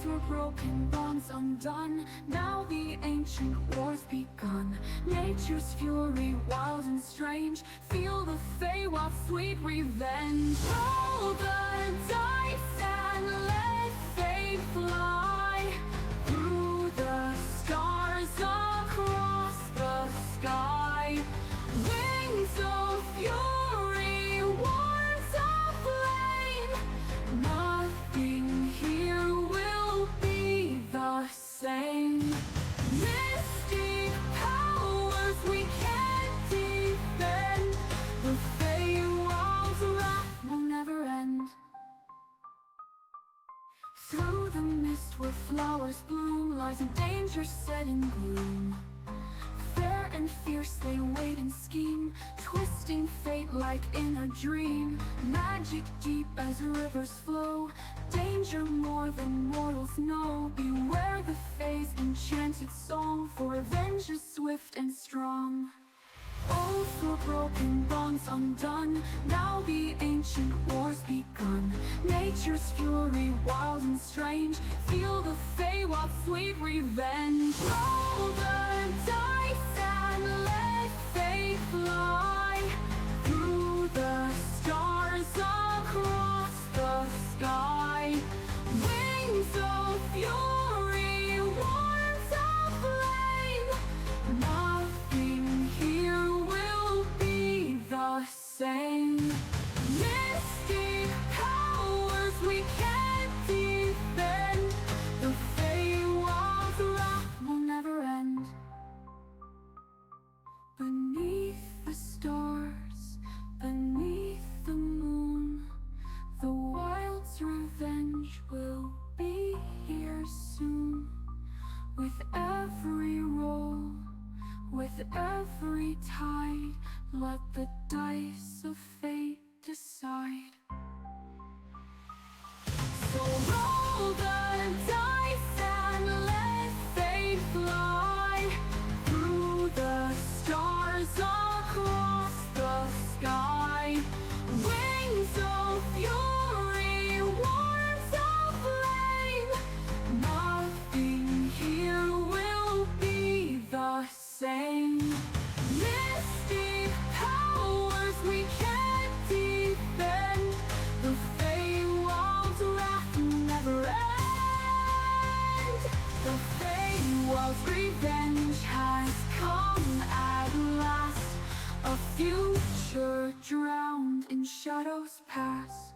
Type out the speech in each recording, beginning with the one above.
were broken, bonds undone. Now the ancient war's begun. Nature's fury, wild and strange. Feel the Feywild sweet revenge. Roll the dice and let fate fly through the stars across the sky. Wings of fury, words of flame. Nothing here will be the same. Mystic powers we can't defend. The Feywild's wrath will never end. Through the mist where flowers bloom lies a danger set in gloom. Fair and fierce they wait and scheme, twisting fate like in a dream. Magic deep as rivers flow, danger more than mortals know. Beware the Fae's enchanted song, for revenge is swift and strong. Oaths were broken, bonds undone. Now the ancient war's begun. Nature's fury, wild and strange. Feel the Feywild sweet revenge. Roll the dice and let fate fly through the stars across the sky. Wings of fury, words of flame. Nothing here will be the same. Mystic powers we can't defend. The Feywild's wrath will never end. Beneath the stars, beneath the moon, the wild's revenge will be here soon. With every roll, with every tide, let the dice of fate decide. So roll the dice and let fate fly through the stars across the sky. Wings of fury, words of flame. Nothing here will be the same. Mystic powers we can't defend. The Feywild's wrath will never end. The Feywild's revenge has come at last. A future drowned in shadows past.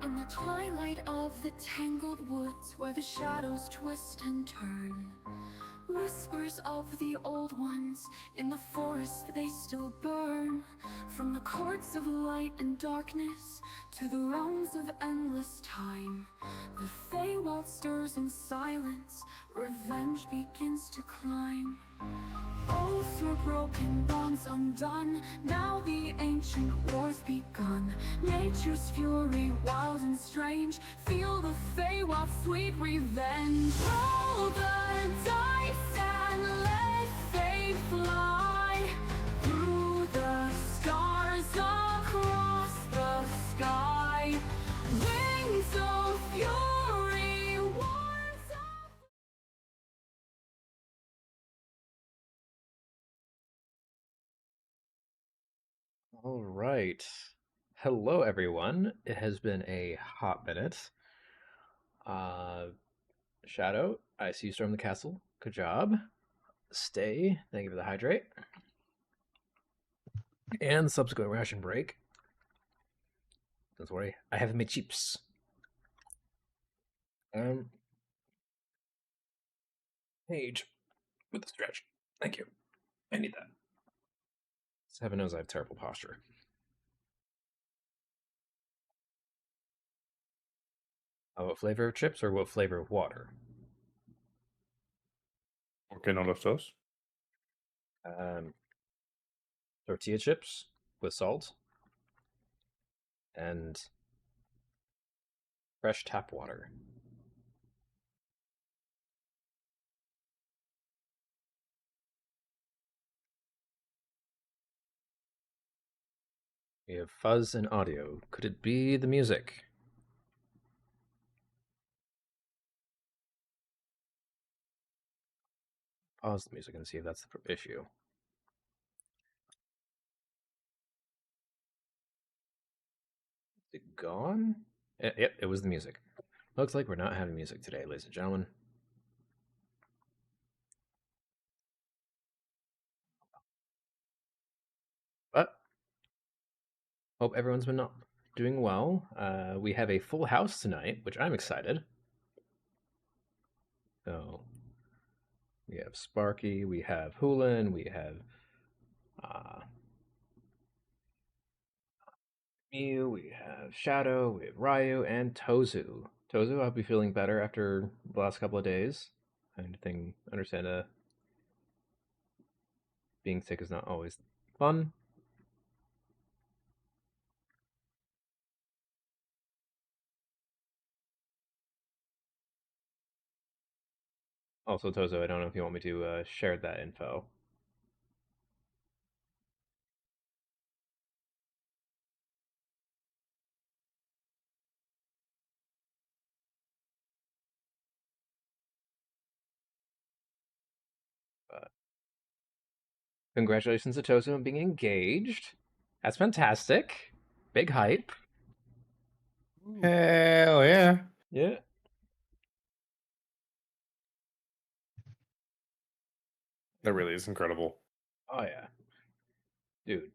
In the twilight of the tangled woods, where the shadows twist and turn, whispers of the old ones in the forest, they still burn. From the courts of light and darkness to the realms of endless time, the Feywild stirs in silence, revenge begins to climb. Oaths were broken, bonds undone. Now the ancient war's begun. Nature's fury, wild and strange. Feel the Feywild sweet revenge. Roll the dice and let fate fly through the stars across the sky. Wings of fury, words of... All right. Hello, everyone. It has been a hot minute. Shadow, I see you storm the castle. Good job. Stay. Thank you for the hydrate. And subsequent ration break. Don't worry, I have my chips. Page with the stretch. Thank you. I need that. Heaven knows I have terrible posture. What flavor of chips or what flavor of water? ¿Por qué no los dos? Tortilla chips with salt and fresh tap water. We have fuzz and audio. Could it be the music? Pause the music and see if that's the issue. Is it gone? Yep, it was the music. Looks like we're not having music today, ladies and gentlemen. But hope everyone's been doing well. We have a full house tonight, which I'm excited. So we have Sparky, we have Hulin, we have Mew, we have Shadow, we have Ryu, and Tozu. Tozu, I hope you're feeling better after the last couple of days. I understand being sick is not always fun. Also, Tozo, I don't know if you want me to share that info. But congratulations to Tozo on being engaged. That's fantastic. Big hype. Hell yeah. Yeah. That really is incredible. Oh yeah. Dude.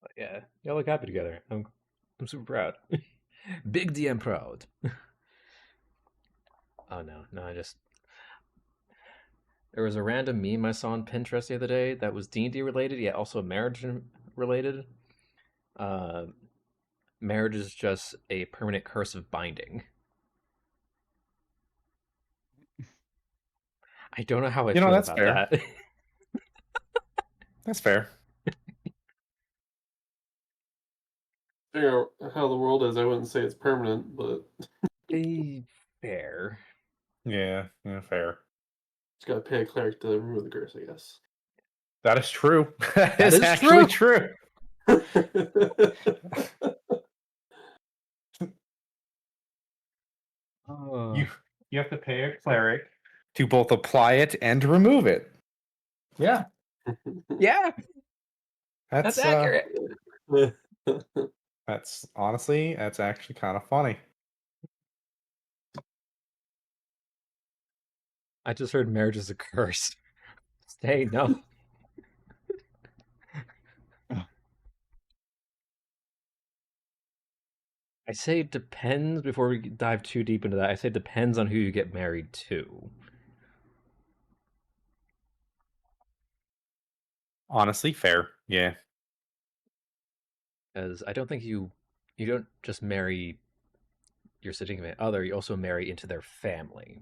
But yeah. Y'all look happy together. I'm super proud. Big DM proud. Oh no, there was a random meme I saw on Pinterest the other day that was D&D related, yet also marriage related. Marriage is just a permanent curse of binding. I don't know how I feel That's about fair. that. That's fair. Figure out how the world is. I wouldn't say it's permanent, but Fair. Yeah, fair. just gotta pay a cleric to remove the curse, I guess. That is true. That is is actually true. Oh. You have to pay a cleric to both apply it and remove it. Yeah. Yeah, That's accurate. That's actually kind of funny. I just heard marriage is a curse. Stay, no. I say it depends before we dive too deep into that. I say it depends on who you get married to. Honestly, fair. Yeah. Because I don't think you don't just marry your significant other, you also marry into their family.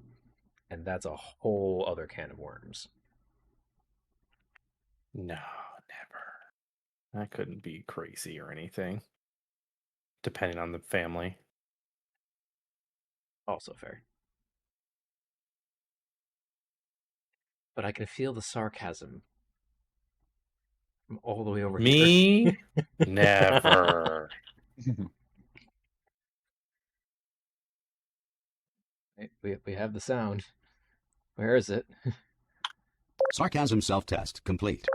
And that's a whole other can of worms. No, never. That couldn't be crazy or anything. Depending on the family. Also fair. But I can feel the sarcasm from all the way over here. Me? Never. We have the sound. Where is it? Sarcasm self-test complete.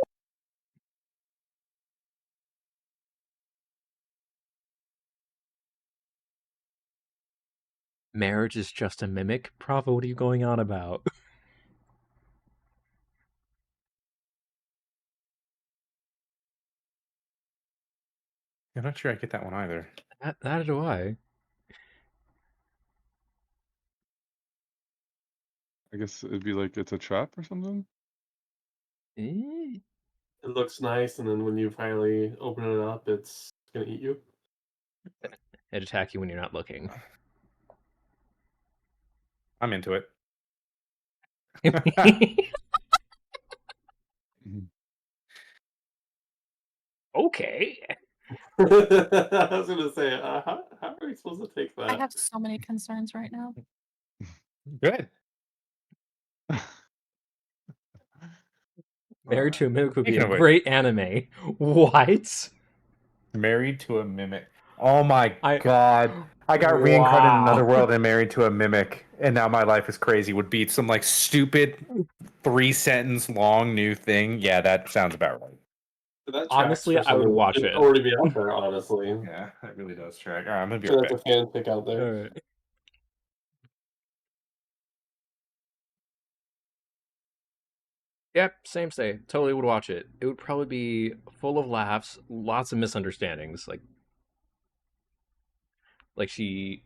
Marriage is just a mimic? Bravo, what are you going on about? I'm not sure I get that one either. That do I. I guess it'd be like it's a trap or something. Eh? It looks nice, and then when you finally open it up, it's gonna eat you. It'd attack you when you're not looking. I'm into it. Okay. I was gonna say, how are we supposed to take that? I have so many concerns right now. Good. Married to a Mimic would be Speaking a of which- great anime. What? Married to a mimic. Oh my I- god. I got reincarnated in another Wow. world and married to a mimic, and now my life is crazy. Would beat some like stupid 3-sentence long new thing. Yeah, that sounds about right. That tracks Honestly, for I would something that watch should it. already be out there, honestly. Yeah, that really does track. All right, I'm gonna be Sure, right that's back. a fanfic out there. Alright. Yep, same say. Totally would watch it. It would probably be full of laughs, lots of misunderstandings. Like she,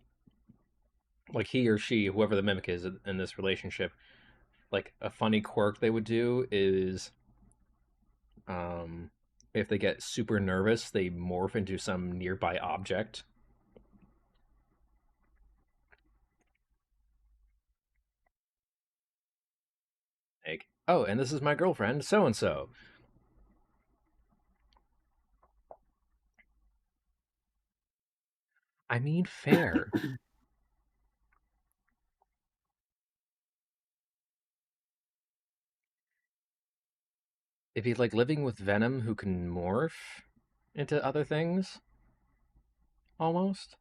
like he or she, whoever the mimic is in this relationship, like a funny quirk they would do is, if they get super nervous, they morph into some nearby object. Like, oh, and this is my girlfriend, so and so. I mean, fair. If he's like living with Venom who can morph into other things, almost.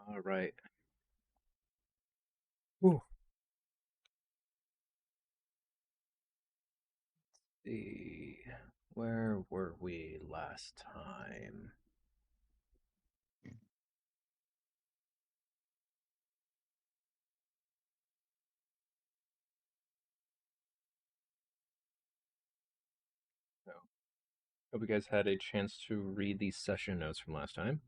All right. Ooh. See, where were we last time? No. Hope you guys had a chance to read these session notes from last time.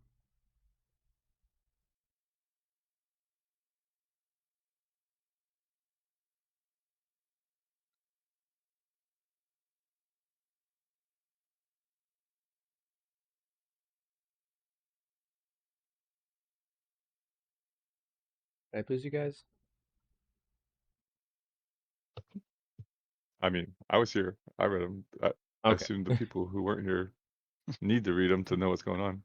Did I please you guys? I mean, I was here. I read them. I Okay. assume the people who weren't here need to read them to know what's going on.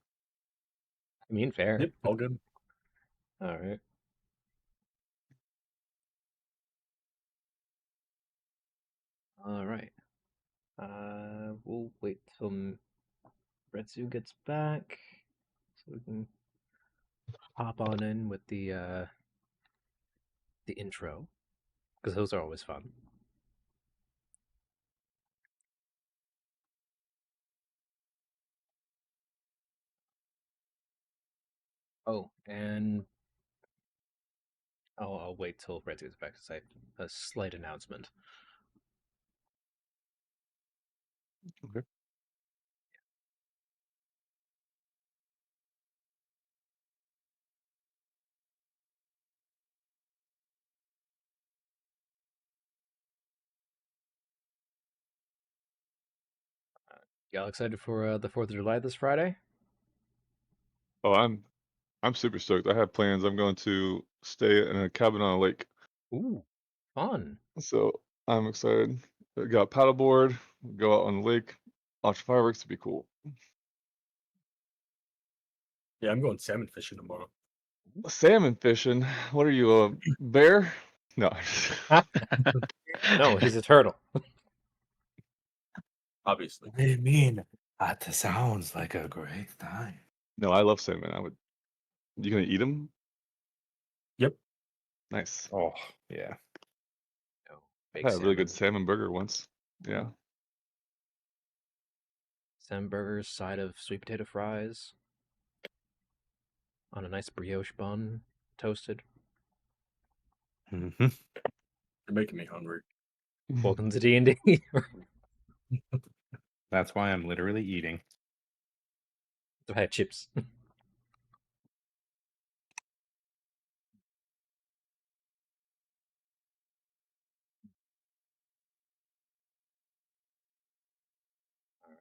I mean, fair. Yep, all good. All right. All right. We'll wait till Retsu gets back so we can hop on in with the intro because those are always fun. Oh, and I'll wait till Retsu gets back to say a slight announcement. Okay. Y'all excited for the 4th of July this Friday? Oh, I'm super stoked. I have plans. I'm going to stay in a cabin on a lake, Ooh, fun. so I'm excited. I got a paddleboard. Go out on the lake, watch fireworks. To be cool. Yeah, I'm going salmon fishing tomorrow. Salmon fishing. What are you, a bear? No. No, he's a turtle. Obviously. What do you mean? That sounds like a great time. No, I love salmon. I would. You gonna eat them? Yep. Nice. Oh, yeah. No, I bake had a really salmon. good salmon burger once. Yeah. Salmon burgers, side of sweet potato fries, on a nice brioche bun, toasted. Mm-hmm. You're making me hungry. Welcome to D&D. That's why I'm literally eating. I had chips. All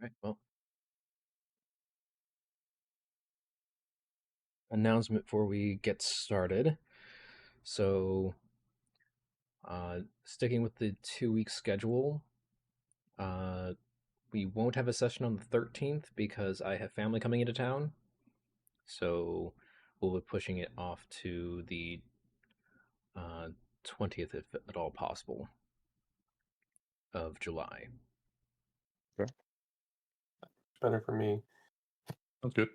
right, well. Announcement before we get started. So, sticking with the 2-week schedule, we won't have a session on the 13th because I have family coming into town. So we'll be pushing it off to the 20th, if at all possible, of July. Better for me. Sounds good.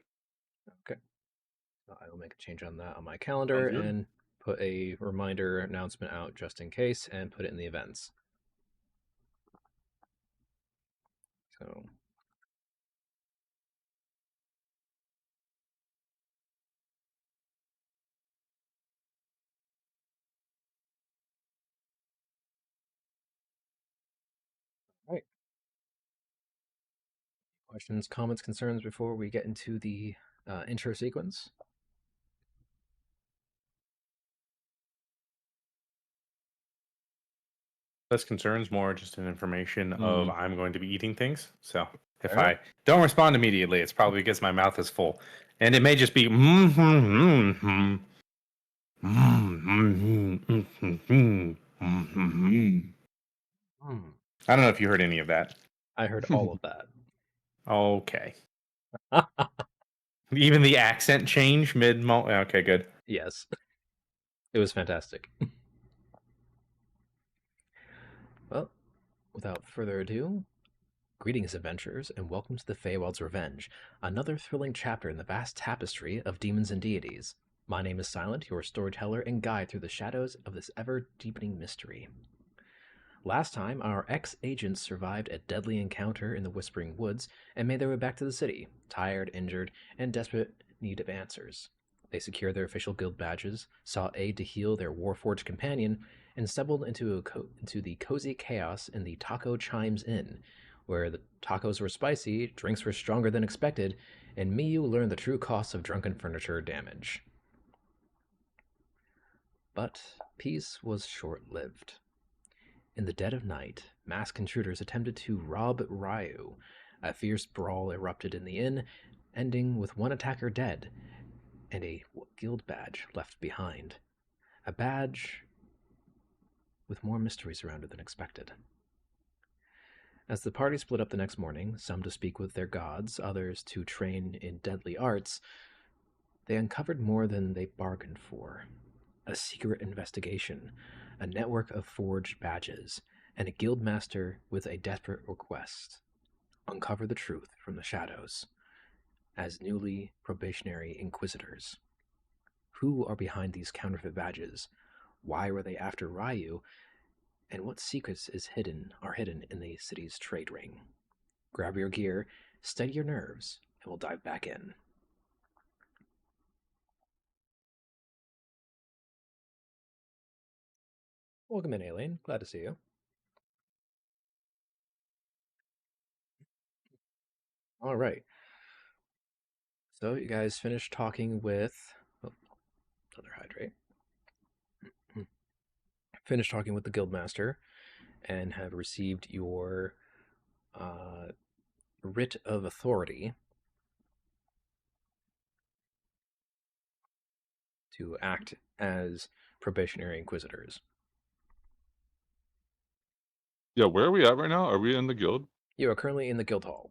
Okay. So I will make a change on that on my calendar good. and put a reminder announcement out just in case and put it in the events. So all right. Questions, comments, concerns before we get into the intro sequence? Less concerns, more just an information of I'm going to be eating things. So if Fair enough. I don't respond immediately, it's probably because my mouth is full, and it may just be. I don't know if you heard any of that. I heard all of that. Okay. Even the accent change mid. Okay, good. Yes. It was fantastic. Well, without further ado, greetings, adventurers, and welcome to the Feywild's Revenge, another thrilling chapter in the vast tapestry of demons and deities. My name is Silent, your storyteller and guide through the shadows of this ever-deepening mystery. Last time, our ex-agents survived a deadly encounter in the Whispering Woods and made their way back to the city, tired, injured, and desperate need of answers. They secured their official guild badges, sought aid to heal their Warforged companion, and stumbled into the cozy chaos in the Taco Chimes Inn, where the tacos were spicy, drinks were stronger than expected, and Miyu learned the true costs of drunken furniture damage. But peace was short-lived. In the dead of night, masked intruders attempted to rob Ryu. A fierce brawl erupted in the inn, ending with one attacker dead and a guild badge left behind. A badge with more mysteries around it than expected. As the party split up the next morning, some to speak with their gods, others to train in deadly arts, they uncovered more than they bargained for. A secret investigation, a network of forged badges, and a guild master with a desperate request. Uncover the truth from the shadows as newly probationary inquisitors. Who are behind these counterfeit badges? Why were they after Ryu? And what secrets are hidden in the city's trade ring? Grab your gear, steady your nerves, and we'll dive back in. Welcome in, Aileen. Glad to see you. All right. So you guys finished talking with... Oh, another hydrate. Finished talking with the guildmaster and have received your writ of authority to act as probationary inquisitors. Yeah, where are we at right now? Are we in the guild? You are currently in the guild hall.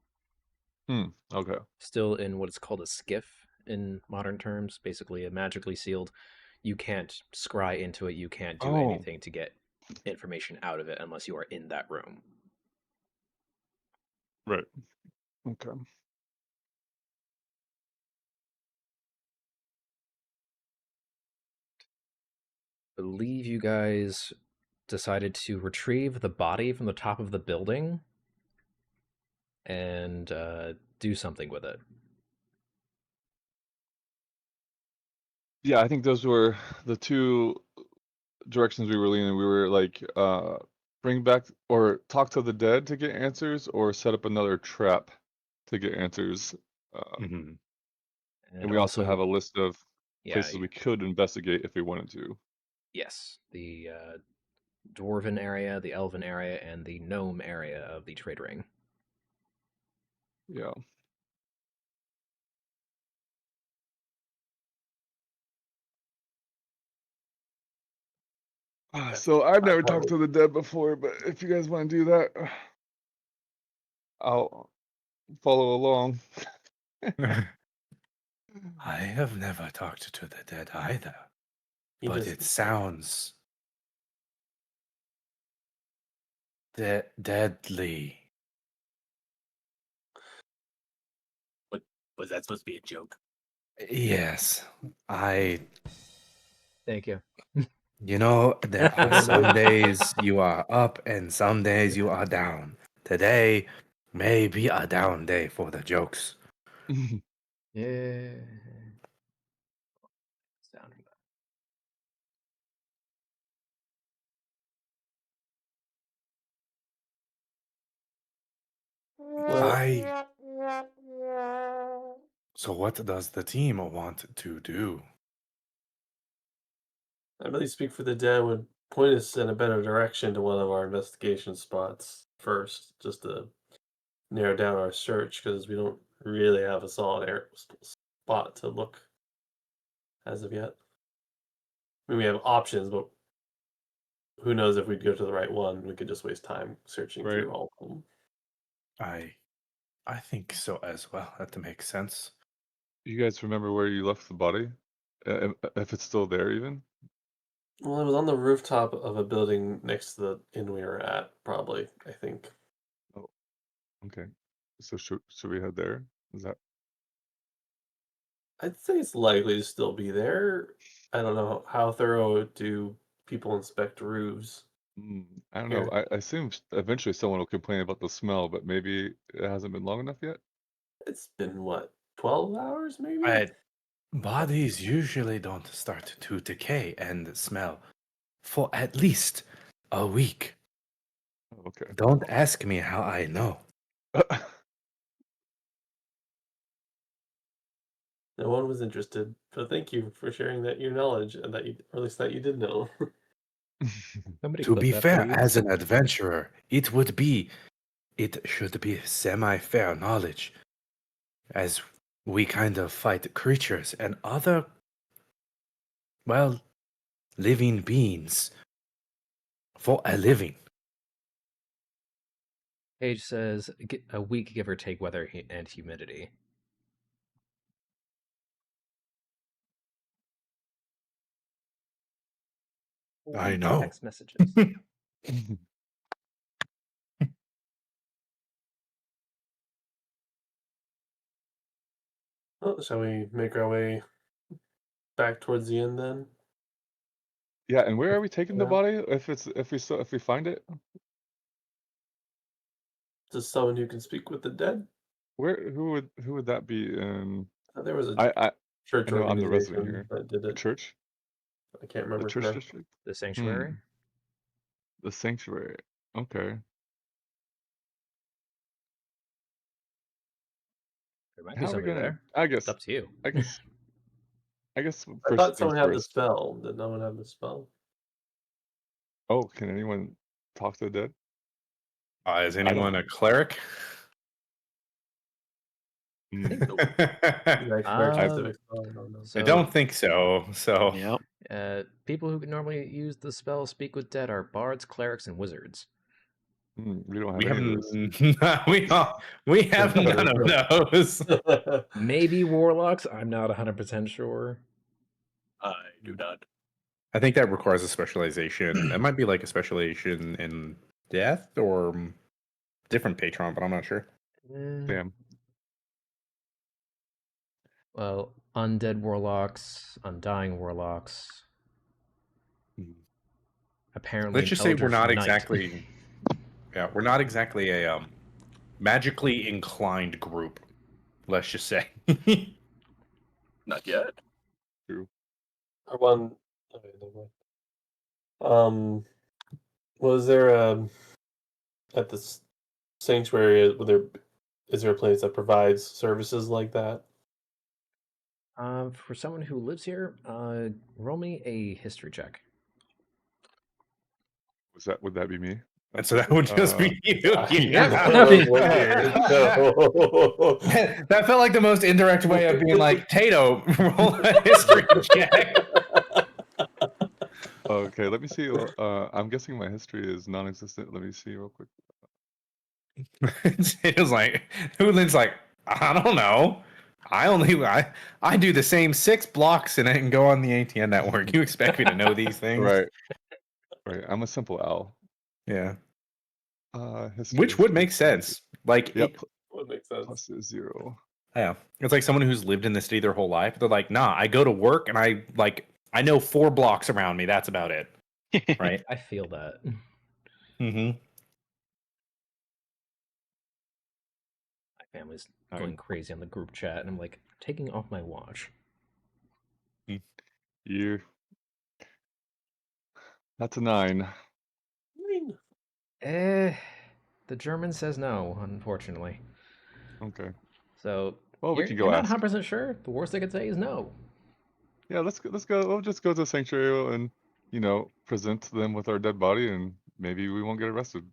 Okay. Still in what is called a skiff in modern terms, basically a magically sealed. You can't scry into it, you can't do anything to get information out of it unless you are in that room. Right. Okay. I believe you guys decided to retrieve the body from the top of the building and do something with it. Yeah, I think those were the two directions we were leaning. We were like, bring back or talk to the dead to get answers, or set up another trap to get answers. Mm-hmm. And we also have a list of places yeah, we could investigate if we wanted to. yes, the dwarven area, the elven area, and the gnome area of the trade ring. Yeah. So I've never talked to the dead before, but if you guys want to do that, I'll follow along. I have never talked to the dead either, He but just it sounds deadly. Was that supposed to be a joke? Yes, I. Thank you. You know, there are some days you are up and some days you are down. Today may be a down day for the jokes. Yeah. Sound from that. I. So, what does the team want to do? I really speak for the dead would point us in a better direction to one of our investigation spots first, just to narrow down our search because we don't really have a solid spot to look as of yet. I mean, we have options, but who knows if we'd go to the right one? We could just waste time searching Right. through all of them. I think so as well. That makes sense. You guys remember where you left the body? If it's still there, even? Well, it was on the rooftop of a building next to the inn we were at, probably, I think. Oh, okay. So should we head there? Is that I'd say it's likely to still be there. I don't know how thorough do people inspect roofs. I don't Here. know. I assume eventually someone will complain about the smell, but maybe it hasn't been long enough yet. It's been what, 12 hours maybe? Bodies usually don't start to decay and smell for at least a week. Oh, okay. Don't ask me how I know. No one was interested, but thank you for sharing that your knowledge and that you, or at least that you did know. Somebody To clip be that, fair, please. as an adventurer, it should be semi-fair knowledge, as we kind of fight creatures and other, well, living beings for a living. Paige says a week, give or take, weather and humidity. I know. Text messages. Well, shall we make our way back towards the end then? Yeah, and where are we taking the Yeah. body if we find it? Just someone who can speak with the dead? Who would that be? There was a I church know I'm the resident organization here. that did The it. church? I can't The remember its church name. district? The sanctuary. The sanctuary. Okay. There might be How are we somebody gonna? there. I It's guess. up to you. I guess. I guess I first thought things someone had the first. spell. Did no one have the spell? Oh, can anyone talk to the dead? Is I don't anyone know. a cleric? think Yeah, cleric Um, specific spell, I don't know. So, I don't think so. So Yep. people who normally use the spell speak with dead are bards, clerics, and wizards. We don't have we any of haven't. those. We have none of those. Maybe warlocks. I'm not 100% sure. I do not. I think that requires a specialization. It might be like a specialization in death or different patron, but I'm not sure. Damn. Well, undead warlocks, undying warlocks. Apparently, Let's an just say we're Eldritch not Knight. exactly. Yeah, we're not exactly a magically inclined group. Let's just say. Not yet. True. Or one. Okay, never mind. Was there at the sanctuary? Is there a place that provides services like that? For someone who lives here, roll me a history check. Would that be me? And so that would just be you. Yeah. That was weird. No. That felt like the most indirect way of being like, Tato, roll a history check. Okay, let me see. I'm guessing my history is non-existent. Let me see real quick. It was like, Hoodlin's like, I don't know. I do the same 6 blocks and I can go on the ATN network. You expect me to know these things? Right. Right. I'm a simple owl. Yeah. History. Which would make sense. Like, Yep. What makes sense? Plus is 0. yeah. It's like someone who's lived in the city their whole life. They're like, nah, I go to work and I know 4 blocks around me. That's about it. Right? I feel that. Mm-hmm. My family's Alright. going crazy on the group chat, and I'm like, taking off my watch. You. That's a 9. The German says no, unfortunately. Okay. So Well, we you're, can you're go not ask. 100% sure. The worst they could say is no. Yeah, let's go. We'll just go to the sanctuary and, present them with our dead body, and maybe we won't get arrested.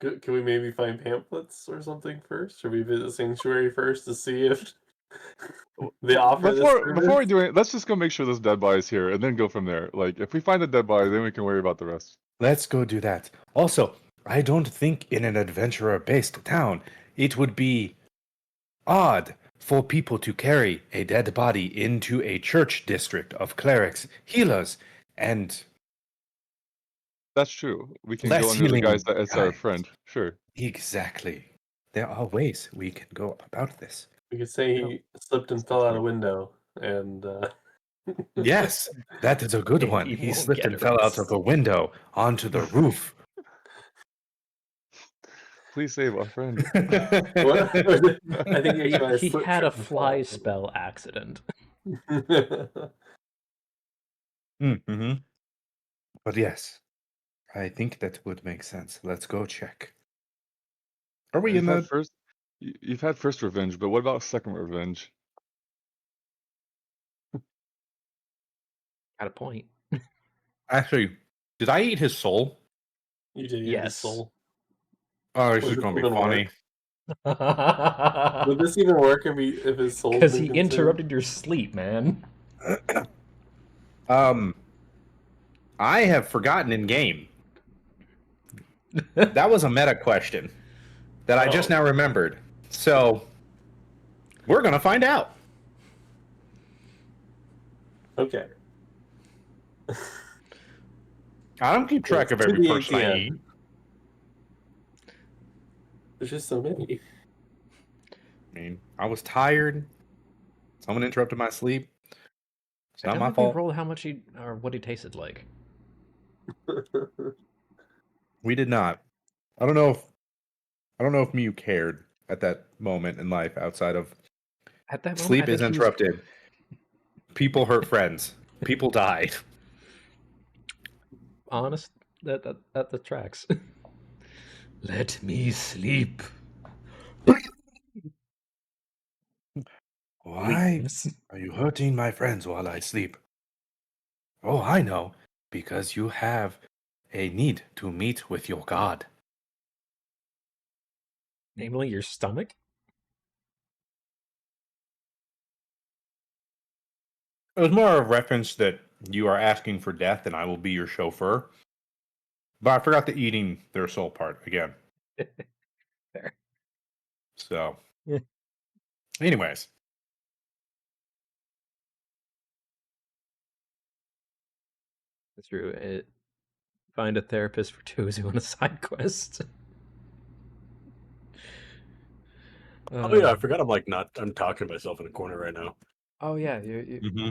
Can we maybe find pamphlets or something first? Should we visit Sanctuary first to see if they offer this Before we service? do it, let's just go make sure this dead body is here, and then go from there. Like, if we find a dead body, then we can worry about the rest. Let's go do that. Also, I don't think in an adventurer-based town it would be odd for people to carry a dead body into a church district of clerics, healers, and That's true. We can less go under the healing guise that it's our guys. friend. Sure. Exactly. There are ways we can go about this. We could say Yeah. he slipped and That's fell out a fine. window, and Yes, that is a good one. He He won't slipped get and fell out of arrested. a window onto the roof. Please save our friend. What? I think you're trying to He slip, had a trip, and fly fall. spell accident. Mm-hmm. But yes, I think that would make sense. Let's go check. Are we in the? You've had first revenge, but what about second revenge? Got a point. Actually, did I eat his soul? You did eat his Yes. soul. Oh, this Would is this gonna be even funny. work? Would this even work if his soul's Because been he consumed? interrupted your sleep, man. I have forgotten in game. That was a meta question that I just Oh. now remembered. So we're gonna find out. Okay. I don't keep track of To every the person I ATM. eat. There's just so many. I mean, I was tired. Someone interrupted my sleep. It's I not don't my think we fault. rolled how much he or what he tasted like. We did not. I don't know if Mew cared at that moment in life outside of At that moment, sleep I think is he was interrupted. People hurt friends. People died. honest. That the tracks. Let me sleep. Why Weakness. are you hurting my friends while I sleep? Oh, I know. Because you have a need to meet with your god. Namely, your stomach. It was more a reference that you are asking for death and I will be your chauffeur. But I forgot the eating their soul part again. Fair. So, Yeah. anyways. That's true. Find a therapist for Tozu on a side quest. Oh yeah, I forgot. I'm talking to myself in a corner right now. Oh yeah, you Mm-hmm.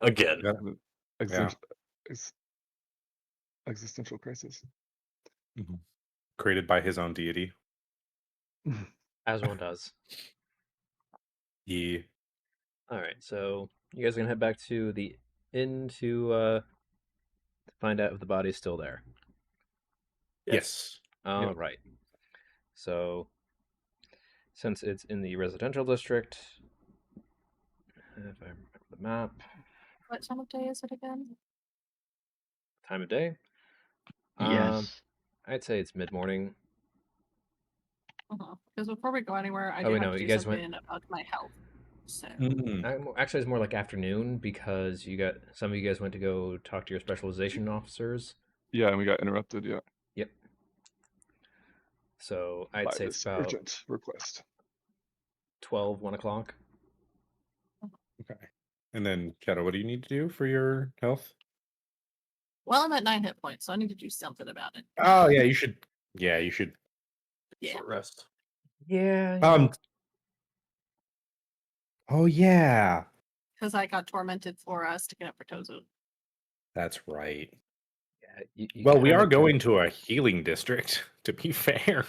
Again. Yeah. Existential crisis. Mm-hmm. Created by his own deity. as one does. Yeah. All right, so you guys are gonna head back to the inn to find out if the body's still there. Yes. All Yep. right. So, since it's in the residential district, if I remember the map, What time of day is it again? time of day, Yes. I'd say it's mid-morning. Because before we go anywhere, I Oh, do wait, have no, to you do guys something went- about my health. So Actually, it's more like afternoon because some of you guys went to go talk to your specialization officers. Yeah, and we got interrupted. Yeah, Yep. So I'd by say it's this about urgent request. 12, 1 o'clock. Okay. And then, Shadow, what do you need to do for your health? well, I'm at 9 hit points, so I need to do something about it. Oh, yeah, you should. Yeah, you should. Yeah. Short rest. Yeah. Oh, yeah. Because I got tormented for sticking up for Tozu. That's right. Yeah, you Well, we kinda are go- going to a healing district, to be fair.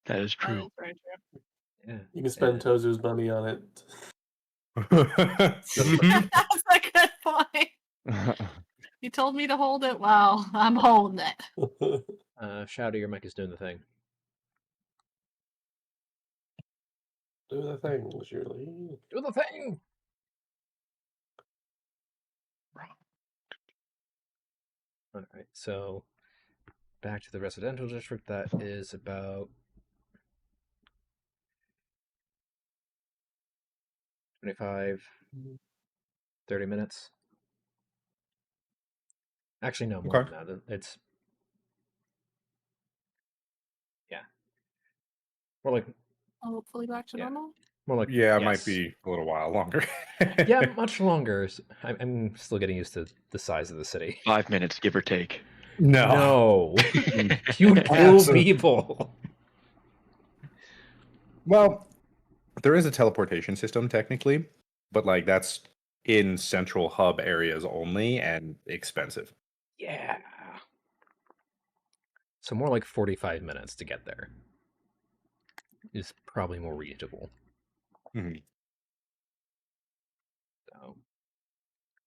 That is That true. is very true. Yeah. You can spend Tozu's money on it. That's a good point. You told me to hold it. Well, I'm holding it. Shadow, your mic is doing the thing. Do the thing, Julie. Do the thing! Alright, so back to the residential district. That is about 25, 30 minutes. Actually, no, more Okay. than that. It's more Hopefully back to Yeah. normal. like Yeah, it might yes. be a little while longer. Yeah, much longer. I'm still getting used to the size of the city. 5 minutes, give or take. No. You would kill Absolutely. people. Well, there is a teleportation system technically, but like that's in central hub areas only and expensive. Yeah. So more like 45 minutes to get there is probably more reasonable. Mhm. So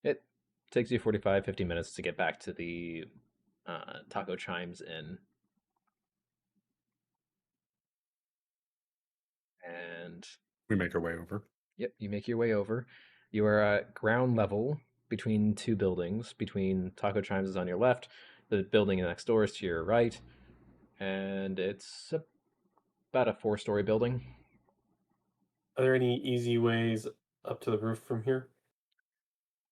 it takes you 45, 50 minutes to get back to the Taco Chimes Inn. And We make our way over. yep, you make your way over. You are at ground level between two buildings. Between Taco Chimes is on your left, the building next door is to your right, and it's about a 4-story building. Are there any easy ways up to the roof from here?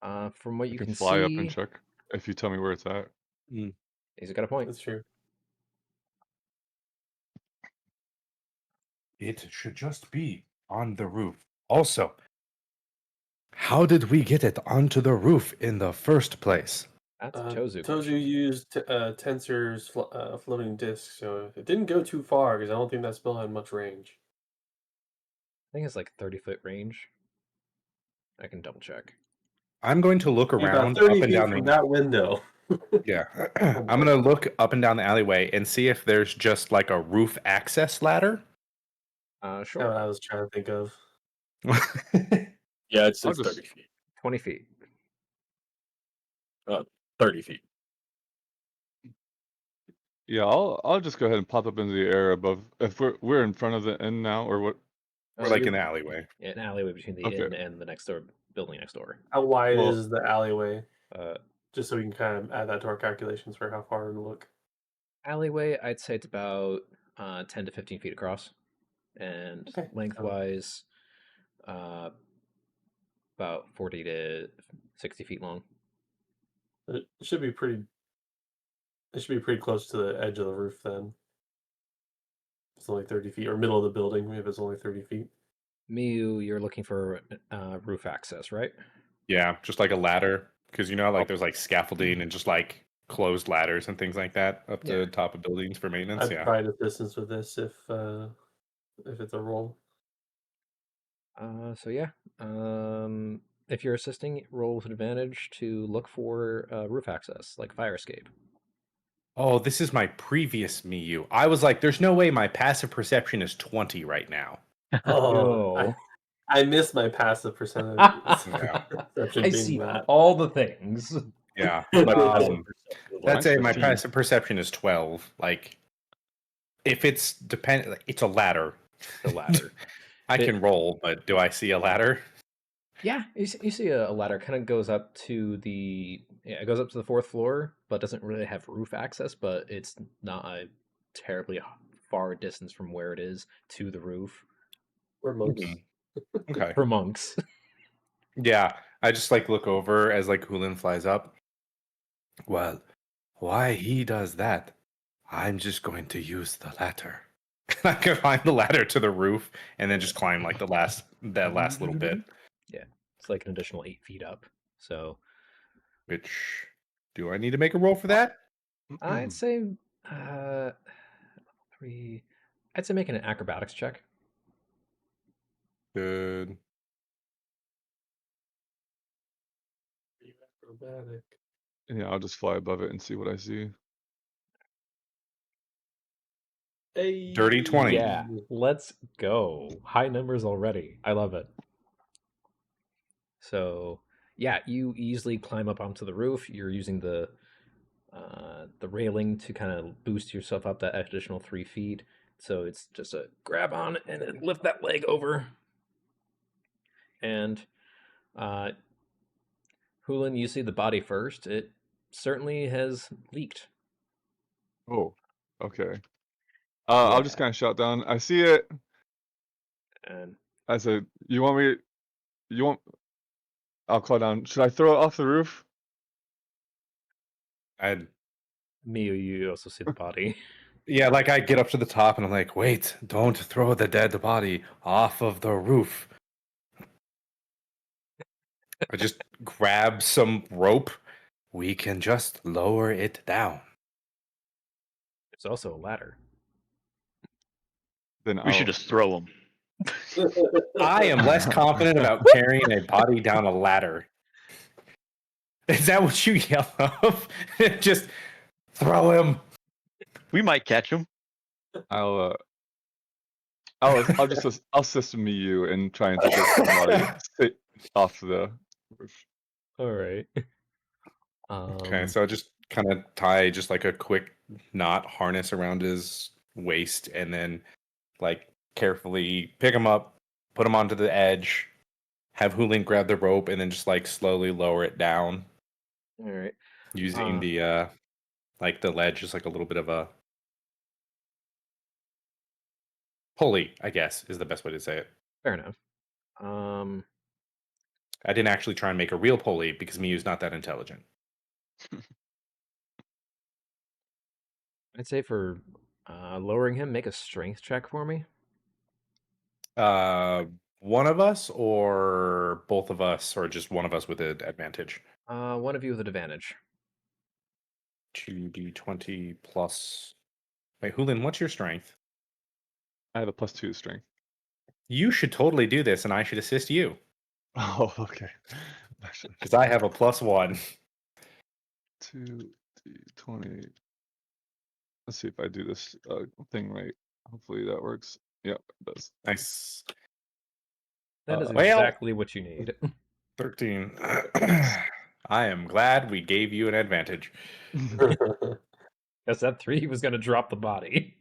From what I you can can fly up see, and check if you tell me where it's at. he's got a point. That's true. It should just be on the roof. Also, how did we get it onto the roof in the first place? That's a Tozu Tozu question. used Tensor's floating disk, so it didn't go too far because I don't think that spell had much range. I think it's like 30-foot range. I can double check. I'm going to look Be about around 30 up and feet down from the that window. Yeah. I'm going to look up and down the alleyway and see if there's just like a roof access ladder. That's Sure. what I was trying to think of. Yeah, it's I'll 30 just- feet. 20 feet. 30 feet. Yeah, I'll just go ahead and pop up into the air above. If we're in front of the inn now, or what? Or like in the alleyway. An alleyway between the Okay. inn and the next door building next door. How wide Well- is the alleyway? Uh, Just so we can kind of add that to our calculations for how far to look. alleyway, I'd say it's about 10 to 15 feet across, and Okay. lengthwise, about 40 to 60 feet long. It should be pretty. It should be pretty close to the edge of the roof then. It's only 30 feet, or middle of the building if it's only 30 feet. Miu, you're looking for roof access, right? Yeah, just like a ladder. Because you know, how, like there's like scaffolding and just like closed ladders and things like that up to Yeah. the top of buildings for maintenance. I'd Yeah. provide assistance with this if it's a roll. So yeah, if you're assisting, roll with advantage to look for roof access, like fire escape. Oh, this is my previous Miyu. I was like, there's no way my passive perception is 20 right now. Oh, No. I miss my passive percentage. Yeah. Perception I being see that. all the things. Yeah. But But that's I'd say my 15. passive perception is 12. Like, if it's like, it's a ladder. The ladder. I It- can roll, but do I see a ladder? Yeah, you see a ladder kind of goes up to it goes up to the 4th floor, but doesn't really have roof access. But it's not a terribly far distance from where it is to the roof. We're monks. Mhm. Okay. for monks. Yeah, I just like look over as like Hulin flies up. Well, why he does that? I'm just going to use the ladder. I can climb the ladder to the roof and then just climb like that last little bit. Yeah, it's like an additional 8 feet up. So Which do I need to make a roll for that? I'd say 3. I'd say making an acrobatics check. Good. Acrobatic. Yeah, I'll just fly above it and see what I see. Hey. Dirty 20. Yeah, let's go. High numbers already. I love it. So yeah, you easily climb up onto the roof. You're using the railing to kind of boost yourself up that additional 3 feet. So it's just a grab on and then lift that leg over. And Hulin, you see the body first. It certainly has leaked. Oh, okay. I'll just Yeah. kind of shout down. I see it. And I said, "You want me? You want?" I'll call down. Should I throw it off the roof? I'd Mio, you also see the body. Yeah, like I get up to the top and I'm like, wait, don't throw the dead body off of the roof. I just grab some rope. We can just lower it down. There's also a ladder. Then We I'll. should just throw him. I am less confident about carrying a body down a ladder. Is that what you yell of? Just throw him. We might catch him. I'll assist me you in trying to get somebody off the roof. All right. Okay, so I just kind of tie just like a quick knot harness around his waist and then like carefully pick him up, put him onto the edge, have Hulin grab the rope and then just like slowly lower it down All right. using the like the ledge just like a little bit of a pulley, I guess is the best way to say it. Fair enough. I didn't actually try and make a real pulley because Miyu's not that intelligent. I'd say for lowering him, make a strength check for me. One of us or both of us or just one of us with an advantage? One of you with an advantage. 2d20 plus. Wait, Hulin, what's your strength? I have a +2 strength. You should totally do this, and I should assist you Oh, okay. because I have a +1. 2d20. Let's see if I do this thing right. Hopefully that works. Yep, it does. Nice. That is well- exactly what you need. 13. I am glad we gave you an advantage. Because that 3 was going to drop the body.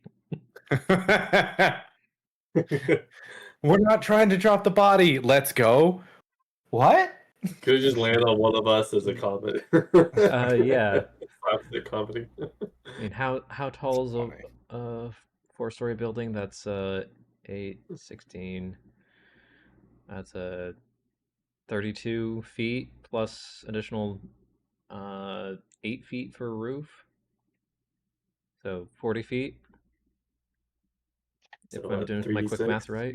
We're not trying to drop the body. Let's go. What? Could have just landed on one of us as a comedy. Yeah. Slapstick comedy. I mean, how tall is funny. a 4-story building? That's 8, 16. That's 32 feet plus additional 8 feet for a roof. So 40 feet. If So I'm what, doing my quick 3d6? math right.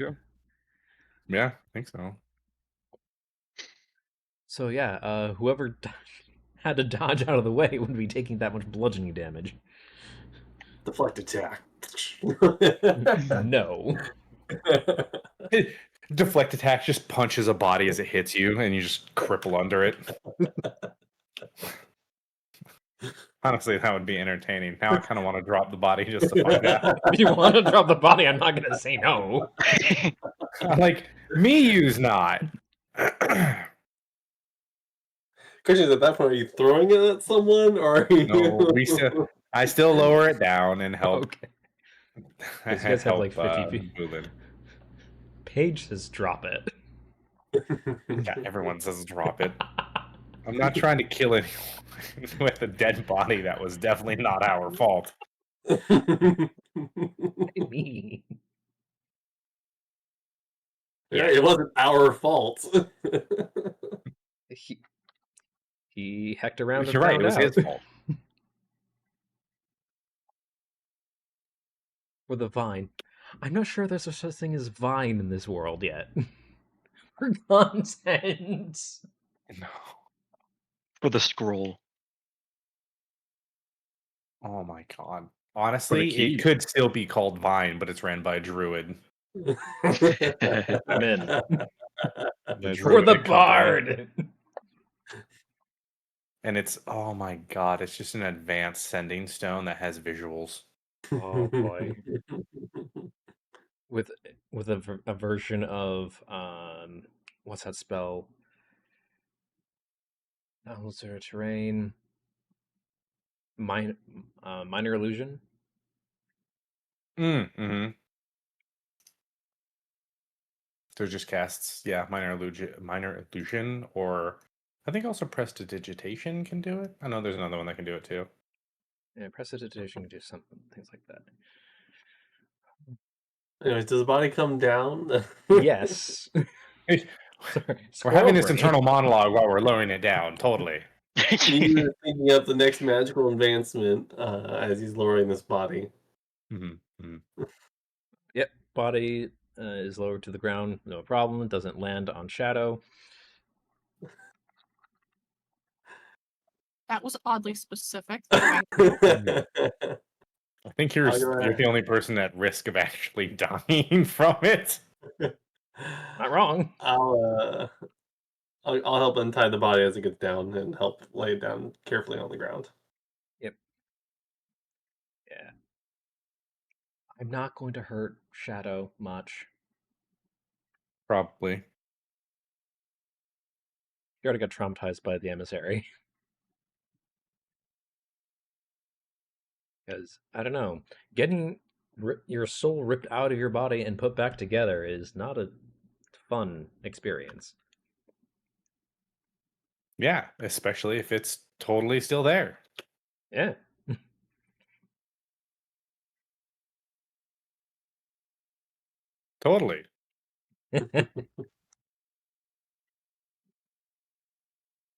Yeah, I think so. So yeah, whoever had to dodge out of the way would be taking that much bludgeoning damage. Deflect attack. No. Deflect attack just punches a body as it hits you, and you just cripple under it. Honestly, that would be entertaining. Now I kind of want to drop the body just to find out. If you want to drop the body, I'm not going to say no. I'm like, Miyu's not. Question is, at that point, are you throwing it at someone, or are you... No, I still lower it down and help. Okay. You guys have like 50 feet. Hulin. Paige says drop it. Yeah, everyone says drop it. I'm not trying to kill anyone with a dead body. That was definitely not our fault. Me. Yeah, it wasn't our fault. He hecked around and You're right. found It was out. his fault. With a vine. I'm not sure there's such a thing as vine in this world yet. For content. No. For the scroll. Oh my god. Honestly, key. it could still be called Vine, but it's ran by a druid. Men. The For the druidic company. bard. And it's, oh my god, it's just an advanced sending stone that has visuals. Oh boy. With a version of what's that spell? Atmosphere terrain. Minor illusion. Mm-hmm. So just casts, yeah, minor illusion, or I think also prestidigitation can do it. I know there's another one that can do it too. Yeah, prestidigitation can do something, things like that. Anyways, does the body come down? Yes. Hey, Sorry, we're squirrel having this brain. internal monologue while we're lowering it down. Totally. You were thinking up the next magical advancement as he's lowering this body. Mm-hmm. Yep, body is lowered to the ground, no problem. It doesn't land on shadow. That was oddly specific. I think you're I'll go you're ahead. the only person at risk of actually dying from it. Not wrong. I'll help untie the body as it gets down and help lay it down carefully on the ground. Yep. Yeah. I'm not going to hurt Shadow much. Probably. You already got traumatized by the emissary. Because, I don't know, getting your soul ripped out of your body and put back together is not a fun experience. Yeah, especially if it's totally still there. Yeah. Totally. All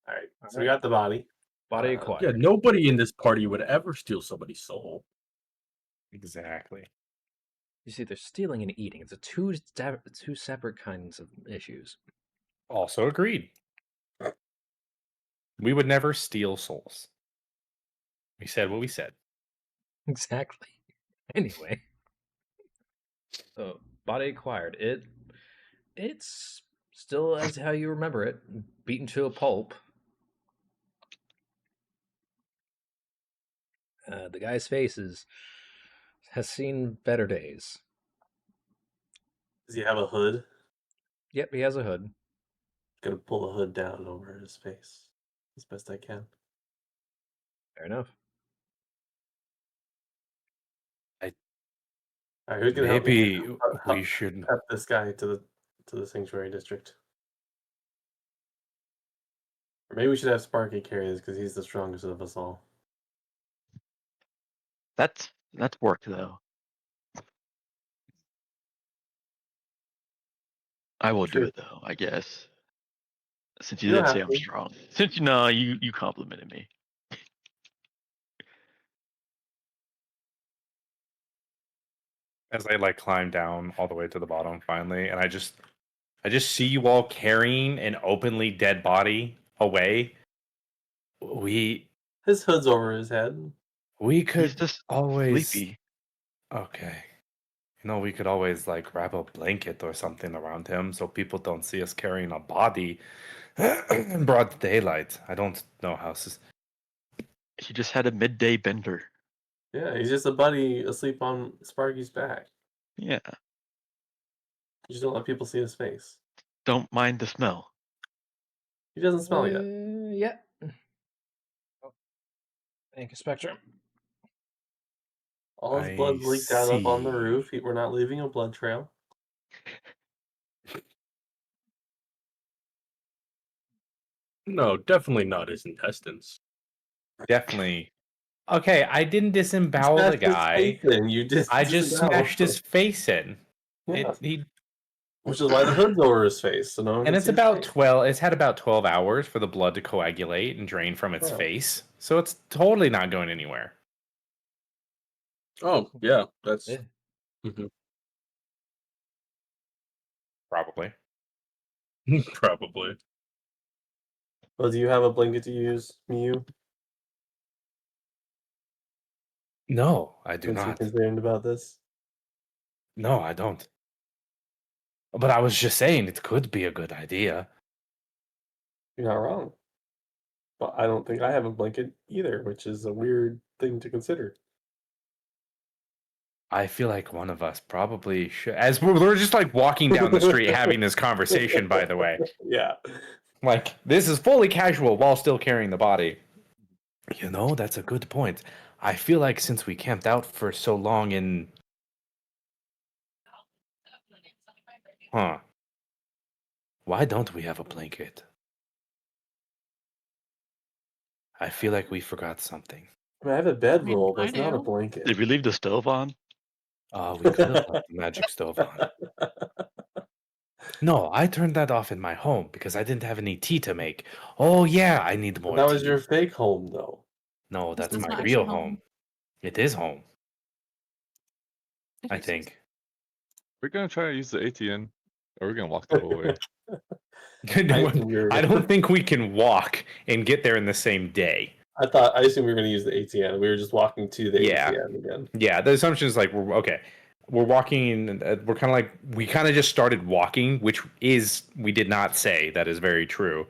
right, so we got the body. Body Yeah, acquired. nobody in this party would ever steal somebody's soul. Exactly. You see, there's stealing and eating. It's two separate kinds of issues. Also agreed. We would never steal souls. We said what we said. Exactly. Anyway. So, body acquired. It's still as how you remember it, beaten to a pulp. The guy's face has seen better days. Does he have a hood? Yep, he has a hood. Gonna pull the hood down over his face as best I can. Fair enough. All right, who's gonna help me Maybe we should. pep this guy to the sanctuary district? Or maybe we should have Sparky carry this because he's the strongest of us all. That's work though. I will do True. it though, I guess. Since you You don't did say have I'm to. strong. Since you complimented me. As I like climb down all the way to the bottom finally, and I just see you all carrying an openly dead body away. His hood's over his head. We He's could just always sleepy. Okay. We could always like wrap a blanket or something around him so people don't see us carrying a body in broad daylight. I don't know how. He just had a midday bender. Yeah, he's just a buddy asleep on Sparky's back. Yeah. You just don't let people see his face. Don't mind the smell. He doesn't smell yet. Yeah. Oh. Thank you, Spectrum. All his I blood's leaked out up on the see. roof. We're not leaving a blood trail. No, definitely not his intestines. Definitely. Okay, I didn't disembowel the Smashed his guy. face in. You just I just disemboweled smashed him. his face in. Yeah. He Which is why the hood's over his face. So no one And can it's see his about face. 12. It's had about 12 hours for the blood to coagulate and drain from its Oh. face, so it's totally not going anywhere. Oh, yeah, that's Yeah. Mhm. Probably. Probably. Well, do you have a blanket to use, Miyu? No, I do Since you're not. concerned about this? No, I don't. But I was just saying it could be a good idea. You're not wrong. But I don't think I have a blanket either, which is a weird thing to consider. I feel like one of us probably should. As we're just like walking down the street having this conversation, by the way. Yeah. Like, this is fully casual while still carrying the body. You know, that's a good point. I feel like since we camped out for so long in. Huh. Why don't we have a blanket? I feel like we forgot something. I mean, I have a bedroll, but I it's not a do. blanket. Did we leave the stove on? We could have left the magic stove on. No, I turned that off in my home because I didn't have any tea to make. Oh, yeah, I need But more that tea. was your fake home, though. No, This that's is my not real actually home. home. It is home, I It is. think. We're gonna try to use the ATN, or we're gonna walk the whole way. I don't think we can walk and get there in the same day. I assumed we were going to use the ATN. We were just walking to the Yeah. ATN again. Yeah, the assumption is like we're okay. We're walking. We're kind of like we kind of just started walking, which is we did not say. That is very true.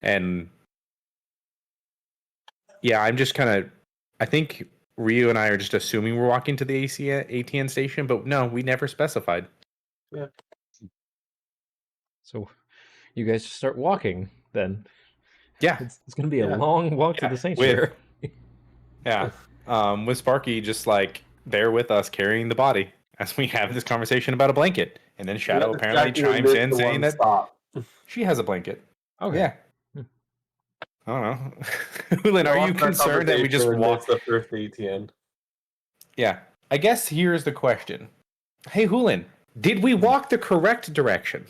And yeah, I'm just kind of. I think Ryu and I are just assuming we're walking to the ATN station, but no, we never specified. Yeah. So you guys just start walking then. Yeah, It's going to be a Yeah. long walk to Yeah, the sanctuary. yeah. With Sparky just like there with us carrying the body as we have this conversation about a blanket, and then Shadow Yeah, apparently exactly chimes in the saying one that stop. she has a blanket. Okay. Yeah. Hmm. I don't know. Hulin, are you Lost our concerned that we just conversation walk? missed the first ATN. Yeah. I guess here's the question. Hey, Hulin, did we walk the correct direction?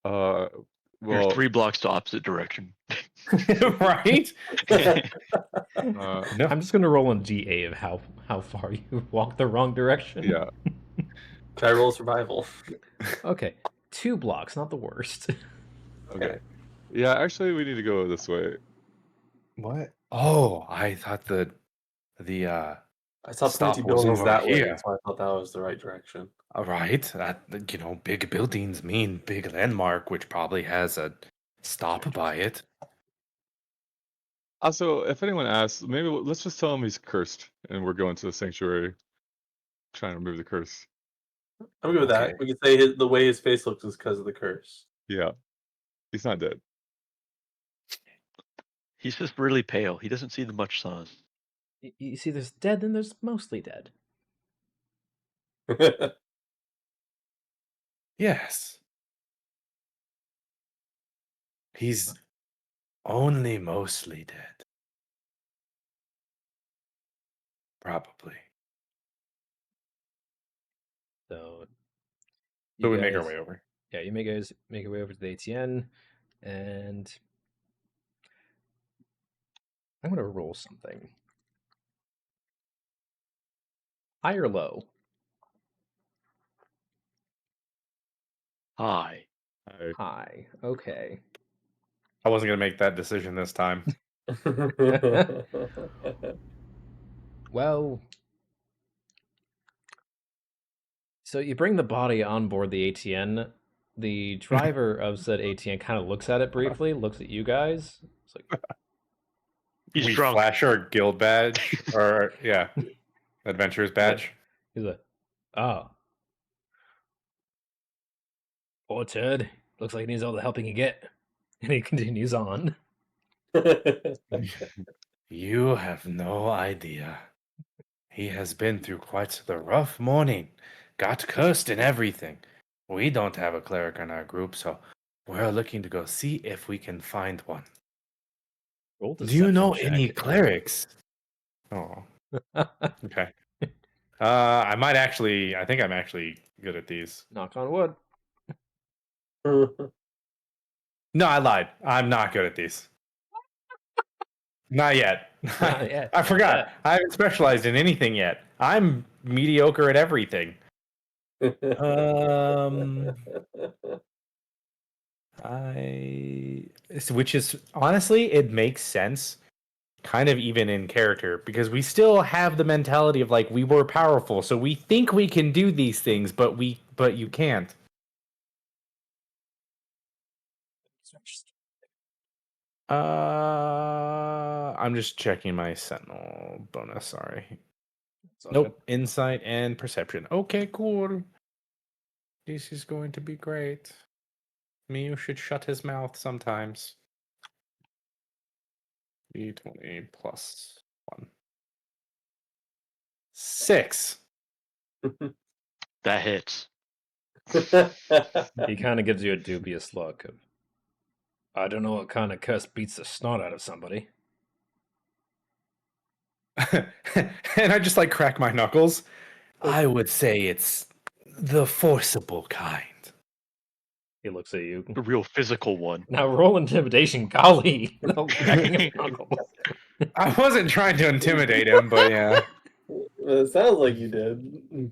You're Well, 3 blocks the opposite direction. Right? no. I'm just going to roll on GA of how far you walked the wrong direction. Yeah. Try roll survival. Okay. 2 blocks, not the worst. Okay. Yeah, actually, we need to go this way. What? Oh, I thought the I saw Stop pointy was buildings over that way, here. so I thought that was the right direction. all right. That big buildings mean big landmark, which probably has a stop by it. Also, if anyone asks, maybe let's just tell him he's cursed, and we're going to the sanctuary, trying to remove the curse. I'm good with Okay. that. We could say the way his face looks is because of the curse. Yeah, he's not dead. He's just really pale. He doesn't see the much sun. You see, there's dead, then there's mostly dead. Yes. He's only mostly dead. Probably. So So you we make our guys- way over. Yeah, you guys make your way over to the ATN, and I'm going to roll something. High or low? Hi. High. Okay. I wasn't gonna make that decision this time. Well, so you bring the body on board the ATN. The driver of said ATN kind of looks at it briefly, looks at you guys. It's like, He's we drunk. flash our guild badge or adventurers badge. he's like, oh. Poor turd. Looks like he needs all the help he can get. And he continues on. You have no idea. He has been through quite the rough morning. Got cursed and everything. We don't have a cleric in our group, so we're looking to go see if we can find one. Roll Do you know deception any check. clerics? Oh, okay. I think I'm actually good at these. Knock on wood. No, I lied. I'm not good at these. Not yet. Not yet, I not forgot. yet. I haven't specialized in anything yet. I'm mediocre at everything. Which is honestly, it makes sense, kind of even in character, because we still have the mentality of like we were powerful, so we think we can do these things, but you can't. I'm just checking my Sentinel bonus. Sorry. It's all Nope. Insight and perception. Okay, cool. This is going to be great. Mew should shut his mouth sometimes. D20 plus 1. 6. That hits. He kind of gives you a dubious look of, I don't know what kind of curse beats the snot out of somebody. And I just like crack my knuckles. I would say it's the forcible kind. He looks at you. The real physical one. Now roll intimidation, golly. No, cracking of knuckles. I wasn't trying to intimidate him, but yeah. It sounds like you did.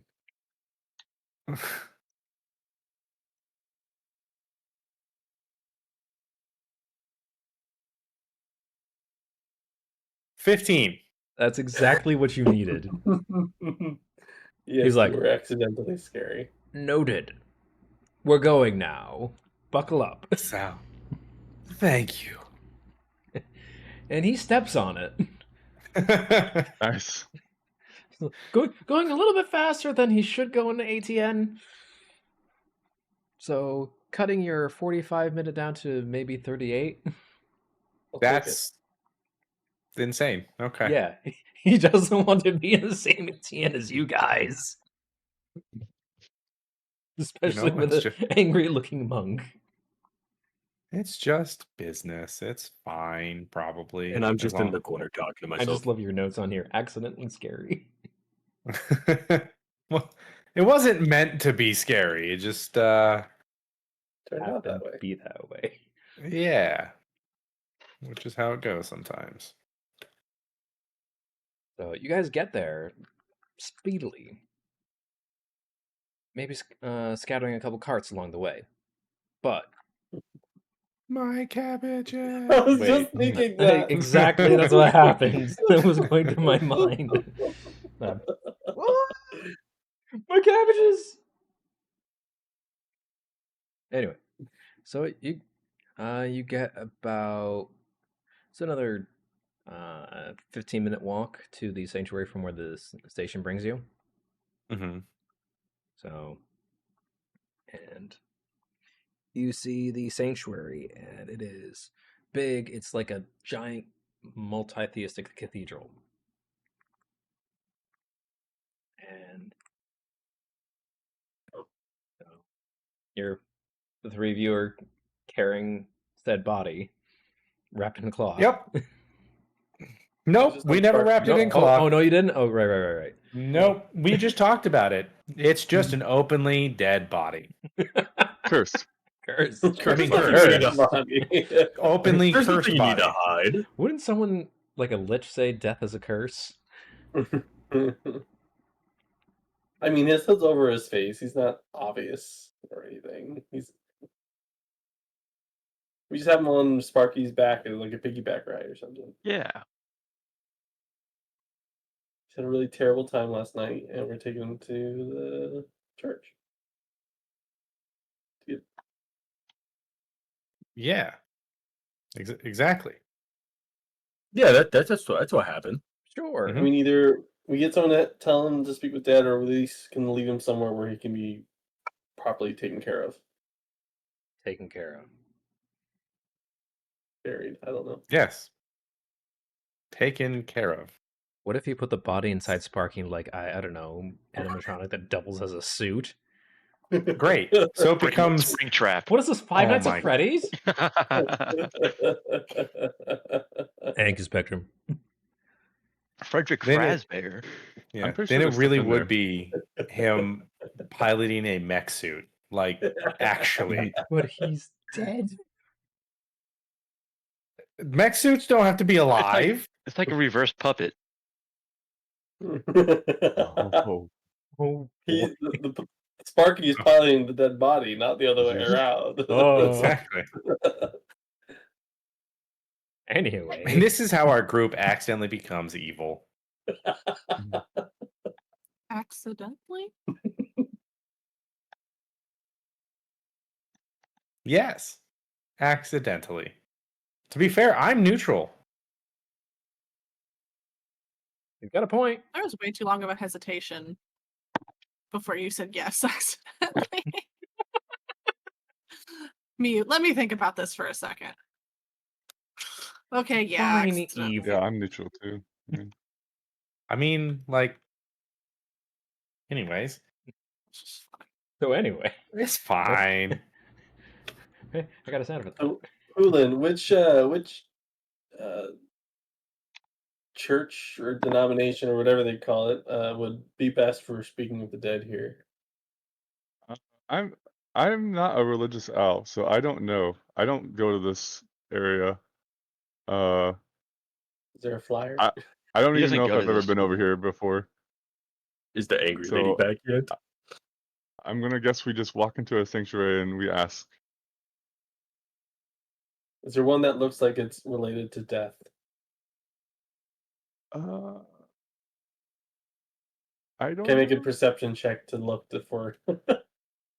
15. That's exactly what you needed. Yes, He's like, you were accidentally scary. Noted. We're going now. Buckle up. So, thank you. And he steps on it. Nice. Going a little bit faster than he should go in the ATN. So cutting your 45-minute down to maybe 38. I'll take That's insane. Okay. Yeah, he doesn't want to be in the same ATN as you guys. Especially with it's an angry-looking monk. It's just business. It's fine, probably. And I'm just in the corner talking to I myself. just love your notes on here. Accidentally scary. Well, it wasn't meant to be scary. It just Turned out Happened that to way. be that way. yeah. Which is how it goes sometimes. So you guys get there speedily. Maybe scattering a couple carts along the way. But My cabbages. I was Wait. just thinking that. exactly, that's what happened. That was going through my mind. My cabbages. Anyway, so you get about another 15-minute walk to the sanctuary from where the station brings you. Mm-hmm. So, and you see the sanctuary, and it is big. It's like a giant multi-theistic cathedral. And so the three of you are carrying said body wrapped in cloth. Yep. Nope, Just we like never dark- wrapped it in cloth. Oh, no, you didn't? Oh, right. Nope, we just talked about it. It's just an openly dead body. Cursed. Curse. I mean, Curse. cursed. Openly There's cursed nothing you need body. to hide. Wouldn't someone, like a lich, say death is a curse? I mean, his hood's over his face. He's not obvious or anything. We just have him on Sparky's back and like a piggyback ride or something. Yeah. He's had a really terrible time last night, and we're taking him to the church. Yeah. Exactly. Yeah, that's what happened. Sure. Mhm. I mean, either we get someone to tell him to speak with Dad, or at least can leave him somewhere where he can be properly taken care of. Taken care of. Buried. I don't know. Yes. Taken care of. What if you put the body inside Sparky like, I don't know, animatronic that doubles as a suit? Great. So it becomes Spring trap. What is this, Five Oh Nights my- at Freddy's? Thank you, Spectrum. Frederick Then it- Fazbear. yeah. I'm pretty Then sure it there's really stuff in would there. be him piloting a mech suit Like, actually. But he's dead. Mech suits don't have to be alive. It's like a reverse puppet. Oh, Oh, He, Sparky is piloting the dead body, not the other way Jesus. around. Oh. Exactly. Anyway, And this is how our group accidentally becomes evil. Accidentally? Yes. Accidentally. To be fair, I'm neutral. you've got a point. There was way too long of a hesitation before you said yes accidentally. Mute. Let me think about this for a second. Okay, yeah. Fine, accidentally. Eve. Yeah, I'm neutral too. I mean, I mean, like, anyways, It's just fine. So anyway, it's fine. I got a sound for that. So, Hulin, which church or denomination or whatever they call it would be best for speaking with the dead here? I'm not a religious owl, so I don't know. I don't go to this area. Is there a flyer? I don't He even doesn't know if go to I've ever this been over school. here before. Is the angry lady So back yet? I'm gonna guess we just walk into a sanctuary and we ask. Is there one that looks like it's related to death? I don't Can I make a know. perception check to look for Yeah,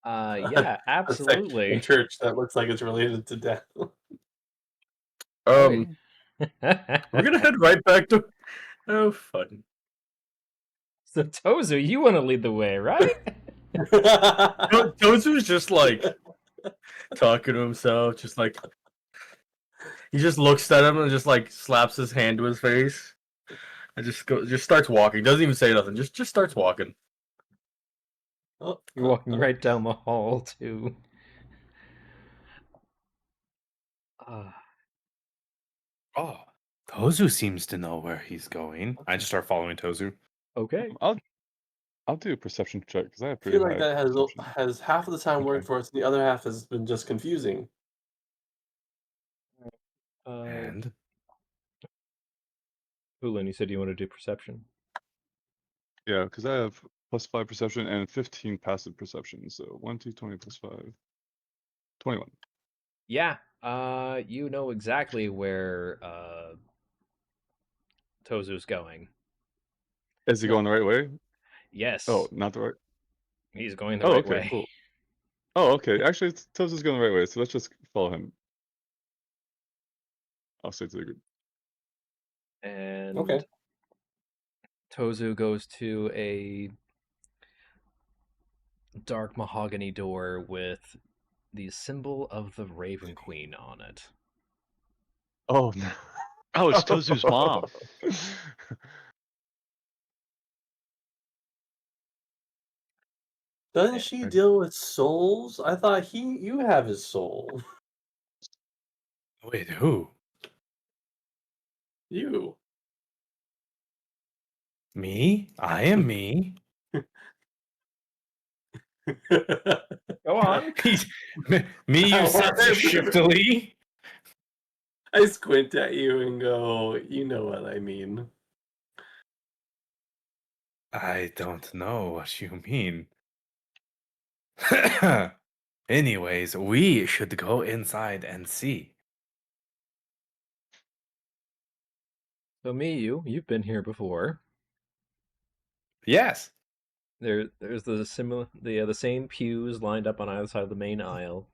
a section absolutely. in church that looks like it's related to death? Oh, yeah. We're gonna head right back to. Oh, fun. So Tozu, you want to lead the way, right? Tozu's just like talking to himself, just like he just looks at him and just like slaps his hand to his face, and just starts walking. Doesn't even say nothing. Just starts walking. You're walking right down the hall too. Oh, Tozu seems to know where he's going. I just start following Tozu. Okay. I'll do a perception check because I have I pretty feel like high that perception. has half of the time worked Okay. for us, and the other half has been just confusing. And Hulin, you said you want to do perception. Yeah, because I have +5 perception and 15 passive perception. So 1, 2, 20 plus 5. 21. Yeah. You know exactly where Tozu's going. Is he going the right way? Yes. Oh, not the right. He's going the Oh, right okay, way. cool. Oh, okay. Actually, Tozu's going the right way, so let's just follow him. I'll say to the group. And Okay. Tozu goes to a dark mahogany door with the symbol of the Raven Queen on it. Oh no. Oh, it's Tozu's mom. Doesn't she deal with souls? I thought you have his soul. wait, who? You. Me? I am me. Go on. Me, you said so shiftily. I squint at you and go, you know what I mean. I don't know what you mean. Anyways, we should go inside and see. So you've been here before. Yes. There's the same pews lined up on either side of the main aisle,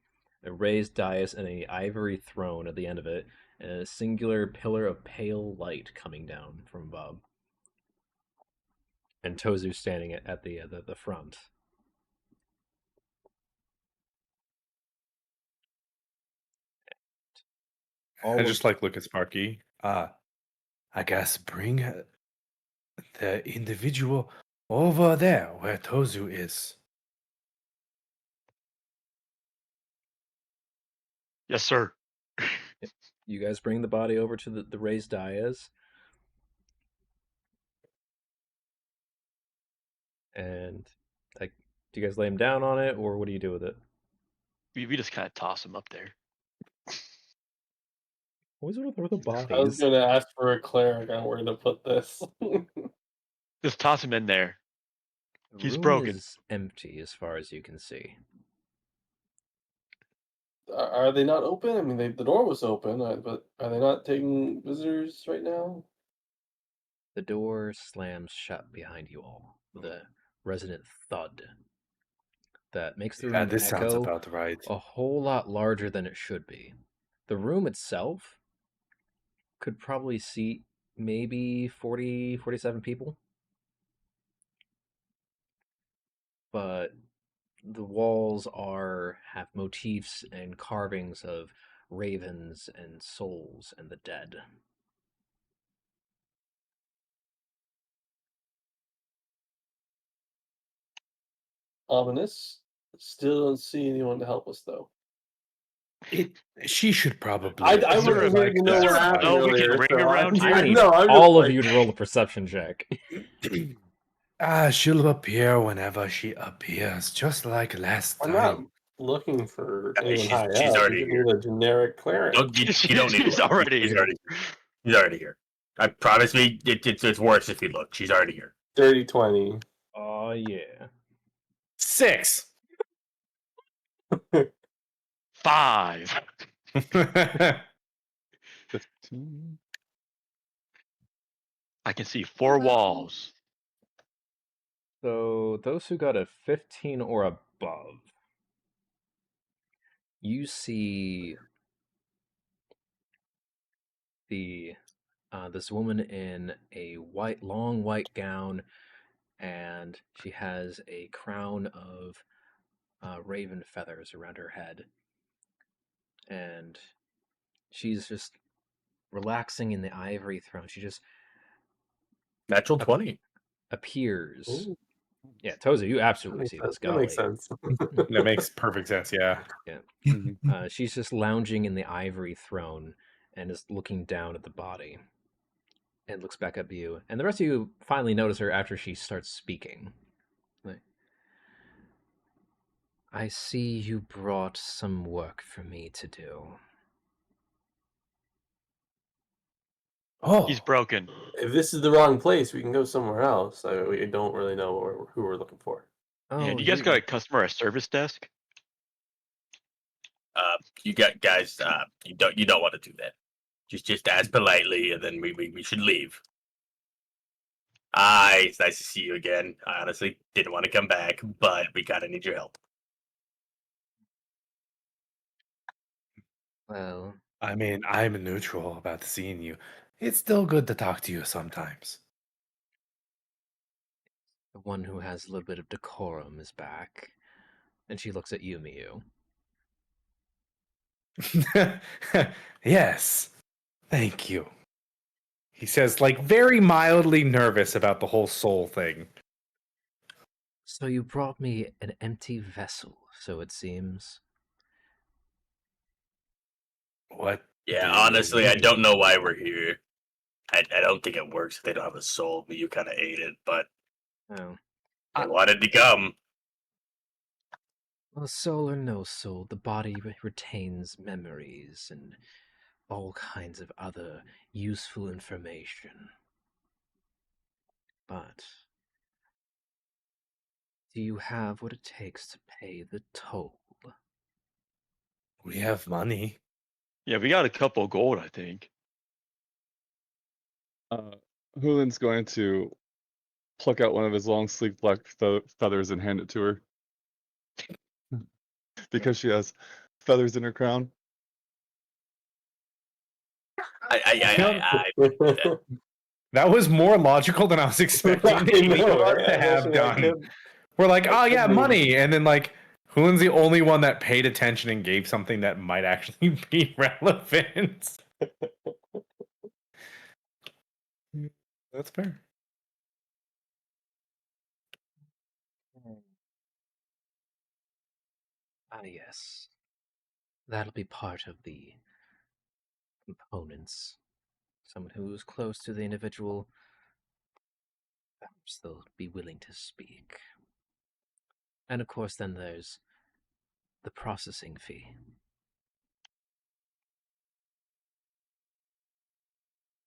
a raised dais and a ivory throne at the end of it, and a singular pillar of pale light coming down from above. And Tozu standing at the front. I just like look at Sparky. I guess bring the individual over there where Tozu is. Yes, sir. You guys bring the body over to the raised dais. And like Do you guys lay him down on it, or what do you do with it? We just kind of toss him up there. Always want to throw the I was bodies. gonna ask for a cleric on where to put this. Just toss him in there. The He's room broken. is empty as far as you can see. Are they not open? I mean, the door was open, but are they not taking visitors right now? The door slams shut behind you all with a resonant thud that makes the Yeah, room this sounds echo about right. a whole lot larger than it should be. The room itself could probably seat maybe 40, 47 people. But the walls have motifs and carvings of ravens and souls and the dead. Ominous. Still don't see anyone to help us though. She should probably. I Is there wasn't a- here to know is what there a happened bell we can earlier. ring So around I here? need no, I'm all just of like, you to roll a perception check. She'll appear whenever she appears, just like last I'm not time. looking for Hey, anyone high she's up. already We just here. need a generic cleric. You don't need She's to look. already She's here. already, she's already here. I promise me, it's worse if you look. She's already here. Dirty 20. Oh, yeah. 6. 5. 15. I can see 4 walls. So, those who got a 15 or above, you see this woman in a long white gown, and she has a crown of raven feathers around her head, and she's just relaxing in the ivory throne. She just Natural 20. appears. Ooh, Yeah, Toza, you that absolutely makes see sense. this That makes golly. sense. That makes perfect sense, yeah. Mhm. She's just lounging in the ivory throne and is looking down at the body and looks back up at you. And the rest of you finally notice her after she starts speaking. Like, I see you brought some work for me to do. Oh, He's broken. If this is the wrong place, we can go somewhere else. We don't really know who we're looking for. Yeah, Oh, do you guys got a customer or service desk? You got guys. You don't want to do that. Just ask politely, and then we should leave. It's nice to see you again. I honestly didn't want to come back, but we kind of need your help. well, I mean, I'm neutral about seeing you. It's still good to talk to you sometimes. the one who has a little bit of decorum is back. And she looks at you, Miyu. Yes, thank you. He says, like, very mildly nervous about the whole soul thing. So you brought me an empty vessel, so it seems. What? Yeah, do you honestly, I mean? don't know why we're here. I don't think it works if they don't have a soul, but you kind of ate it, but Oh. I wanted to come. Well, soul or no soul, the body retains memories and all kinds of other useful information. But do you have what it takes to pay the toll? We have money. Yeah, we got a couple gold, I think. Hulin's going to pluck out one of his long, sleek black feathers and hand it to her because she has feathers in her crown. That was more logical than I was expecting I know, Leonard right? to I have imagine that done. could- We're like, that oh could yeah, be- money, and then like, Hulin's the only one that paid attention and gave something that might actually be relevant. That's fair. Ah, yes. That'll be part of the components. Someone who's close to the individual, perhaps they'll be willing to speak. And of course, then there's the processing fee.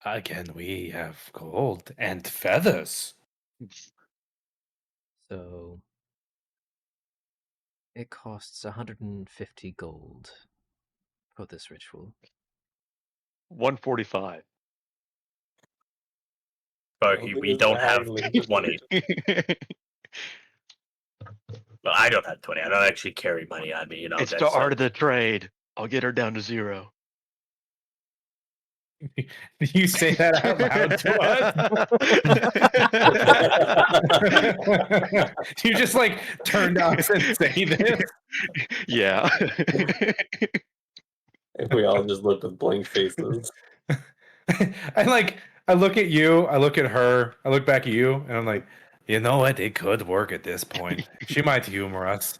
Again, we have gold and feathers. So it costs 150 gold for this ritual. 145. Sparky, we don't have 20. Well, I don't have 20. I don't actually carry money on me. It's the art of the trade. I'll get her down to 0. You say that out loud to us? You just like turned us and say this? Yeah. If we all just look with blank faces. I look at you, I look at her, I look back at you, and I'm like, you know what? It could work at this point. She might humor us.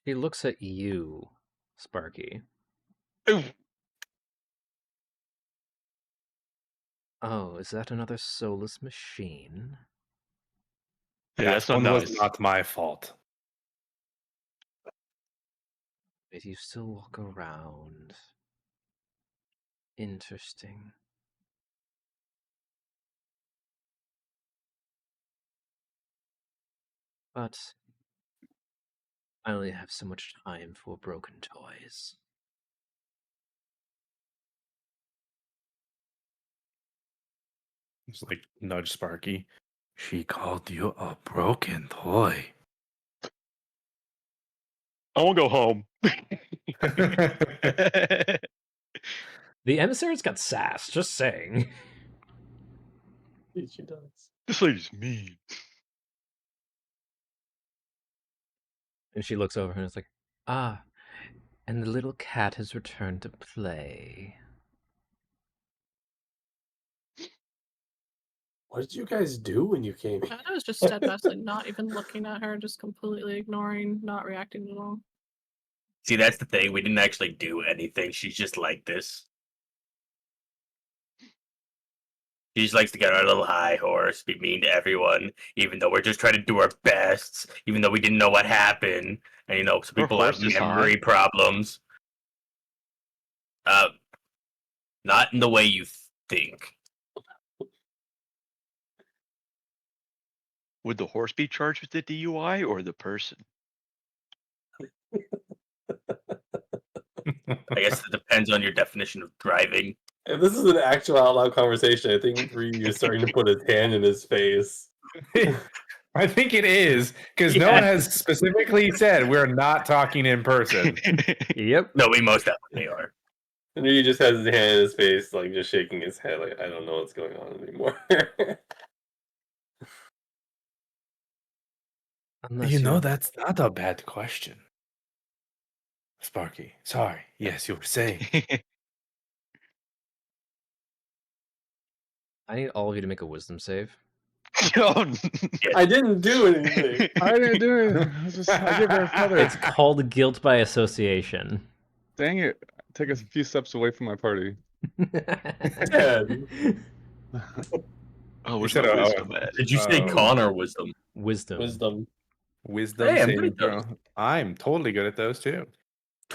He looks at you, Sparky. Ooh. Oh, is that another soulless machine? Hey, That that's not one nice. was not my fault. But you still walk around. Interesting. But I only have so much time for broken toys. Just like nudge Sparky. She called you a broken toy. I won't go home. The emissary's got sass, just saying. She does. This lady's mean. And she looks over and is like, ah, and the little cat has returned to play. What did you guys do when you came in? I was just steadfastly not even looking at her, just completely ignoring, not reacting at all. See, that's the thing. We didn't actually do anything. She's just like this. She just likes to get on a little high horse, be mean to everyone, even though we're just trying to do our best, even though we didn't know what happened. And, you know, some Her people have horse is memory high? problems. Not in the way you think. Would the horse be charged with the DUI or the person? I guess it depends on your definition of driving. If this is an actual out loud conversation, I think Ryu is starting to put his hand in his face. I think it is, because no one has specifically said we're not talking in person. Yep. No, we most definitely are. And Ryu just has his hand in his face, like just shaking his head, like I don't know what's going on anymore. Unless You know, you're- that's not a bad question. Sparky, sorry. Yes, you were saying. I need all of you to make a wisdom save. I didn't do anything. I didn't do it. I gave her a feather. It's called guilt by association. Dang it. Take us a few steps away from my party. 10. Oh, where's said, my wisdom at? Did you say con or wisdom? Wisdom. Wisdom. Wisdom Hey, I'm saving good at those. throw. I'm totally good at those too.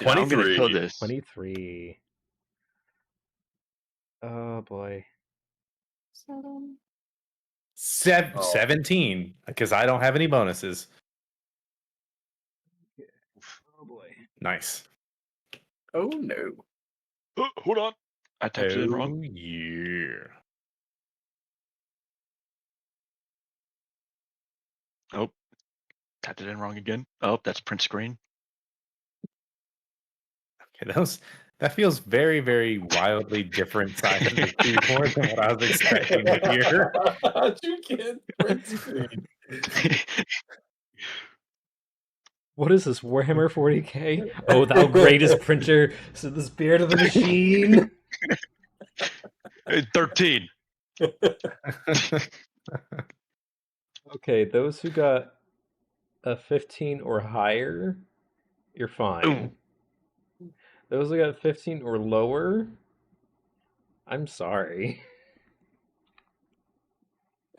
Yeah, I'm gonna 23. kill this. 23. Oh boy. 7. Oh. 17, because I don't have any bonuses. Oh boy. Nice. Oh no. Oh, hold on. I typed it in wrong. Yeah. Oh, typed it in wrong again. Oh, that's print screen. Okay, that feels very, very wildly different side of the keyboard than what I was expecting to hear. How'd you get print screen? What is this, Warhammer 40k? Oh, thou greatest printer, so the spirit of the machine. 13. Okay, those who got a 15 or higher, you're fine. Those who got 15 or lower, I'm sorry.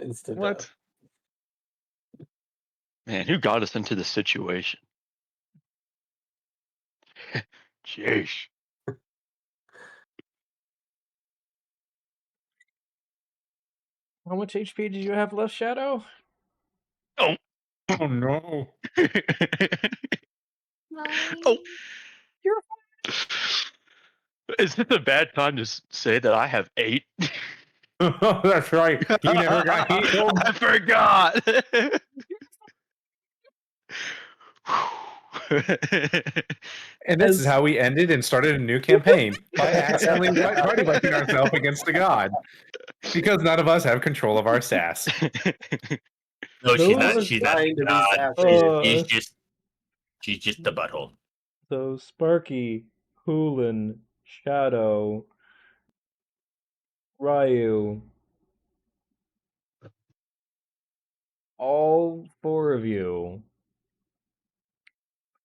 Instant What? death. Man, who got us into this situation? Jeez. How much HP did you have left, Shadow? Oh. Oh no. Oh. You're Is this a bad time to say that I have 8? That's right. You never got healed. I forgot. And this As- is how we ended and started a new campaign by accidentally party wiping ourselves against the god. Because none of us have control of our sass. No, Those she's are not. She's not trying to be God. sassy. She's just the butthole. So Sparky, Hulin, Shadow, Ryu, all 4 of you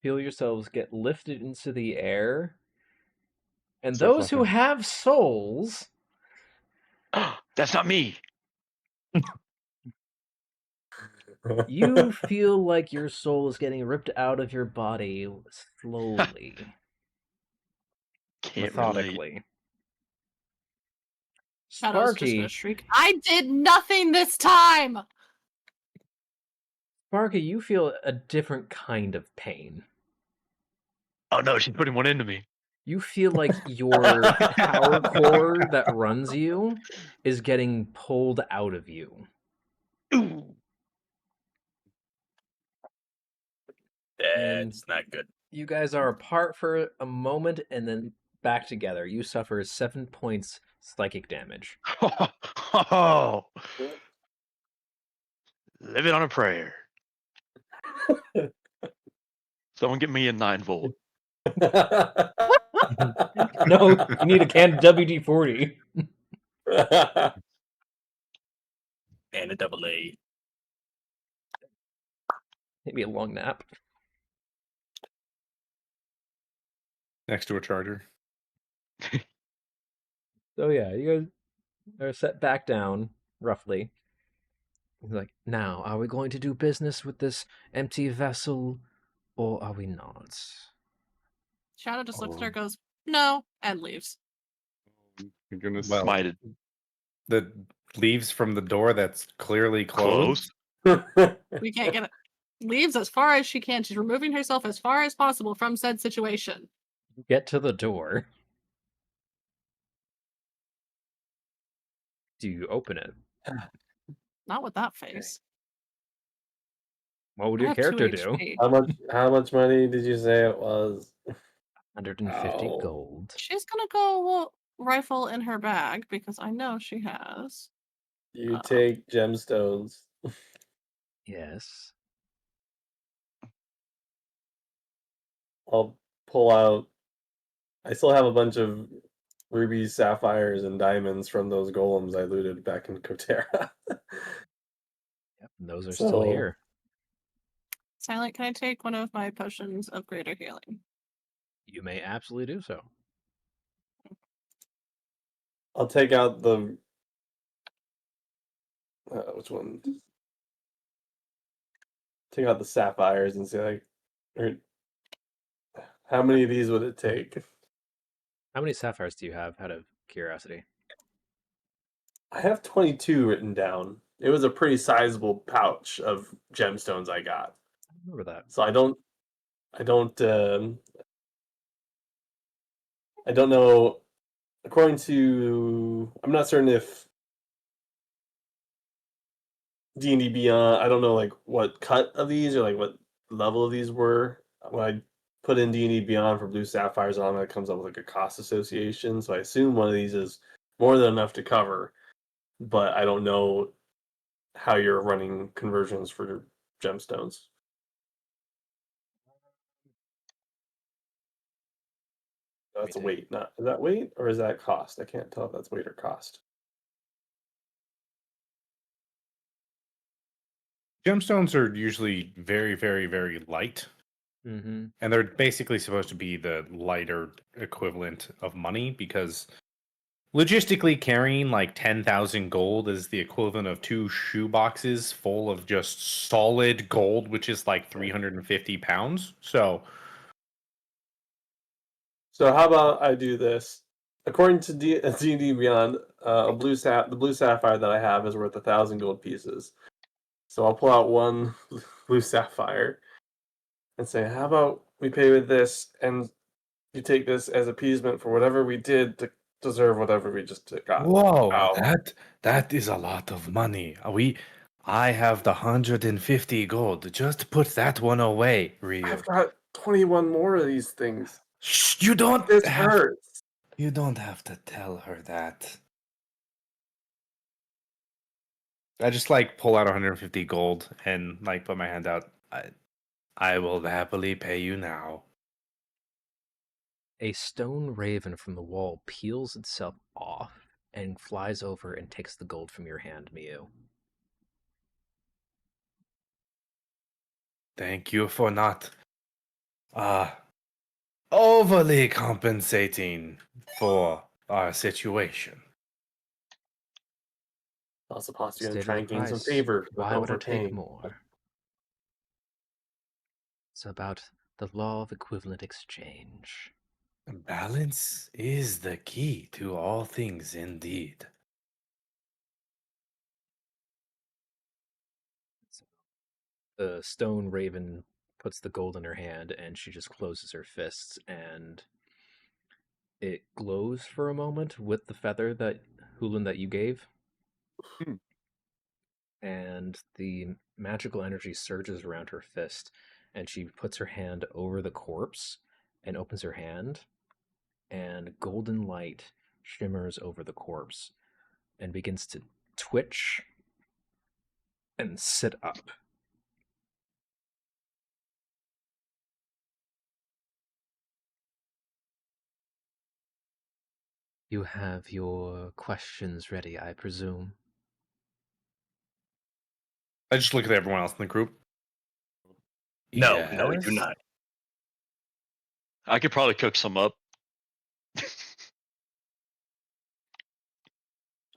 feel yourselves get lifted into the air, and So those who fucking- have souls, That's not me. you feel like your soul is getting ripped out of your body slowly, Can't relate. methodically. Shadow's just Sparky, gonna shriek. I did nothing this time. Sparky, you feel a different kind of pain. Oh no, she's putting one into me. You feel like your power core that runs you is getting pulled out of you. Ooh. That's not good. You guys are apart for a moment and then back together. You suffer 7 points psychic damage. Oh. Living on a prayer. Someone get me a 9-volt. No, you need a can of WD-40. And a double A. Maybe a long nap. Next to a charger. So yeah, you guys are set back down, roughly. He's like, now, are we going to do business with this empty vessel, or are we not? Shadow just looks at her, Oh. goes, no, and leaves. My goodness. Well, Smited. the leaves from the door that's clearly closed. We can't get it. Leaves as far as she can. She's removing herself as far as possible from said situation. You get to the door. Do you open it? Not with that face. What would I your have 2 character do? HP. How much money did you say it was? 150 Oh. gold. She's gonna go rifle in her bag because I know she has. You take gemstones. Yes. I'll pull out. I still have a bunch of rubies, sapphires, and diamonds from those golems I looted back in Kotera. Yep, and those are still So- here. Silent, can I take one of my potions of greater healing? You may absolutely do so. I'll take out the. Which one? Take out the sapphires and say, like, how many of these would it take? How many sapphires do you have, out of curiosity? I have 22 written down. It was a pretty sizable pouch of gemstones I got. I remember that. So I don't know. According to, I'm not certain if D&D Beyond, I don't know like what cut of these or like what level of these were. When I put in D&D Beyond for blue sapphires on it comes up with like a cost association. So I assume one of these is more than enough to cover, but I don't know how you're running conversions for gemstones. That's a weight, not is that weight or is that cost? I can't tell if that's weight or cost. Gemstones are usually very, very, very light. Mm-hmm. And they're basically supposed to be the lighter equivalent of money because logistically carrying like 10,000 gold is the equivalent of 2 shoe boxes full of just solid gold, which is like 350 pounds. So how about I do this? According to D&D Beyond, the blue sapphire that I have is worth 1,000 gold pieces. So I'll pull out one blue sapphire and say, "How about we pay with this, and you take this as appeasement for whatever we did to deserve whatever we just got." whoa, Wow. that is a lot of money. I have the 150 gold. Just put that one away, Ryu. I've got 21 more of these things. Shh, This hurts. you don't have to tell her that. I just like pull out 150 gold and like put my hand out. I will happily pay you now. A stone raven from the wall peels itself off and flies over and takes the gold from your hand, Miu. Thank you for not overly compensating for our situation. Also, possibly gonna State try the and gain some price. favor with Why would I take overpaying. more? It's about the law of equivalent exchange. Balance is the key to all things indeed. The stone raven puts the gold in her hand and she just closes her fists and it glows for a moment with the feather that Hulun that you gave. Hmm. And the magical energy surges around her fist and she puts her hand over the corpse and opens her hand and golden light shimmers over the corpse and begins to twitch and sit up. You have your questions ready, I presume. I just look at everyone else in the group. No, no, we do Yes? not. I could probably cook some up.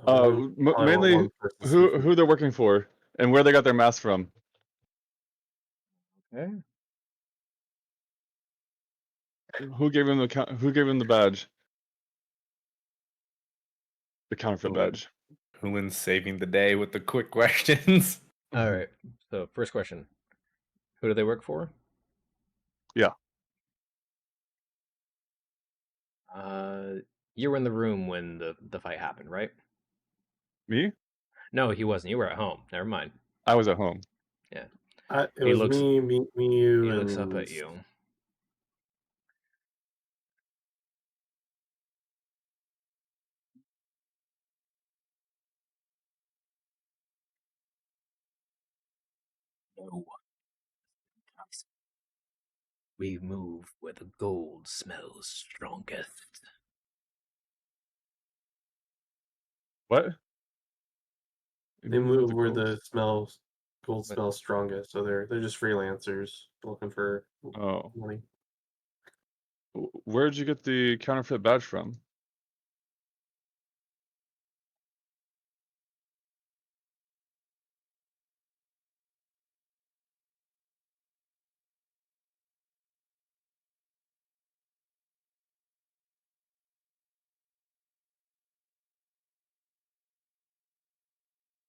Mainly who they're working for and where they got their masks from. Okay. Who gave him the badge? The counterfeit badge. Hulin's saving the day with the quick questions. All right. So, first question. Who do they work for? Yeah. You were in the room when the fight happened, right? Me? No, he wasn't. You were at home. Never mind. I was at home. Yeah. It He was looks- me, you, He and looks up at you. No. We move where the gold smells strongest. What? They move where the gold? gold smells strongest. So they're just freelancers looking for Oh. money. Where'd you get the counterfeit badge from?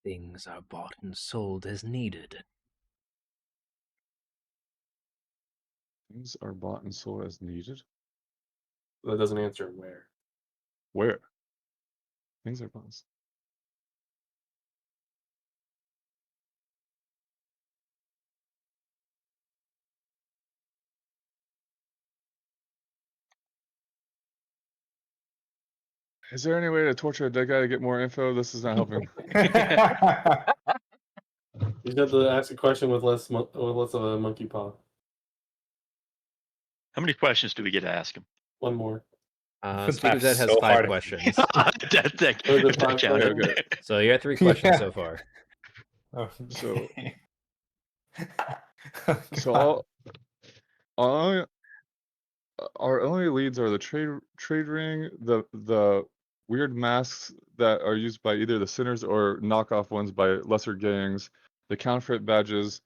Things are bought and sold as needed. Things are bought and sold as needed. That doesn't answer where. Where? Things are bought. Is there any way to torture a dead guy to get more info? This is not helping. You have to ask a question with less of a monkey paw. How many questions do we get to ask him? One more. Speaker Dead has so 5 hard. questions. that Or the five counted. questions? Okay. So you had 3 questions Yeah. so far. So- Oh, So God. our only leads are the trade ring, the weird masks that are used by either the sinners or knockoff ones by lesser gangs, the counterfeit badges.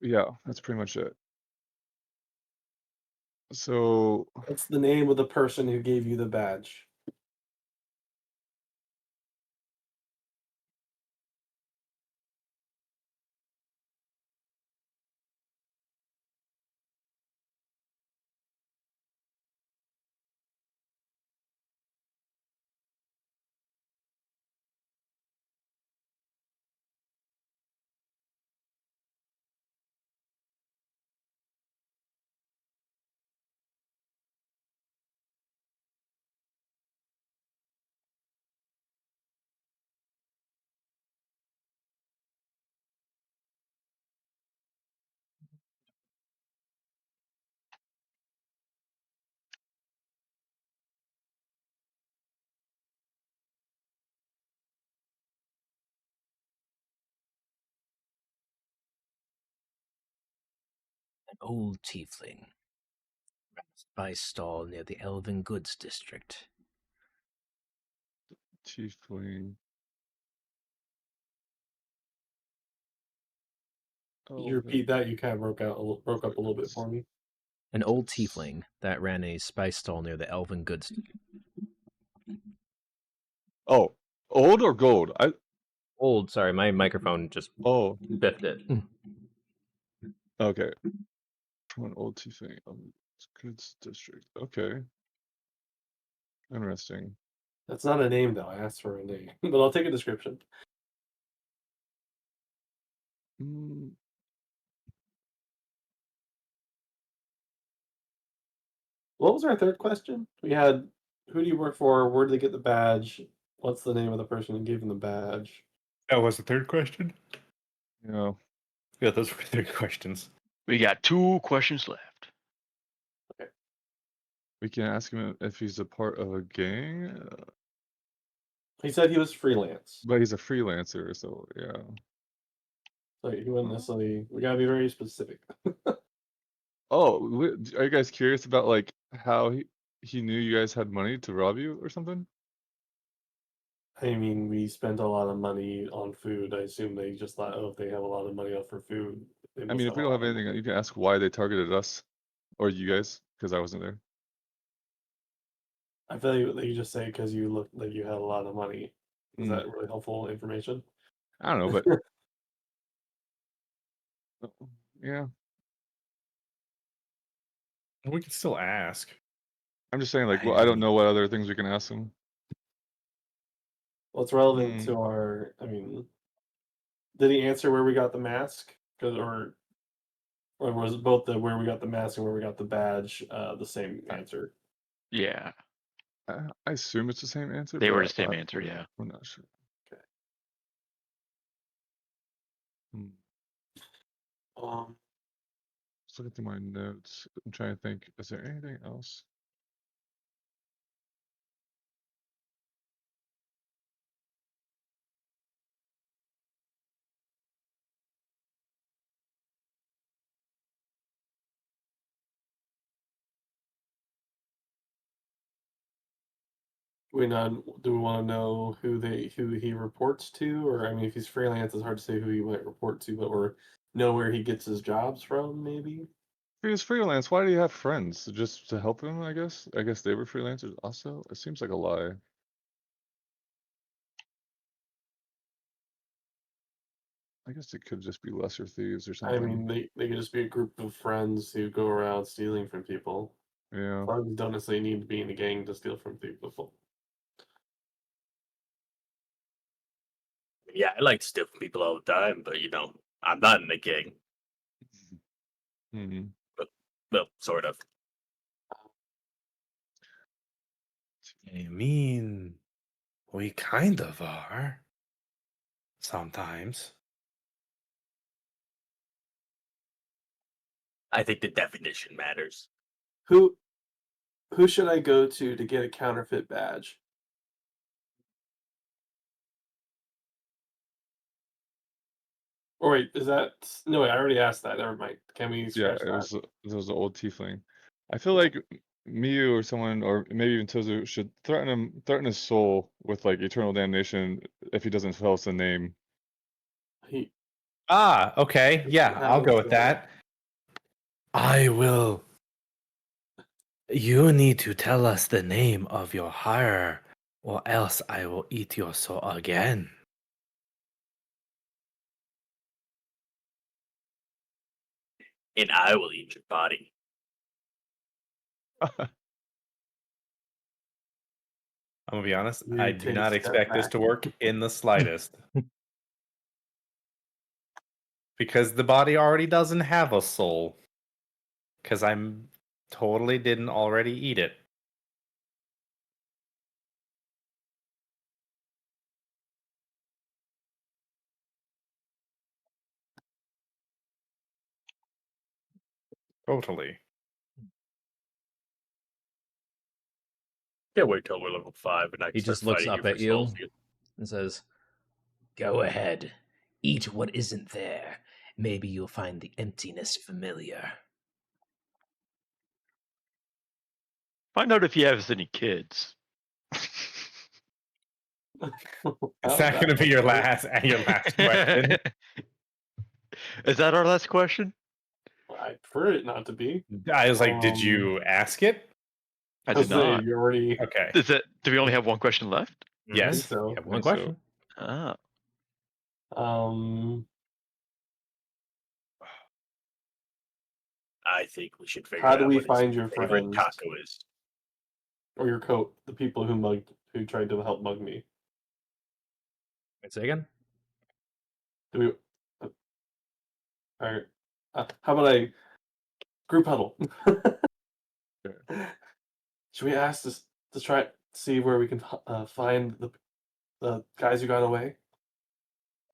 Yeah, that's pretty much it. So What's the name of the person who gave you the badge? An old tiefling. By stall near the Elven Goods District. tiefling. You repeat that, you kind of broke up a little bit for me. An old tiefling that ran a spice stall near the Elven Goods. Oh, old or gold? Old, sorry, my microphone just biffed it. Okay. From an old tiefling. Goods district. Okay. Interesting. That's not a name, though. I asked for a name, but I'll take a description. Mm, What was our third question? We had who do you work for? Where do they get the badge? What's the name of the person who gave them the badge? That was the third question? yeah. Yeah, those were three questions. We got 2 questions left. We can ask him if he's a part of a gang, He said he was freelance, but he's a freelancer, so yeah. so he wouldn't necessarily. We gotta be very specific. Oh, are you guys curious about like how he knew you guys had money to rob you or something? I mean, we spent a lot of money on food. I assume they just thought, oh, if they have a lot of money out for food, they I must mean, have if we a don't lot have of anything, money. you can ask why they targeted us or you guys, because I wasn't there. I feel like you just say because you looked like you had a lot of money. Is Mm, that really helpful information? I don't know, but yeah, We could still ask. I'm just saying, like, well, I don't know what other things we can ask him. What's relevant Hmm. to our? I mean, did he answer where we got the mask? Or was it both the where we got the mask and where we got the badge the same answer? Yeah, I assume it's the same answer, they were but the same answer. Yeah. we're not sure. Okay. Hmm. Um, Let's look through my notes. I'm trying to think. Is there anything else? do we want to know who he reports to, or I mean, if he's freelance, it's hard to say who he might report to, but or know where he gets his jobs from, maybe. If he was freelance, why do you have friends? Just to help him, I guess? I guess they were freelancers also? It seems like a lie. I guess it could just be lesser thieves or I something. mean, they could just be a group of friends who go around stealing from people. Yeah. Friends don't necessarily need to be in a gang to steal from people. Yeah, I like to steal from people all the time, but I'm not in the gang. Hmm. But well, sort of. I mean, we kind of are. Sometimes. I think the definition matters. Who who should I go to get a counterfeit badge? Or wait, is that no? Wait, I already asked that. Never mind. Can we Yeah, scratch that? it was an old tiefling. I feel Yeah. like Miyu or someone, or maybe even Tozu, should threaten his soul with like eternal damnation if he doesn't tell us the name. He Ah, okay. Yeah, have I'll a go with soul. that. I will. You need to tell us the name of your hire, or else I will eat your soul again. And I will eat your body. I'm gonna be honest, You I do take a not step expect this back. to work in the slightest. Because the body already doesn't have a soul. Because I'm totally didn't already eat it. Totally. Can't wait till we're level 5 and I can He start just looks fighting you up for at you souls again. and says, "Go ahead. Eat what isn't there. Maybe you'll find the emptiness familiar." Find out if he has any kids. Is How's that going to be your work? last question? Is that our last question? I prefer it not to be. I was like, did Um, you ask it? I I did say not. you already. Okay. Do we only have one question left? I think Yes. so. You have I one think so. question. Ah, Um, I think we should figure how do out we what his find your favorite friends taco is. or your coat? The people who tried to help mug me. Wait, say again? Do we? All right. How about I group huddle? Should we ask this to try see where we can find the guys who got away?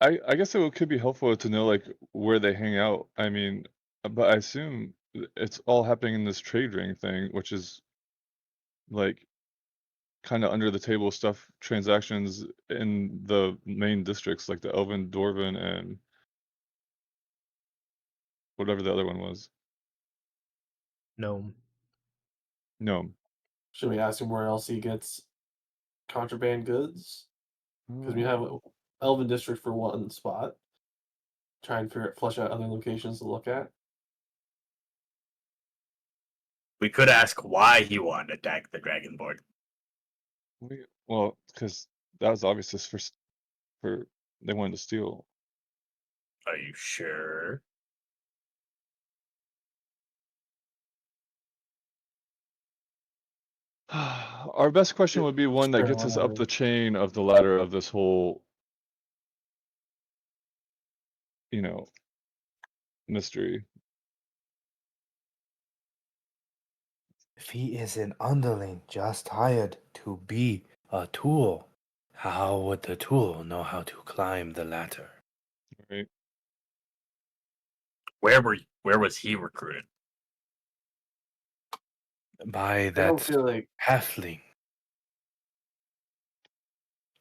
I guess it could be helpful to know like where they hang out. I mean, but I assume it's all happening in this trade ring thing, which is like kind of under the table stuff, transactions in the main districts like the Elven, Dwarven, and whatever the other one was. No. No. Should we ask him where else he gets contraband goods? Because we have Elven District for one spot. Try and flush out other locations to look at. We could ask why he wanted to attack the Dragonborn. Well, because that was obvious just for they wanted to steal. Are you sure? Our best question would be one that Sure, gets us up whatever. the chain of the ladder of this whole, mystery. If he is an underling just hired to be a tool, how would the tool know how to climb the ladder? Right? Where was he recruited? By I don't that feel like halfling.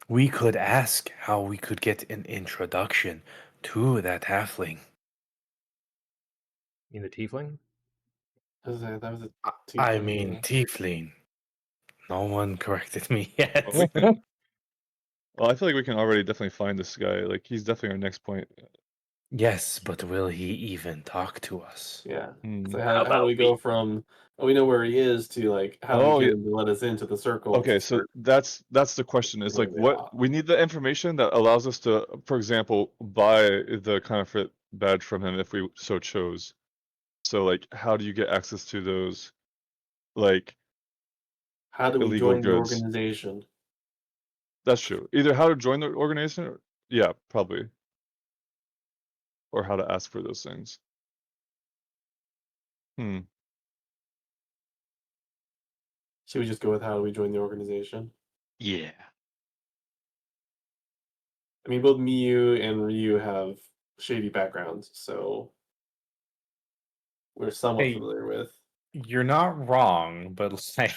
We could ask how we could get an introduction to that halfling. You mean the tiefling? that was a I tiefling, mean, yeah. tiefling. No one corrected me yet. Well, well, I feel like we can already definitely find this guy. Like he's definitely our next point. Yes, but will he even talk to us? Yeah. Hmm. So How how do about we go from we know where he is to like how do we Oh, get yeah. him to let us into the circle to Okay, so start that's the question. Is where like they what are? we need the information that allows us to, for example, buy the counterfeit badge from him if we so chose. So like, how do you get access to those like How do we illegal join the goods? organization? That's true. Either how to join the organization, or, yeah, probably, or how to ask for those things. Hmm. Should we just go with how do we join the organization? yeah. I mean, both Miyu and Ryu have shady backgrounds, so we're somewhat Hey, familiar with. you're not wrong, but like,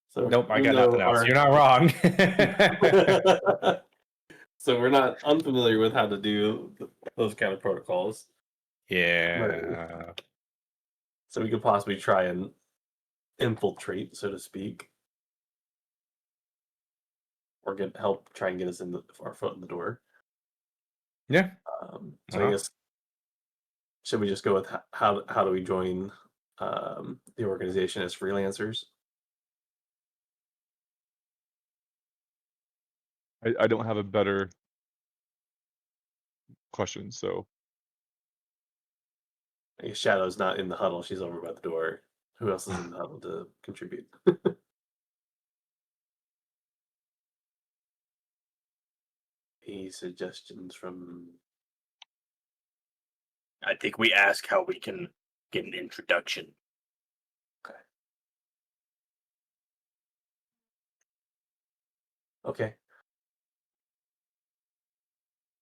So nope, I even got though nothing else. our You're not wrong. So we're not unfamiliar with how to do those kind of protocols. Yeah. So we could possibly try and infiltrate, so to speak, or get help try and get us in our foot in the door. Yeah. So I guess should we just go with how do we join the organization as freelancers? I don't have a better question, so I guess Shadow's not in the huddle; she's over by the door. Who else is in the huddle to contribute? Any suggestions from? I think we ask how we can get an introduction. Okay.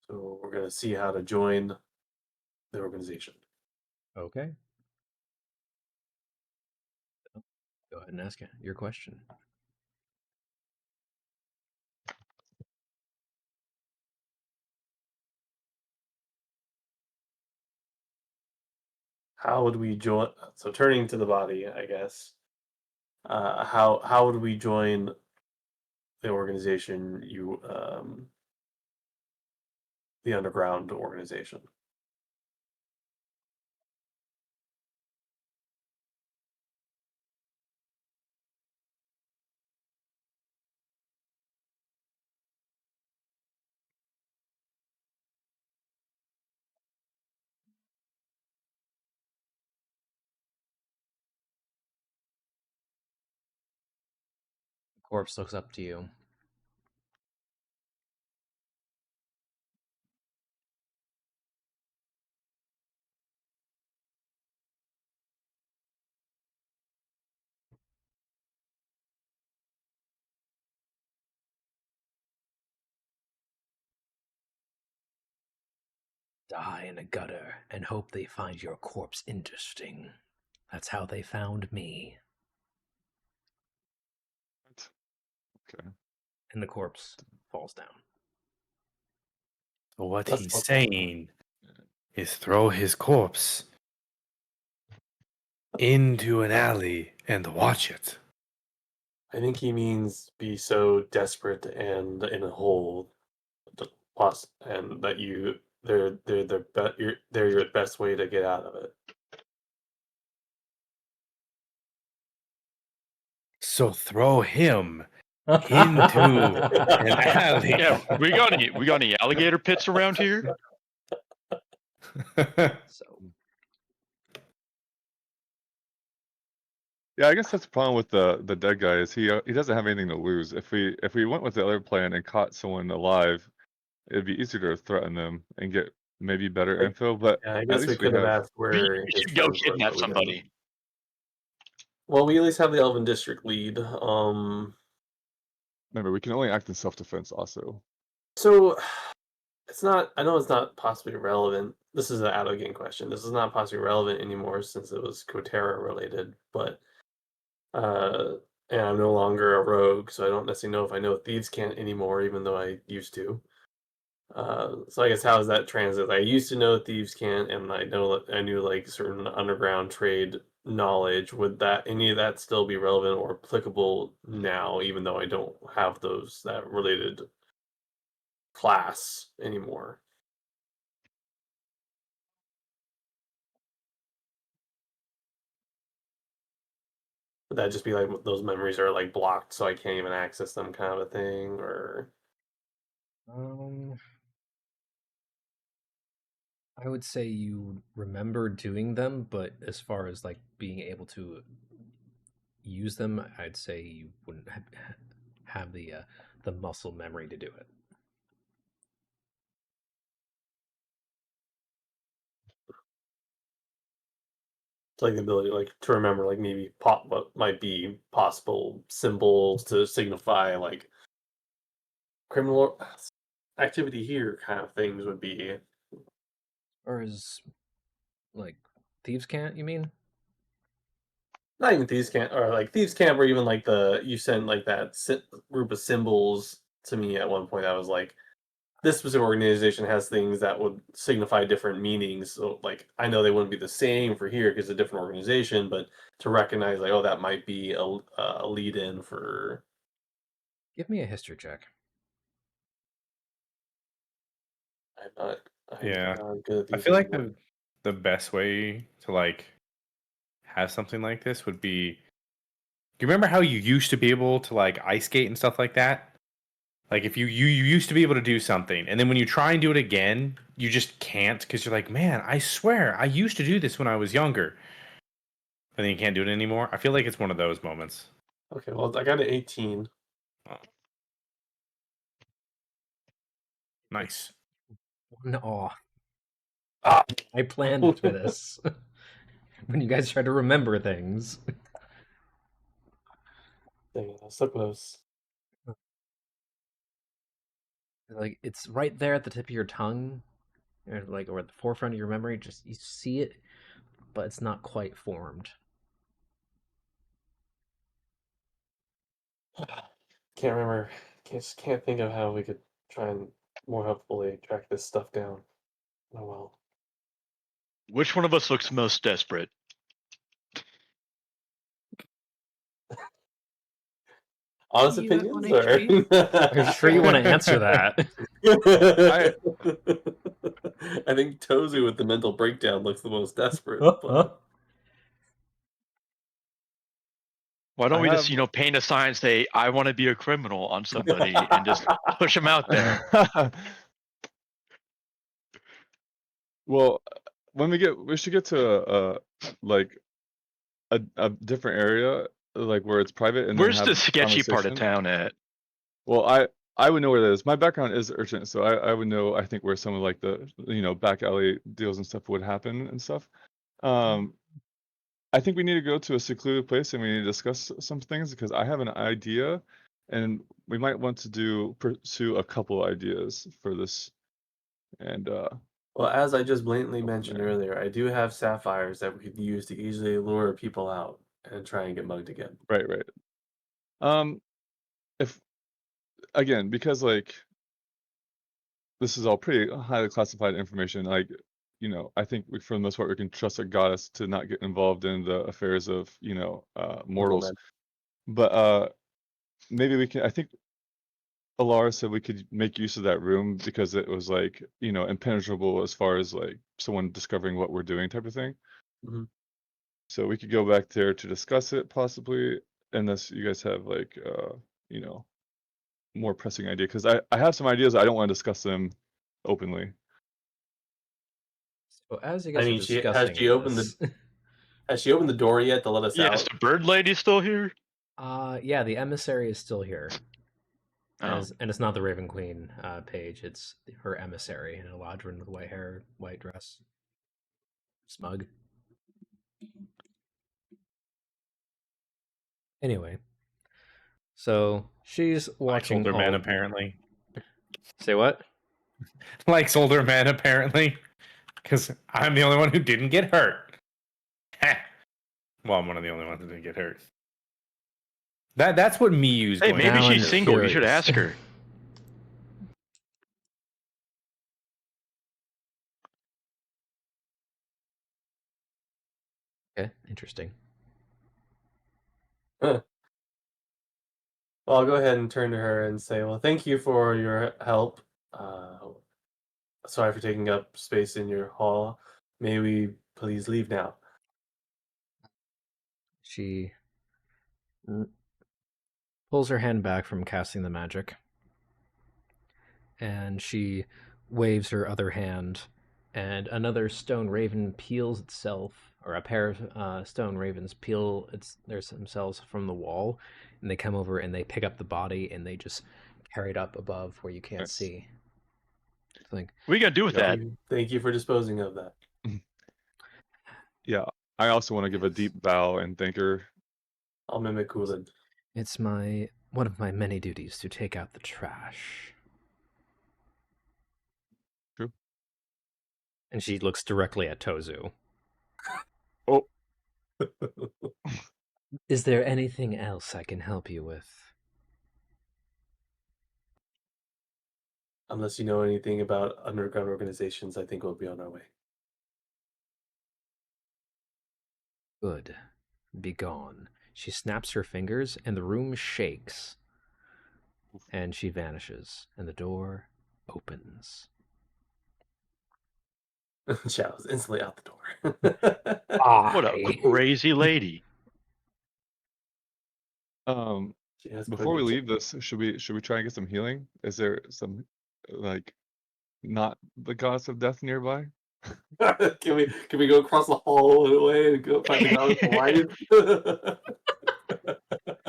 So we're gonna see how to join the organization. Okay. Go ahead and ask your question. How would we join? So turning to the body, I guess. How would we join the organization? The underground organization. The corpse looks up to you. Die in a gutter and hope they find your corpse interesting. That's how they found me. okay. And the corpse falls down. So what That's he's what- saying is throw his corpse into an alley and watch it. I think he means be so desperate and in a hole, and that they're your best way to get out of it. So throw him into an alley. Yeah, we got any alligator pits around here? So Yeah, I guess that's the problem with the dead guy is he doesn't have anything to lose. If we went with the other plan and caught someone alive, it'd be easier to threaten them and get maybe better Like, info. But Yeah, I at guess we least we could have have. asked where We his should go friends were, kidnap but we didn't. somebody. Well, we at least have the Elven District lead. Remember, we can only act in self-defense. Also, So it's not. I know it's not possibly relevant. This is an out of game question. This is not possibly relevant anymore since it was Kotera related. But and I'm no longer a rogue, so I don't necessarily know if I know thieves can't anymore, even though I used to. So I guess how does that translate? I used to know thieves can't, and I know that I knew like certain underground trade knowledge. Would that any of that still be relevant or applicable now, even though I don't have that related class anymore? Would that just be like those memories are like blocked, so I can't even access them, kind of a thing, or? I would say you remember doing them, but as far as like being able to use them, I'd say you wouldn't have the muscle memory to do it. Like the ability like to remember like maybe what might be possible symbols to signify like criminal activity here kind of things would be. Or is like thieves can't, you mean? Not even thieves camp, or like thieves camp, or even like you sent like that group of symbols to me at one point. I was like, this specific organization has things that would signify different meanings. So, like, I know they wouldn't be the same for here because it's a different organization, but to recognize, like, oh, that might be a lead-in for. Give me a history check. I'm not. I'm Yeah. not good at I these feel like anymore. the best way to like have something like this would be. Do you remember how you used to be able to like ice skate and stuff like that? Like if you used to be able to do something, and then when you try and do it again, you just can't because you're like, man, I swear I used to do this when I was younger, and then you can't do it anymore. I feel like it's one of those moments. Okay, well, I got an 18. Oh, nice. No, Ah, I planned for this. When you guys try to remember things. dang it, I was so close. Like, it's right there at the tip of your tongue, or at the forefront of your memory. Just you see it, but it's not quite formed. Can't remember. Can't think of how we could try and more helpfully track this stuff down. Oh well. Which one of us looks most desperate? Honest You have one opinions, or HP. Are you sure you want to answer that? I think Tozu with the mental breakdown looks the most desperate. But Why don't I we have. just, paint a sign, say, I want to be a criminal on somebody and just push them out there? Well, when we should get to like a different area, like where it's private, and then Where's have the a sketchy part of conversation. town at? Well, I would know where that is. My background is urgent, so I would know. I think where some of like the back alley deals and stuff would happen and stuff. I think we need to go to a secluded place and we need to discuss some things because I have an idea, and we might want to pursue a couple ideas for this. And well, as I just blatantly go from mentioned there. earlier, I do have sapphires that we could use to easily lure people out and try and get mugged again. Right. If again, because like this is all pretty highly classified information, like I think for the most part we can trust a goddess to not get involved in the affairs of Simple mortals. men. But maybe we can. I think Alara said we could make use of that room because it was like impenetrable as far as like someone discovering what we're doing type of thing. Mhm. So we could go back there to discuss it possibly, unless you guys have like more pressing idea, because I have some ideas. I don't want to discuss them openly. So as you I guys are mean, discussing this, has she opened the door yet to let us Yeah, is out? the bird lady still here? yeah, the emissary is still here. Oh. And it's not the Raven Queen page. It's her emissary, an Eladrin with white hair, white dress. Smug. Anyway, so she's Likes watching older all. men apparently. Say what? Likes older men apparently, because I'm the only one who didn't get hurt. Well, I'm one of the only ones who didn't get hurt. That's what Miyu's Hey, going maybe Now to she's I'm do. single. You should curious. ask her. Okay, interesting. Huh. Well, I'll go ahead and turn to her and say, well, thank you for your help. Sorry for taking up space in your hall. May we please leave now? She pulls her hand back from casting the magic, and she waves her other hand, and another stone raven peels itself, or a pair of stone ravens peel themselves from the wall, and they come over and they pick up the body and they just carry it up above where you can't Nice. see. It's like, What are you gonna do with that? Thank you for disposing of that. Yeah, I also want to give a deep bow and thank her. I'll mimic Kulin. it's one of my many duties to take out the trash. True. And she looks directly at Tozu. Oh, Is there anything else I can help you with? Unless you know anything about underground organizations, I think we'll be on our way. Good. Be gone. She snaps her fingers, and the room shakes. And she vanishes, and the door opens. Shadow's instantly out the door. What a crazy lady. She has Before we quite the leave this, should we try and get some healing? Is there some like not the goddess of death nearby? can we go across the hallway and go find the goddess of life?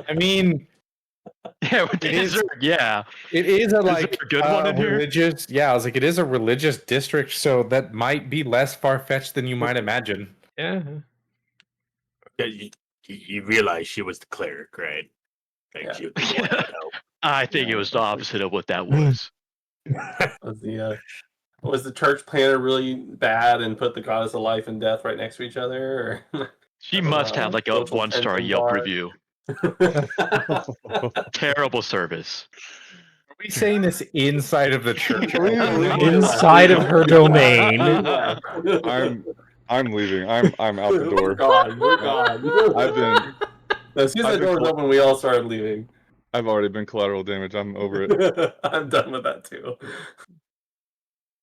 I mean, Yeah, It is- yeah. it is a there like a good one in here? religious. Yeah, I was like, it is a religious district, so that might be less far fetched than you might imagine. Yeah. Yeah, you realize she was the cleric, right? Like Yeah. she would be the one that would help. I think it was the opposite of what that was. Was the church planner really bad and put the goddess of life and death right next to each other? Or She must have like a social 1-star tension Yelp bar? review. Terrible service. Are we saying this inside of the church? Inside of her domain. I'm leaving. I'm out the door. We're gone. We're gone. I've been. As soon as I've the been door was open, we all started leaving. I've already been collateral damage. I'm over it. I'm done with that too.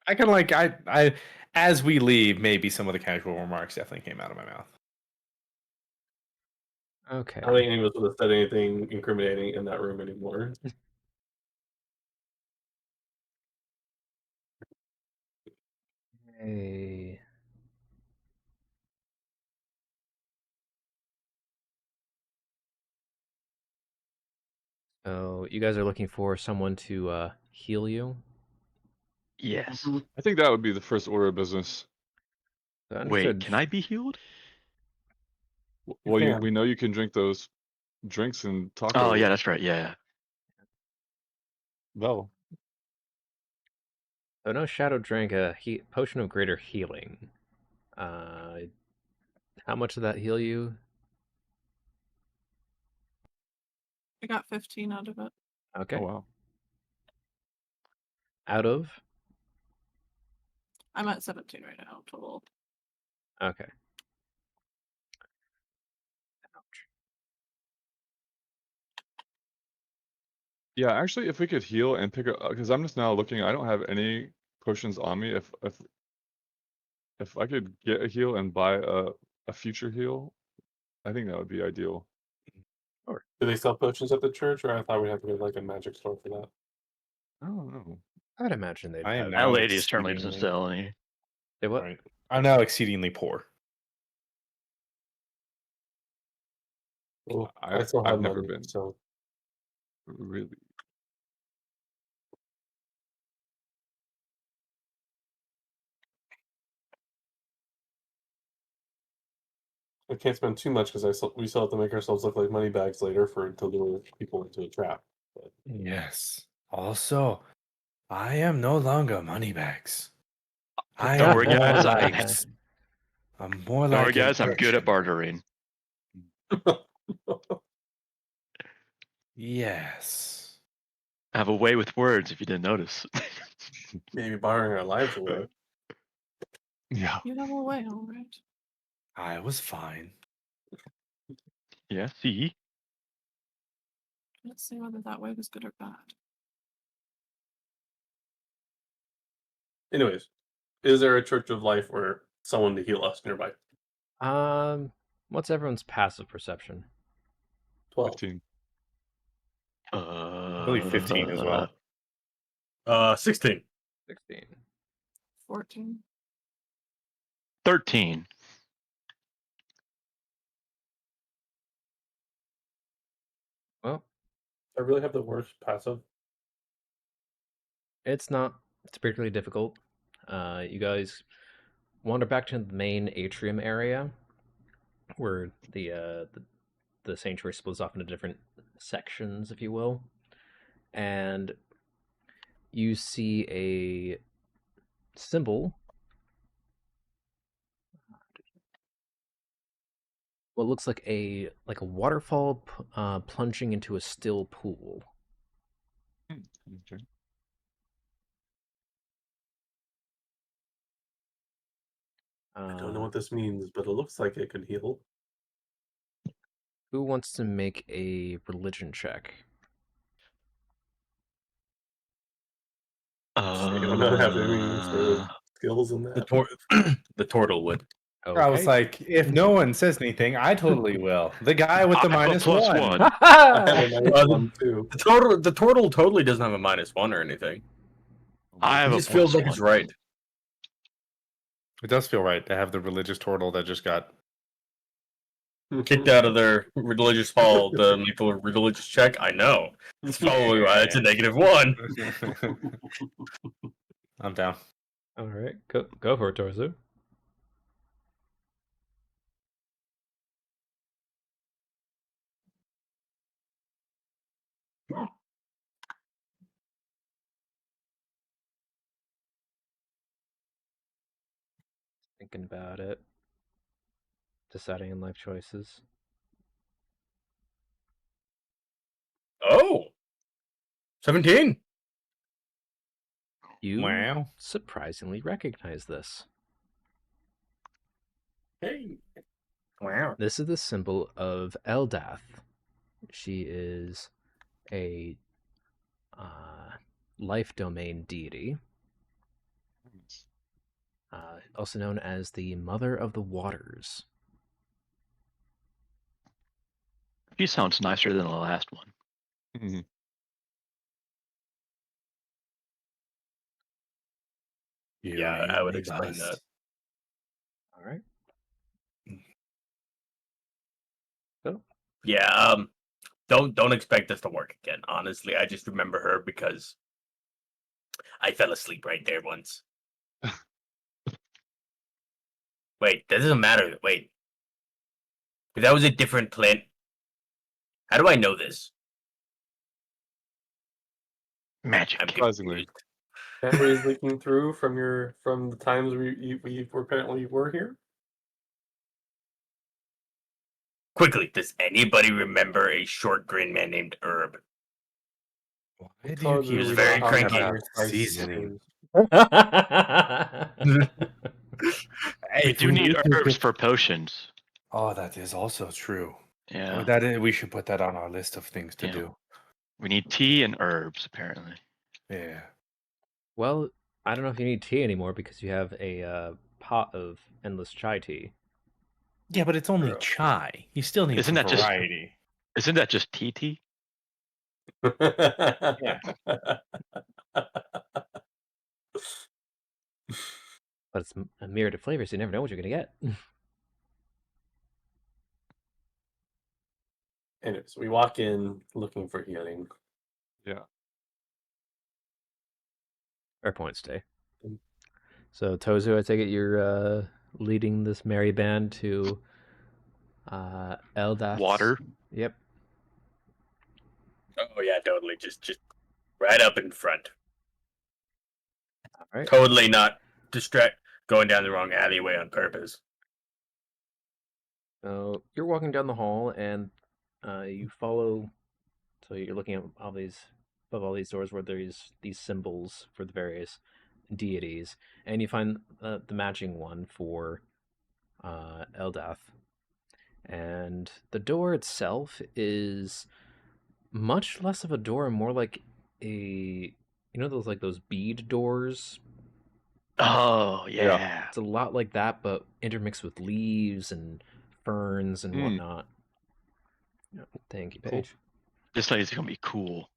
I can like I as we leave, maybe some of the casual remarks definitely came out of my mouth. Okay. I don't think any of us would have said anything incriminating in that room anymore. Hey. So you guys are looking for someone to heal you? Yes. I think that would be the first order of business. Wait, can I be healed? Well, can. we know you can drink those drinks and taco. Oh yeah, that's right. Yeah. Well, So no Shadow drank a potion of greater healing. How much did that heal you? I got 15 out of it. Okay. oh wow. Out of? I'm at 17 right now total. Okay. Yeah, actually, if we could heal and pick up, because I'm just now looking, I don't have any potions on me. If I could get a heal and buy a future heal, I think that would be ideal. Do they sell potions at the church, or I thought we'd have to go to like a magic store for that? I don't know. I'd imagine they'd I am have. now That lady certainly doesn't exceedingly- sell any. They what? Right. I'm now exceedingly poor. Well, I I've still have never money, been. so Really. I can't spend too much because we still have to make ourselves look like money bags later to lure people into a trap. But Yes. Also, I am no longer moneybags. I Don't am worry, more guys, like I- I'm more Don't worry, like guys. an I'm good at urchin. bartering. Yes. I have a way with words. If you didn't notice. maybe borrowing our lives away. Yeah. You have a way, all right. I was fine. Yeah. See. Let's see whether that way was good or bad. Anyways, is there a Church of Life or someone to heal us nearby? What's everyone's passive perception? 12. 15. I believe 15 as well. 16. 16. 14. 13. Well, I really have the worst passive. it's not. It's particularly difficult. You guys wander back to the main atrium area, where the sanctuary splits off into different sections, if you will, and you see a symbol. What looks like a waterfall plunging into a still pool. Okay. I don't know what this means, but it looks like it could heal. Who wants to make a religion check? I do not have any sort of skills in The that. the turtle would. I was like, if no one says anything, I totally will. The guy with the I have a -1. I have a minus Uh, one too. The turtle totally doesn't have a -1 or anything. I have It a just feels like it's +1. right. It does feel right to have the religious turtle that just got. Kicked out of their religious hall to make a religious check. I know. That's probably why it's a -1. I'm down. All right, go for it, Torzu. Thinking about it, deciding on life choices. Oh, 17. You Wow. surprisingly recognize this. Hey. Wow. This is the symbol of Eldath. She is a life domain deity, also known as the Mother of the Waters. She sounds nicer than the last one. Mhm. Yeah, I would explain that. All right. So, Yeah, don't expect this to work again. Honestly, I just remember her because I fell asleep right there once. Wait, that doesn't matter. Wait, that was a different plant. How do I know this? Magic. I'm Surprisingly. confused. Memories leaking through from the times we apparently were here. Quickly, does anybody remember a short green man named Herb? Why It's do you hard keep to was very talking cranky. about your spicy seasoning? flavors. We If do need need to herbs get- for potions. Oh, that is also true. Yeah. We should put that on our list of things to Yeah. do. We need tea and herbs, apparently. Yeah. well, I don't know if you need tea anymore because you have a pot of endless chai tea. Yeah, but it's only True. chai. You still need Isn't some that just- variety. Isn't that just tea? Yeah. But it's a myriad of flavors, so you never know what you're going to get. Anyways, we walk in looking for healing. Yeah. Fair point, Stay. Mm. So, Tozu, I take it you're leading this merry band to Eldath's... Water. Yep. Oh yeah, totally. Just right up in front. All right. Totally not going down the wrong alleyway on purpose. So you're walking down the hall, and you follow. So you're looking at all these above all these doors where there's these symbols for the various deities, and you find the matching one for Eldath. And the door itself is much less of a door and more like those bead doors. Oh, yeah. It's a lot like that, but intermixed with leaves and ferns and whatnot. Thank you, Paige. This place is going to be cool.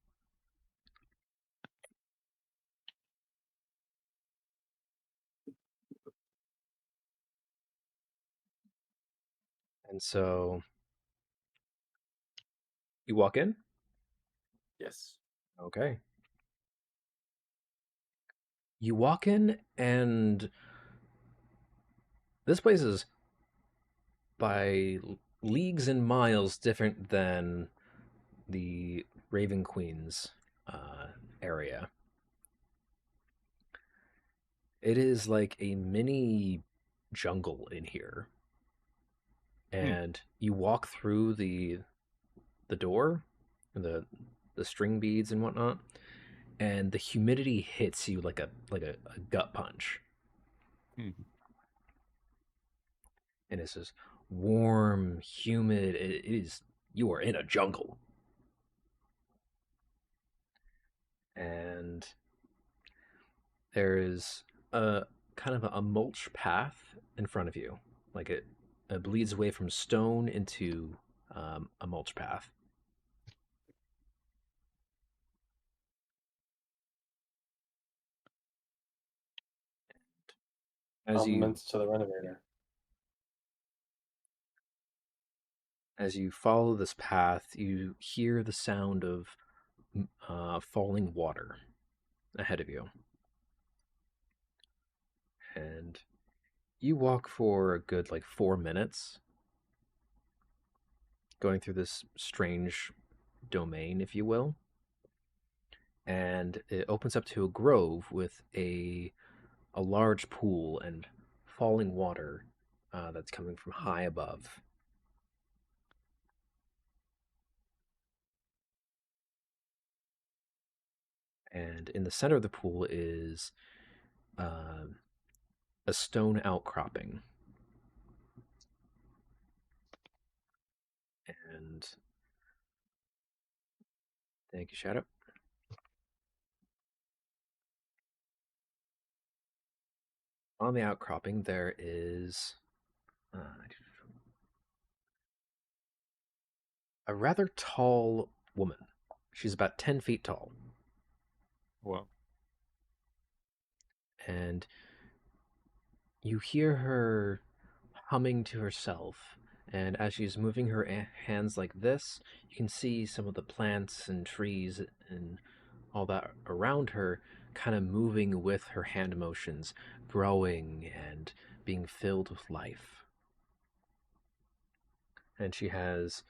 And so you walk in? Yes. Okay. You walk in, and this place is by leagues and miles different than the Raven Queen's area. It is like a mini jungle in here. And you walk through the door, the string beads and whatnot, and the humidity hits you like a gut punch. and it's just warm, humid. It is, you are in a jungle. And there is a kind of a mulch path in front of you. Like it bleeds away from stone into a mulch path. As you Compliments to the renovator. as you follow this path, you hear the sound of falling water ahead of you. And you walk for a good 4 minutes, going through this strange domain, if you will. And it opens up to a grove with a large pool and falling water that's coming from high above. And in the center of the pool is a stone outcropping. And thank you, Shadow. On the outcropping, there is a rather tall woman. She's about 10 feet tall. Wow. And you hear her humming to herself. And as she's moving her hands like this, you can see some of the plants and trees and all that around her kind of moving with her hand motions, growing and being filled with life. And she has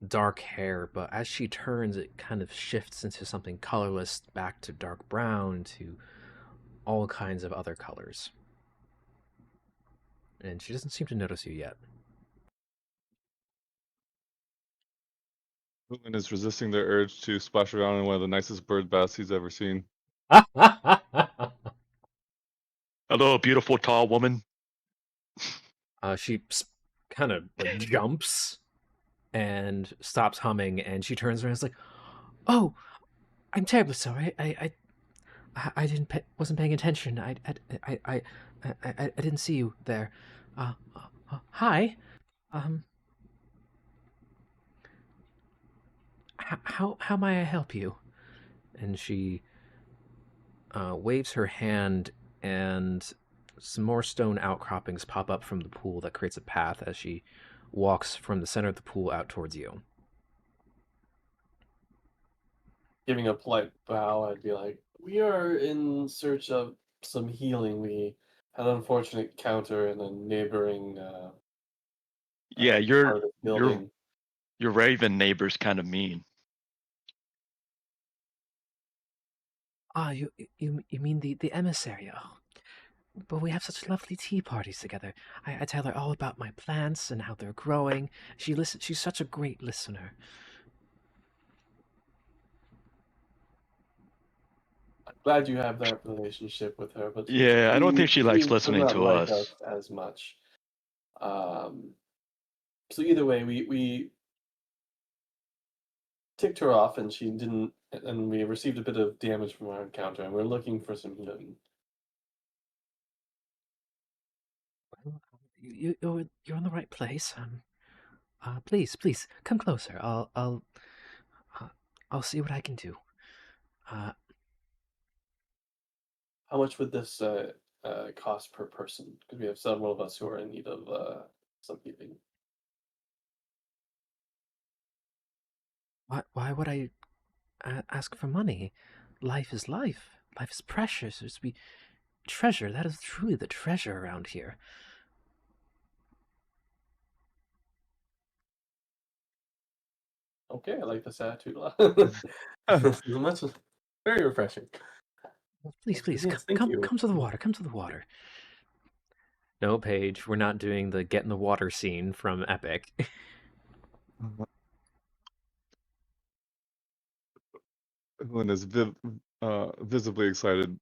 dark hair, but as she turns, it kind of shifts into something colorless, back to dark brown, to all kinds of other colors. And she doesn't seem to notice you yet. Hoolan is resisting the urge to splash around in one of the nicest bird baths he's ever seen. Hello, beautiful tall woman. She kind of jumps and stops humming, and she turns around and is like, "Oh, I'm terribly sorry. I didn't wasn't paying attention. I didn't see you there. Hi. Um, how may I help you?" And she waves her hand, and some more stone outcroppings pop up from the pool that creates a path as she walks from the center of the pool out towards you. Giving a polite bow, I'd be like, "We are in search of some healing. We had an unfortunate encounter in a neighboring Yeah, part of the building." your raven neighbor's kind of mean. Ah, you mean the emissary? Oh, but we have such lovely tea parties together. I tell her all about my plants and how they're growing. She's such a great listener. I'm glad you have that relationship with her, but Yeah, I don't think she likes does listening not to like us. us as much. So either way, we ticked her off, and she didn't, and we received a bit of damage from our encounter, and we're looking for some healing. Well, you're in the right place. Please come closer. Uh, I'll see what I can do. Uh, How much would this cost per person? Because we have several of us who are in need of some healing. why would I ask for money? Life is life. Life is precious. It's we treasure. That is truly the treasure around here. Okay, I like this attitude a lot. As much as very refreshing. Please, Yes, thank you. come to the water. Come to the water. No, Paige, we're not doing the get in the water scene from Epic. Hoolan is visibly excited.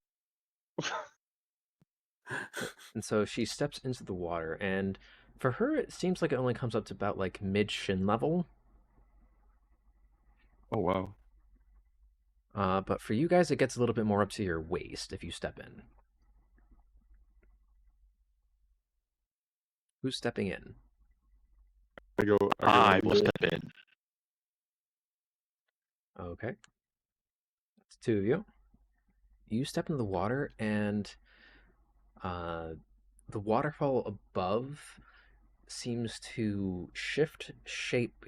And so she steps into the water, and for her, it seems like it only comes up to about like mid shin level. Oh wow. But for you guys, it gets a little bit more up to your waist if you step in. Who's stepping in? I go I will in. step in. Okay. It's two of you. You step into the water, and the waterfall above seems to shift shape,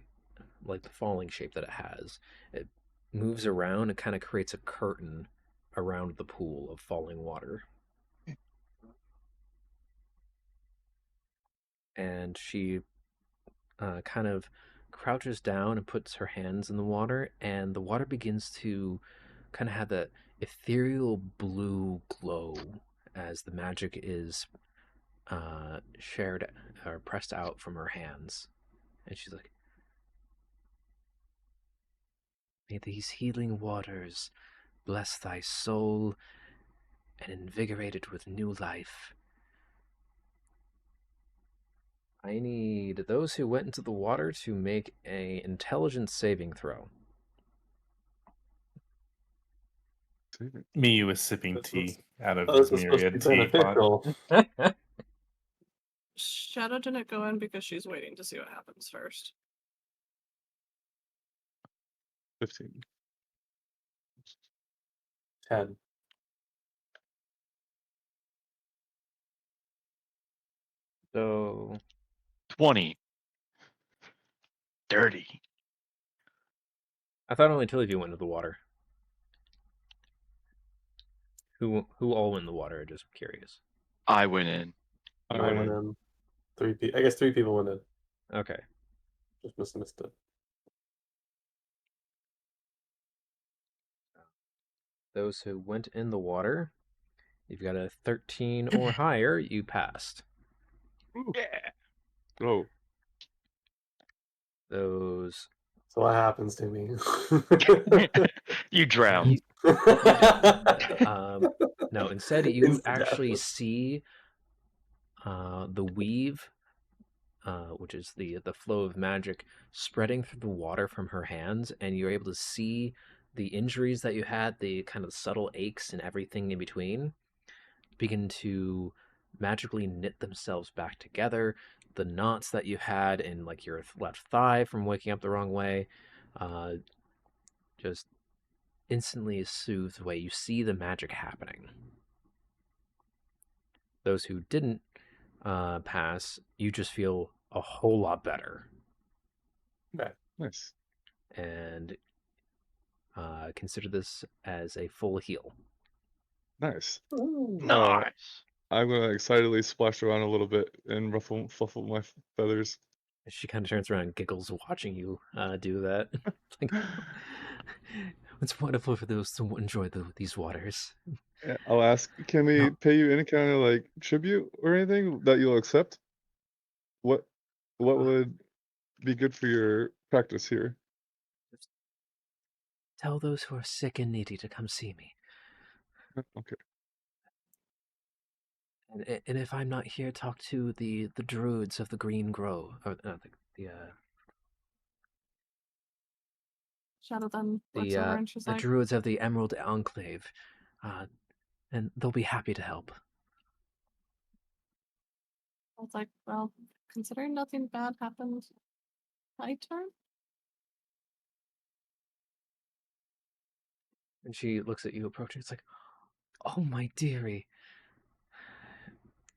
like the falling shape that it has. It moves around and kind of creates a curtain around the pool of falling water. And she kind of crouches down and puts her hands in the water, and the water begins to kind of have that ethereal blue glow as the magic is shared or pressed out from her hands. And she's like, "May these healing waters bless thy soul and invigorate it with new life. I need those who went into the water to make a intelligence saving throw." Me was sipping This tea was, out of this his was supposed to be myriad teapot. beneficial. Shadow didn't go in because she's waiting to see what happens first. 15. 10. So 20. Dirty. I thought only two of you went into the water. Who all went in the water? Just curious. I went in. I I went went in. in. I guess 3 people went in. Okay. Just missed it. Those who went in the water, you've got a 13 or higher, you passed. Yeah. Oh, Those So what happens to me? You drown. no, instead you Instant actually death. see the weave, which is the flow of magic spreading through the water from her hands, and you're able to see the injuries that you had, the kind of subtle aches and everything in between, begin to magically knit themselves back together. The knots that you had in like your left thigh from waking up the wrong way, just instantly soothed away. You see the magic happening. Those who didn't pass, you just feel a whole lot better. Okay. nice. And consider this as a full heal. Nice. Nice. I'm gonna excitedly splash around a little bit and fluffle my feathers. She kind of turns around and giggles watching you do that. Like, it's wonderful for those to enjoy these waters. I'll ask, can we No. pay you any kind of like tribute or anything that you'll accept? What would be good for your practice here? Tell those who are sick and needy to come see me. Okay. And if I'm not here, talk to the druids of the Green Grove. Or, Shadow then looks over and she's the like, druids of the Emerald Enclave. And they'll be happy to help. I was like, well, considering nothing bad happened, my turn? And she looks at you approaching. It's like, oh, my dearie.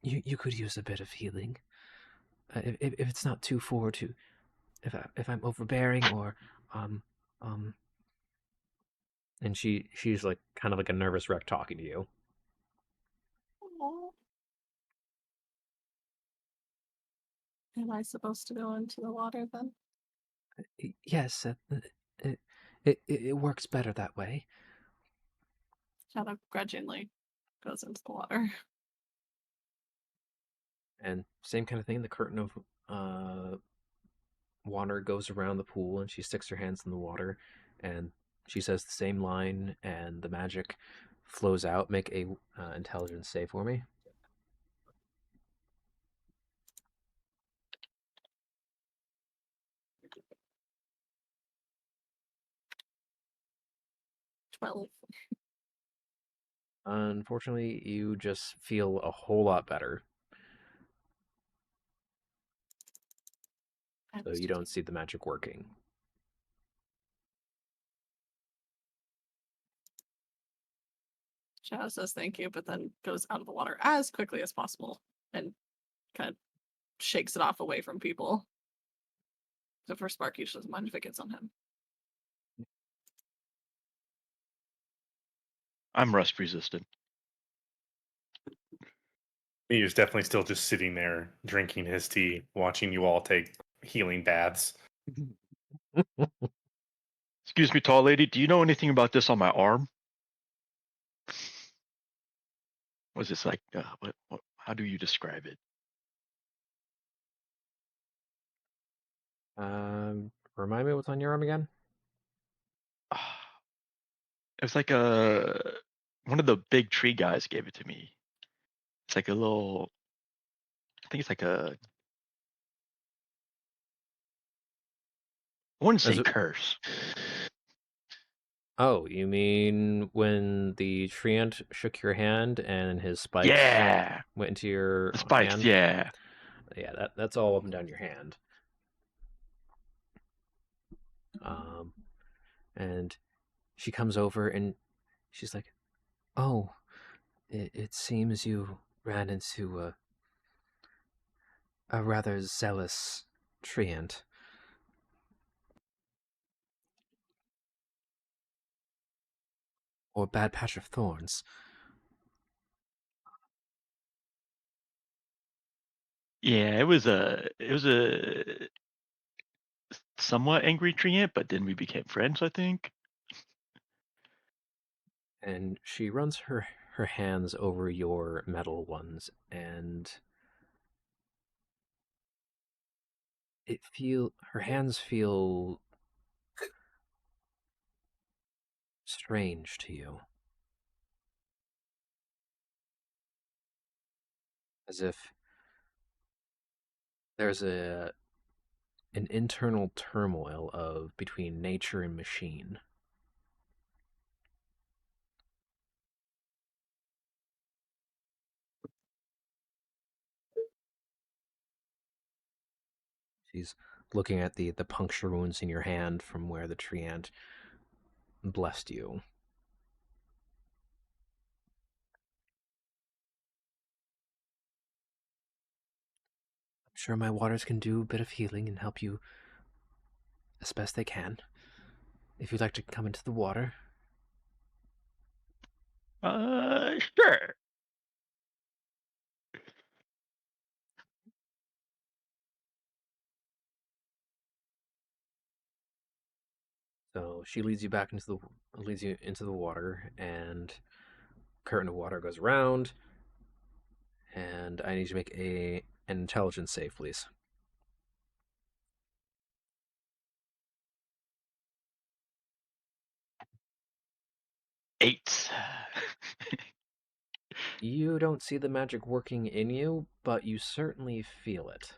You could use a bit of healing. If it's not too forward to... If I'm overbearing or... And she's like kind of like a nervous wreck talking to you. Aw. Am I supposed to go into the water then? Yes, it works better that way. Shadow grudgingly goes into the water. And same kind of thing. The curtain of water goes around the pool, and she sticks her hands in the water, and she says the same line, and the magic flows out. Make a intelligence save for me. 12. Unfortunately, you just feel a whole lot better. So you don't see the magic working. Shadow says thank you, but then goes out of the water as quickly as possible and kind of shakes it off away from people. Except for Sparky, she doesn't mind if it gets on him. I'm rust resistant. He was definitely still just sitting there drinking his tea, watching you all take healing baths. Excuse me, tall lady. Do you know anything about this on my arm? Was this like what? How do you describe it? Remind me what's on your arm again? It was like one of the big tree guys gave it to me. It's like a little. I think it's like a. I wouldn't say Is it- curse. Oh, you mean when the treant shook your hand and his spikes Yeah, went into your the spikes. hand? Yeah. Yeah, that's all up and down your hand. And she comes over and she's like, "Oh, it seems you ran into a rather zealous treant. Or bad patch of thorns. Yeah, it was a somewhat angry treant, but then we became friends, I think. And she runs her hands over your metal ones, and her hands feel strange to you. As if there's an internal turmoil of between nature and machine. She's looking at the puncture wounds in your hand from where the treant blessed you. I'm sure my waters can do a bit of healing and help you as best they can. If you'd like to come into the water. Sure. So she leads you into the water, and curtain of water goes around. And I need you to make an intelligence save, please. 8. You don't see the magic working in you, but you certainly feel it.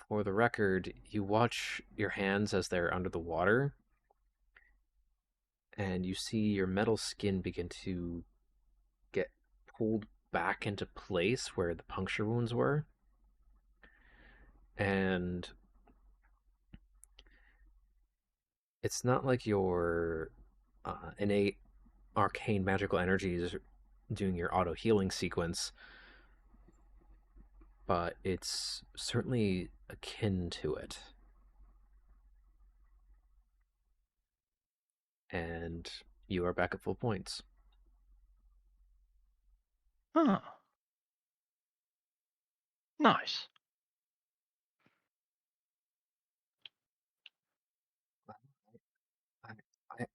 For the record, you watch your hands as they're under the water, and you see your metal skin begin to get pulled back into place where the puncture wounds were. And it's not like your innate arcane magical energies doing your auto healing sequence, but it's certainly akin to it. And you are back at full points. Huh. Nice.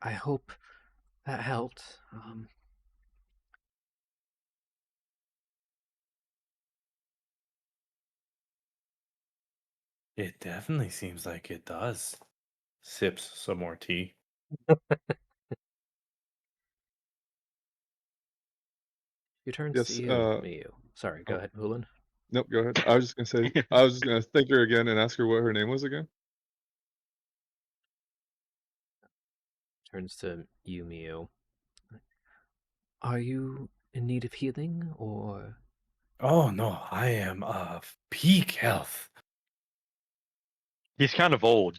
I hope that helped. It definitely seems like it does. Sips some more tea. She turns Yes. to you. Sorry, go Oh, ahead, Hulin. nope. Go ahead. I was just gonna say. I was just gonna thank her again and ask her what her name was again. turns to you, Mio. Are you in need of healing, or Oh no, I am of peak health. He's kind of old.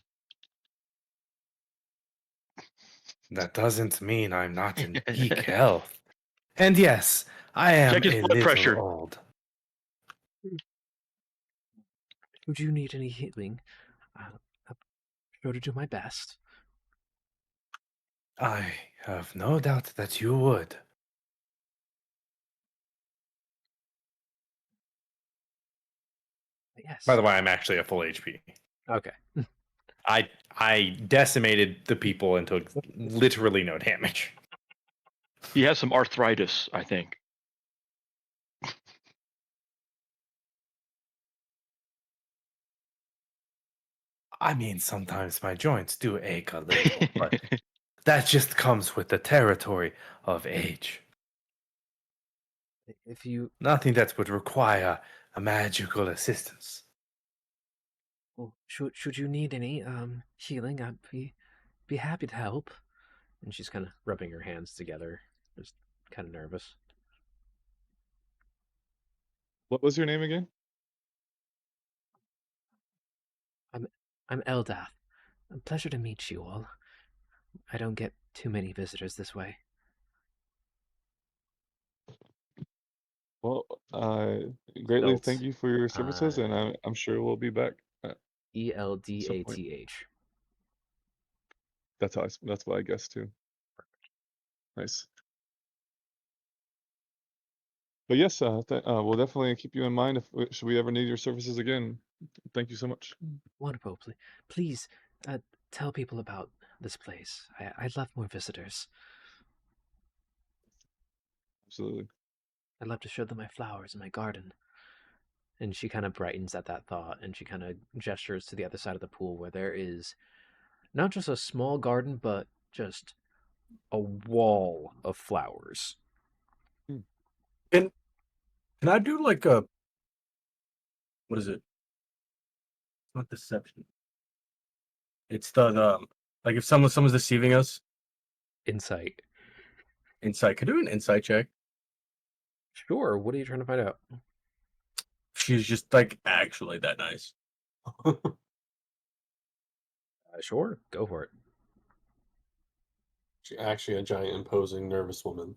That doesn't mean I'm not in peak health. And yes, I am Check his a blood little pressure. old. would you need any healing? I'm sure to do my best. I have no doubt that you would. Yes. By the way, I'm actually at full HP. Okay. I decimated the people and took literally no damage. He has some arthritis, I think. I mean, sometimes my joints do ache a little, but that just comes with the territory of age. If you Nothing that would require a magical assistance. well, should you need any healing, I'd be happy to help. And she's kind of rubbing her hands together, just kind of nervous. What was your name again? I'm Eldath. A pleasure to meet you all. I don't get too many visitors this way. Well, greatly thank Spelt you for your services, and I'm sure we'll be back at some point. Eldath. That's what I guessed too. Nice. But yes, we'll definitely keep you in mind should we ever need your services again. Thank you so much. Wonderful. Please tell people about this place. I'd love more visitors. Absolutely. I'd love to show them my flowers in my garden. And she kind of brightens at that thought, and she kind of gestures to the other side of the pool where there is not just a small garden, but just a wall of flowers. Can I do like a what is it? It's not deception. It's the like if someone's deceiving us. Insight. Insight. Could I do an insight check. Sure. What are you trying to find out? She's just like actually that nice. Sure. Go for it. She's actually a giant, imposing, nervous woman.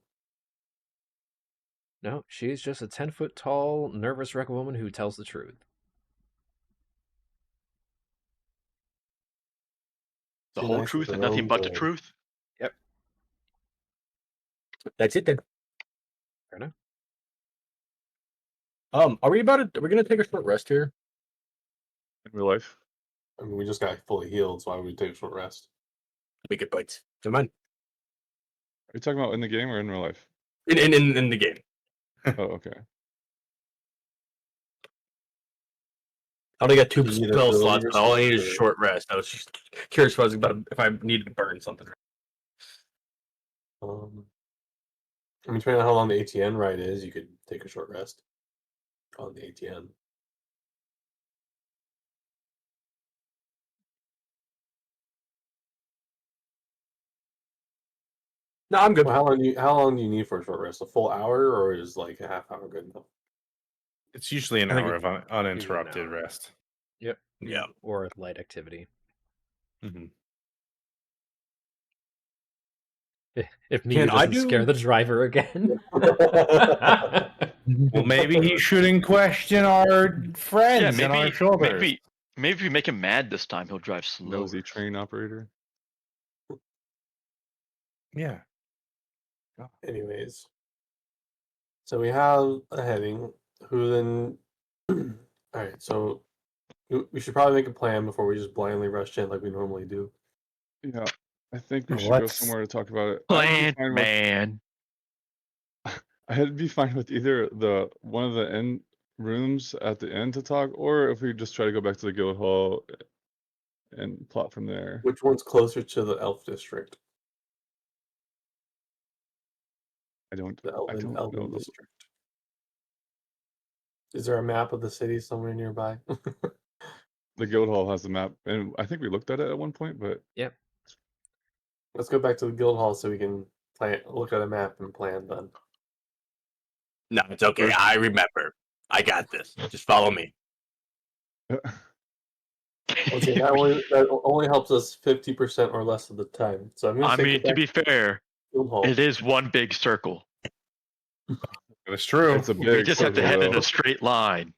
No, she's just a 10-foot tall, nervous wreck woman who tells the truth. The Too whole nice truth with and her nothing own but the good. truth. Yep. That's it then. Fair enough. Are we gonna take a short rest here? In real life. I mean, we just got fully healed, so why would we take a short rest? We get bites. Never mind. Are you talking about in the game or in real life? In the game. Oh, okay. I only got 2 You need spell ability slots, but all I need is a or- short rest. I was just curious if I needed to burn something. I mean, depending on how long the ATN ride is, you could take a short rest on the ATN. No, I'm good. Well, how long do you need for a short rest? A full hour, or is like a half hour good enough? It's usually an I think hour it- of uninterrupted hour. rest. Yep. Yeah. Or light activity. Mm-hmm. If me Can I doesn't scare do- the driver again. Well, maybe he shouldn't question our friends and our shoulders. Maybe if we make him mad this time, he'll drive slower. Nosy train operator. Yeah. Anyways, so we have a heading. Who then? All right, so we should probably make a plan before we just blindly rush in like we normally do. Yeah. I think we should go somewhere to talk about it. Plant man. I'd be fine with either one of the end rooms at the end to talk, or if we just try to go back to the guild hall and plot from there. Which one's closer to the elf district? I don't The Elven know. district. Is there a map of the city somewhere nearby? The guild hall has the map, and I think we looked at it at one point, but Yep. Let's go back to the guild hall so we can look at a map and plan then. No, it's okay. I remember. I got this. Just follow me. Okay, that only helps us 50% or less of the time. So I'm gonna I say mean, to be fair, guild hall. it is one big circle. It's true. It's a We big just have to circle, head in though. a straight line.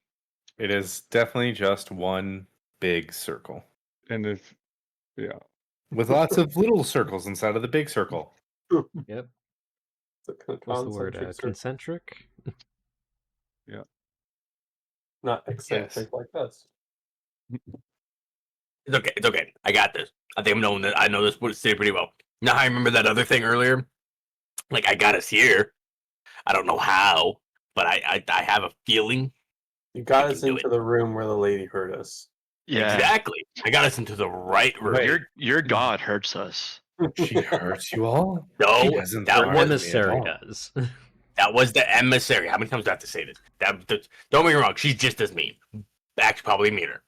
It is definitely just one big circle And if, yeah. with lots of little circles inside of the big circle. Yep. It's a What's the word? concentric circle, Concentric? not eccentric like this. It's okay. It's okay. I got this. I think I'm knowing that. I know this city pretty well. Now I remember that other thing earlier. Like I got us here. I don't know how, but I have a feeling. You got We us can do into it. the room where the lady heard us. Yeah. Exactly. I got us into the right room. Wait. Your god hurts us. She hurts you all? No, She hasn't that hurt was me at Emissary all. does. that was the emissary. How many times do I have to say this? Don't get me wrong. She's just as mean. Actually, probably meaner.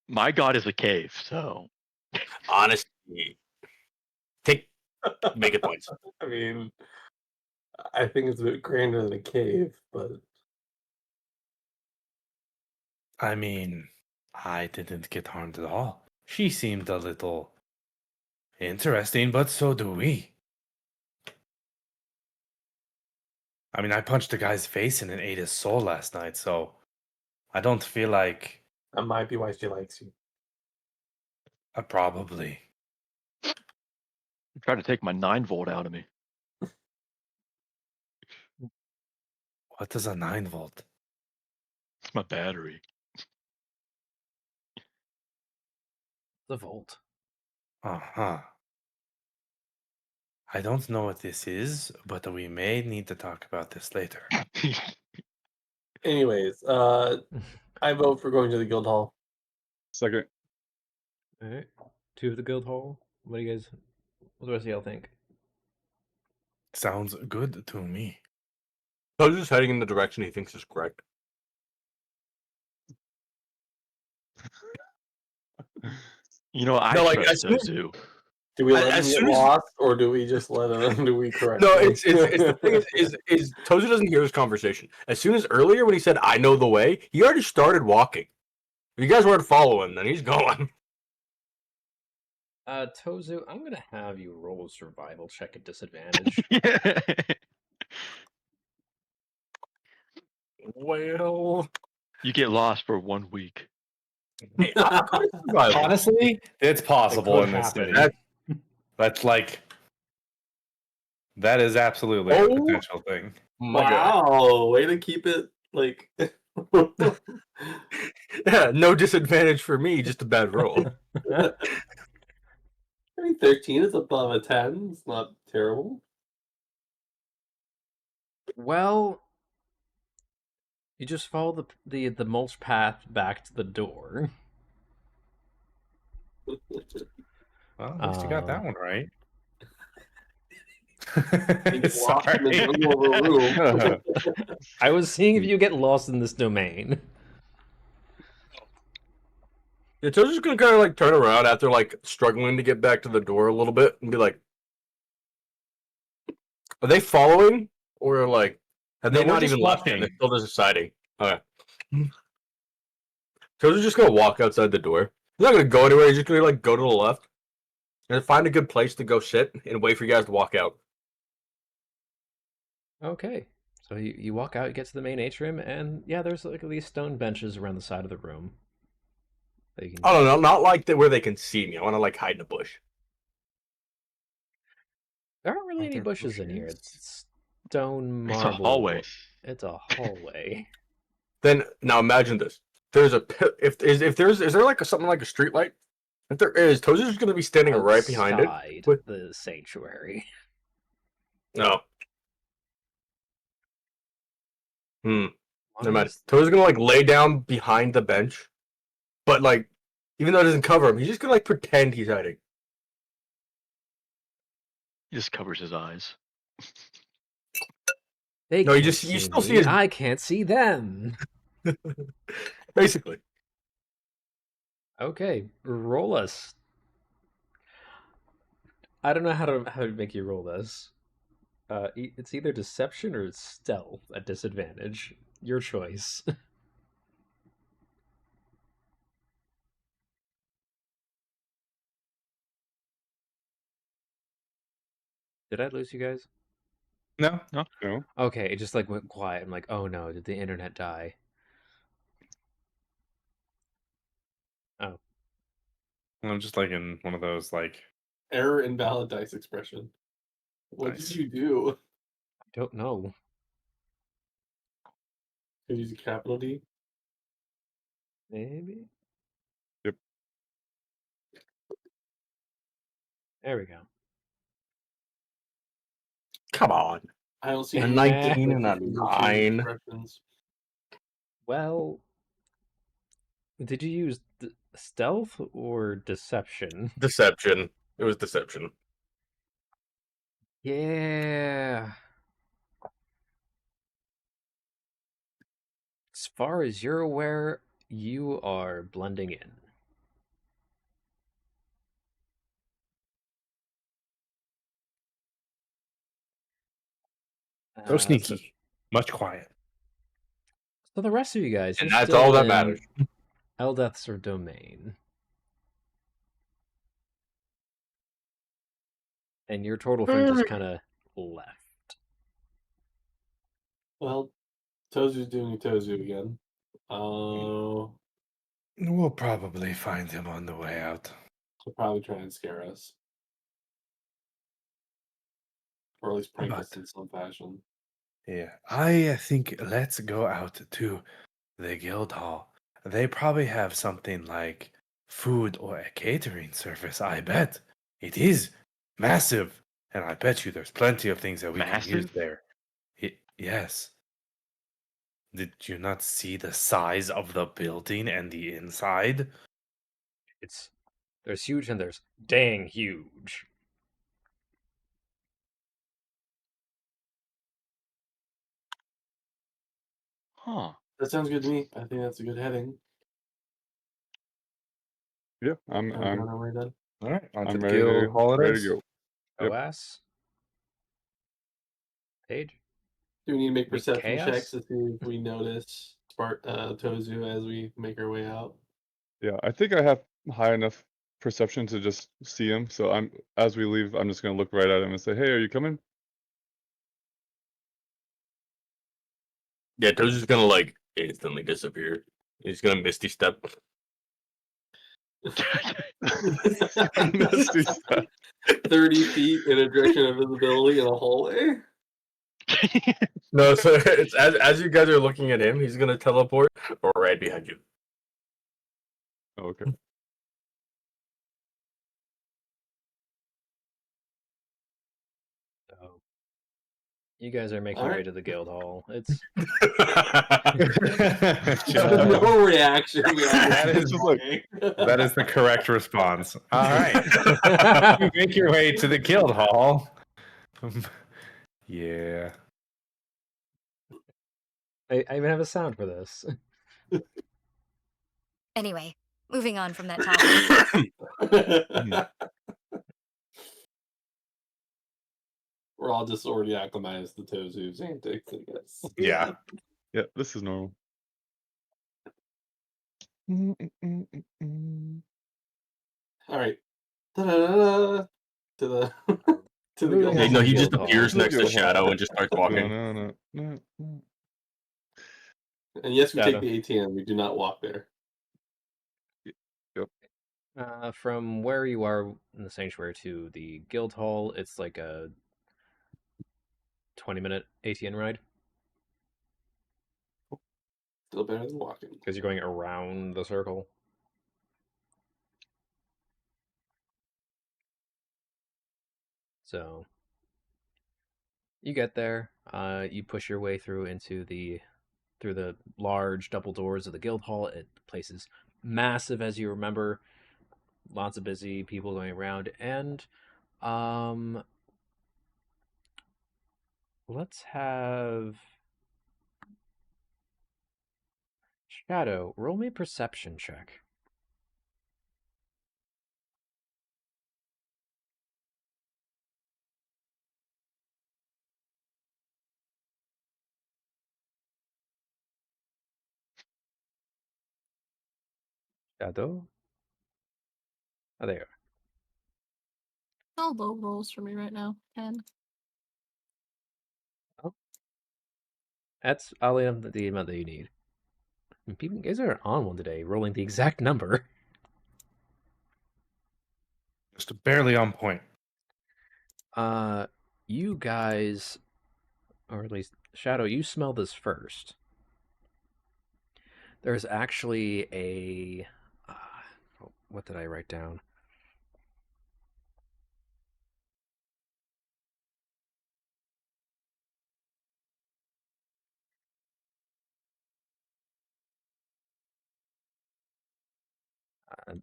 My god is a cave, so Honestly, make it points. I mean, I think it's a bit grander than a cave, but I mean, I didn't get harmed at all. She seemed a little interesting, but so do we. I mean, I punched a guy's face in and ate his soul last night, so I don't feel like that might be why she likes you. probably. try to take my 9-volt out of me. What is a 9-volt? It's my battery. The Volt. Uh-huh. I don't know what this is, but we may need to talk about this later. Anyways, I vote for going to the guild hall. Second. Alright. 2 of the guild hall. What do you guys, what do the rest of y'all think? Sounds good to me. So just heading in the direction he thinks is correct. You know, I No, like, trust as soon as- Zozu. Do we let As him get soon as- lost, or do we just let him? Do we correct? No, him? it's the thing is Tozu doesn't hear this conversation. As soon as earlier when he said I know the way, he already started walking. If you guys weren't following, then he's going. Tozu, I'm gonna have you roll a survival check at disadvantage. Well, You get lost for 1 week. hey, I'm good at survival. Honestly, it's possible could in this happen. city. That's like that is absolutely a Oh. potential thing. My God. Wow, way to keep it like. Yeah, no disadvantage for me, just a bad roll. I mean, 13 is above a 10. It's not terrible. Well, you just follow the mulch path back to the door. Well, at least you got that one right. You get lost in the Sorry. jungle of a room. I was seeing if you get lost in this domain. Yeah, Tozu's gonna kind of like turn around after like struggling to get back to the door a little bit and be like, "Are they following, or like have No, they we're not just even left? watching. They're still deciding." Okay. Tozu's just gonna walk outside the door. He's not gonna go anywhere. He's just gonna like go to the left and find a good place to go sit and wait for you guys to walk out. Okay. So you walk out, you get to the main atrium, and yeah, there's like these stone benches around the side of the room. That you can... I don't know, not like where they can see me. I want to like hide in a bush. There aren't really Aren't any there bushes in here. bushes? It's stone It's marble. a hallway. It's a hallway. Then now imagine this: there's a if there's is there like something like a street light? If there is, Tozu's just gonna be standing right behind it. Outside with- the sanctuary. No. Never mind. Honest- Tozu's gonna like lay down behind the bench, but like even though it doesn't cover him, he's just gonna like pretend he's hiding. He just covers his eyes. They No, you can't still see me, his- I can't see them. Basically. Okay, roll us. I don't know how to make you roll this. It's either deception or stealth at disadvantage. Your choice. Did I lose you guys? No. No. Okay, it just like went quiet. I'm like, oh no, did the internet die? Oh, I'm just like in one of those like. Error invalid dice expression. What Nice. did you do? I don't know. Did you use a capital D? Maybe. Yep. There we go. Come on. I don't see A any 19 and a difference between the two 9. expressions. Well, did you use stealth or deception? Deception. It was deception. Yeah. As far as you're aware, you are blending in. So So, sneaky. Much quiet. so the rest of you guys, And you're that's still all that in matters. Eldeth's or domain. And your turtle friend just kind of left. Well, Tozu's doing Tozu again. We'll probably find him on the way out. He'll probably try and scare us. Or at least prank us But- in some fashion. Yeah, I think let's go out to the guild hall. They probably have something like food or a catering service. I bet it is massive, and I bet you there's plenty of things that we can use Massive? there. Yes. Did you not see the size of the building and the inside? There's huge and there's dang huge. Huh. That sounds good to me. I think that's a good heading. Yeah, Are we on I'm our way then? All right, on to I'm the ready guild hall it ready is. to go. Yep. OS? Page? Do we need to make Make perception chaos? checks to see if we notice Tozu as we make our way out? Yeah, I think I have high enough perception to just see him. So as we leave, I'm just gonna look right at him and say, "Hey, are you coming?" Yeah, Tozu's gonna like instantly disappear. He's gonna misty step. Misty step. 30 feet in a direction of visibility in a hallway? No, so it's as you guys are looking at him, he's gonna teleport right behind you. Oh, okay. So, you guys are making All your way right. to the guild hall. It's No reaction. That is just like- That is the correct response. All right. You make your way to the guild hall. Yeah. I even have a sound for this. Anyway, moving on from that topic. We're all just already acclimatized to Tozu's antics, I guess. Yeah. Yeah, this is normal. All right. Ta-da-da-da. To the to the Moving guild on Yeah, to no, the he guild just hall. appears next to Guild hall. Shadow and just starts walking. No. And yes, we Shadow. take the ATM. We do not walk there. From where you are in the sanctuary to the guild hall, it's like a 20-minute ATN ride Still better than walking. because you're going around the circle. So you get there, you push your way through the large double doors of the guild hall. The place is massive, as you remember. Lots of busy people going around, and let's have Shadow roll me a perception check. Shadow? Oh, there you All low rolls for me right now. 10. are. Oh. That's oddly enough the amount that you need. People, you guys are on one today, rolling the exact number. Just barely on point. You guys, or at least Shadow, you smell this first. There's actually a. What did I write down?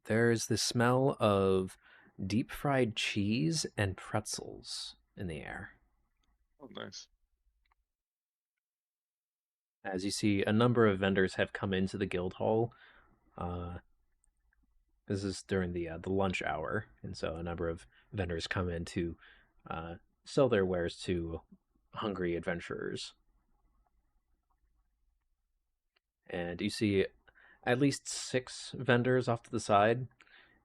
There's the smell of deep fried cheese and pretzels in the air. Oh, nice. As you see, a number of vendors have come into the guild hall. This is during the lunch hour, and so a number of vendors come in to sell their wares to hungry adventurers. And you see at least 6 vendors off to the side,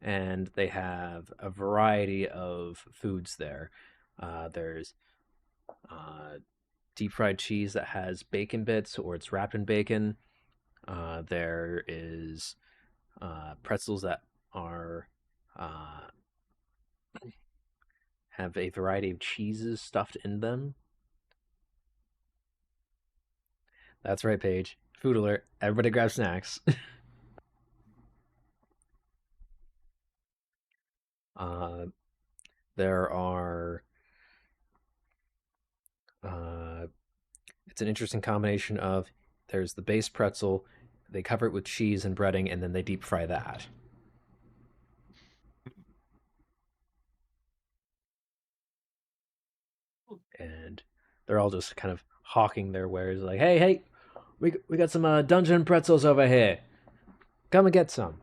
and they have a variety of foods there. There's deep fried cheese that has bacon bits or it's wrapped in bacon. There is pretzels that are have a variety of cheeses stuffed in them. That's right, Paige. Food alert. Everybody grab snacks. There are it's an interesting combination of there's the base pretzel, they cover it with cheese and breading, and then they deep fry that. And they're all just kind of hawking their wares, like, "Hey, we got some dungeon pretzels over here. Come and get some."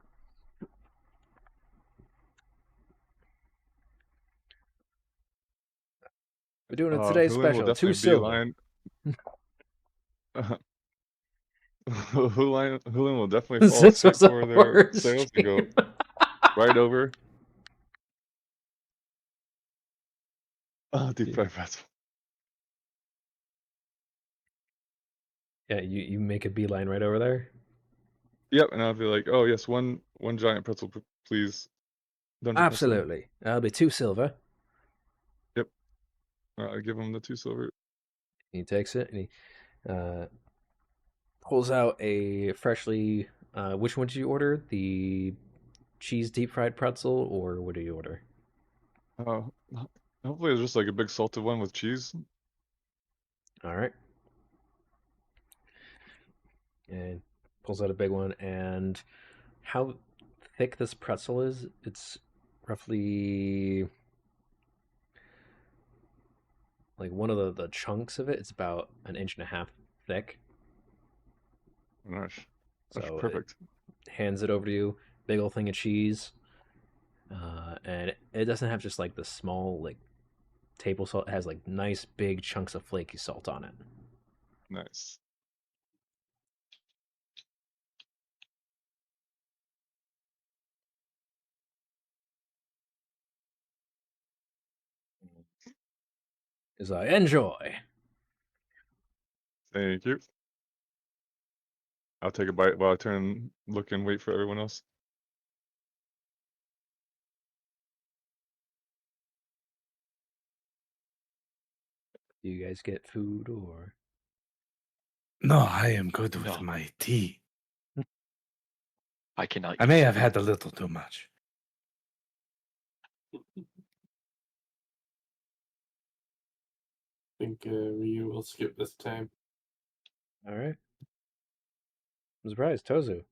We're doing it today Hooling will special. 2 definitely silver. Hooling will definitely fall This asleep was a for their horror sales to go stream. right over. Oh, deep fried pretzel. Yeah, you make a beeline right over there. Yep, and I'll be like, "Oh yes, one giant pretzel, please." Dungeon pretzel. Absolutely. That'll be 2 silver. Yep. I give him the 2 silver. He takes it and he pulls out a freshly. Which one did you order? The cheese deep fried pretzel, or what did you order? Hopefully it's just like a big salted one with cheese. All right. And pulls out a big one. And how thick this pretzel is? It's roughly like one of the chunks of it. It's about 1.5 inches thick. Nice. That's So perfect. Hands it over to you. Big old thing of cheese. And it doesn't have just like the small like table salt. It has like nice big chunks of flaky salt on it. Nice. Is like, enjoy. Thank you. I'll take a bite while I turn, look, and wait for everyone else. Do you guys get food or? No, I am good with No. my tea. I cannot. I may use have food. had a little too much. I think Ryu will skip this time. All right. I'm surprised. Tozu.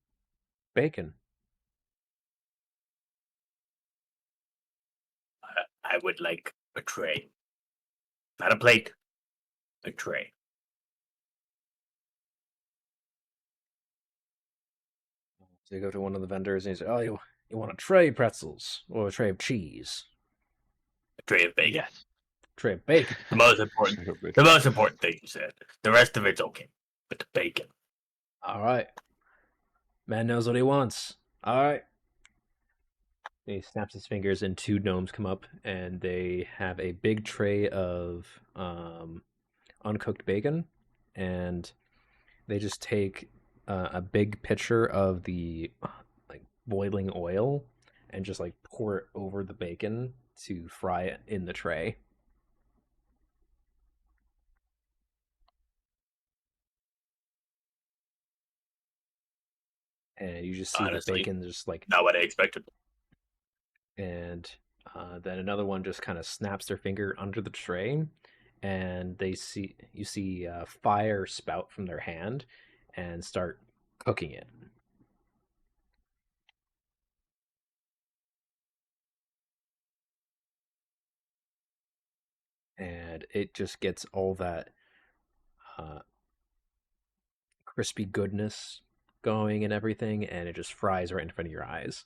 Bacon. I would like a tray. Not a plate, a tray. So you go to one of the vendors and you say, "Oh, you want a tray of pretzels or a tray of cheese? A tray of bacon. Yes. Tray of bacon." The most important thing you said. The rest of it's okay. But the bacon. All right. Man knows what he wants. All right. He snaps his fingers, and two gnomes come up, and they have a big tray of uncooked bacon, and they just take a big pitcher of the like boiling oil and just like pour it over the bacon to fry it in the tray. And you just see Honestly, the bacon just like, not what I expected. and then another one just kind of snaps their finger under the tray, and you see fire spout from their hand and start cooking it. And it just gets all that uh, crispy goodness going and everything, and it just fries right in front of your eyes.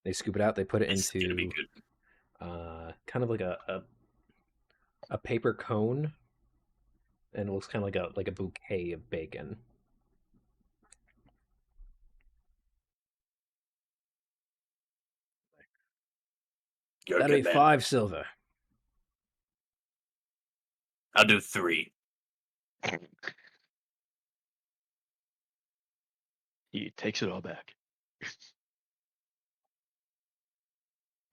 They scoop it out. They put it It's gonna be into good. kind of like a paper cone, and it looks kind of like a bouquet of bacon. You're a That'll be good man. 5 silver. I'll do 3. He takes it all back.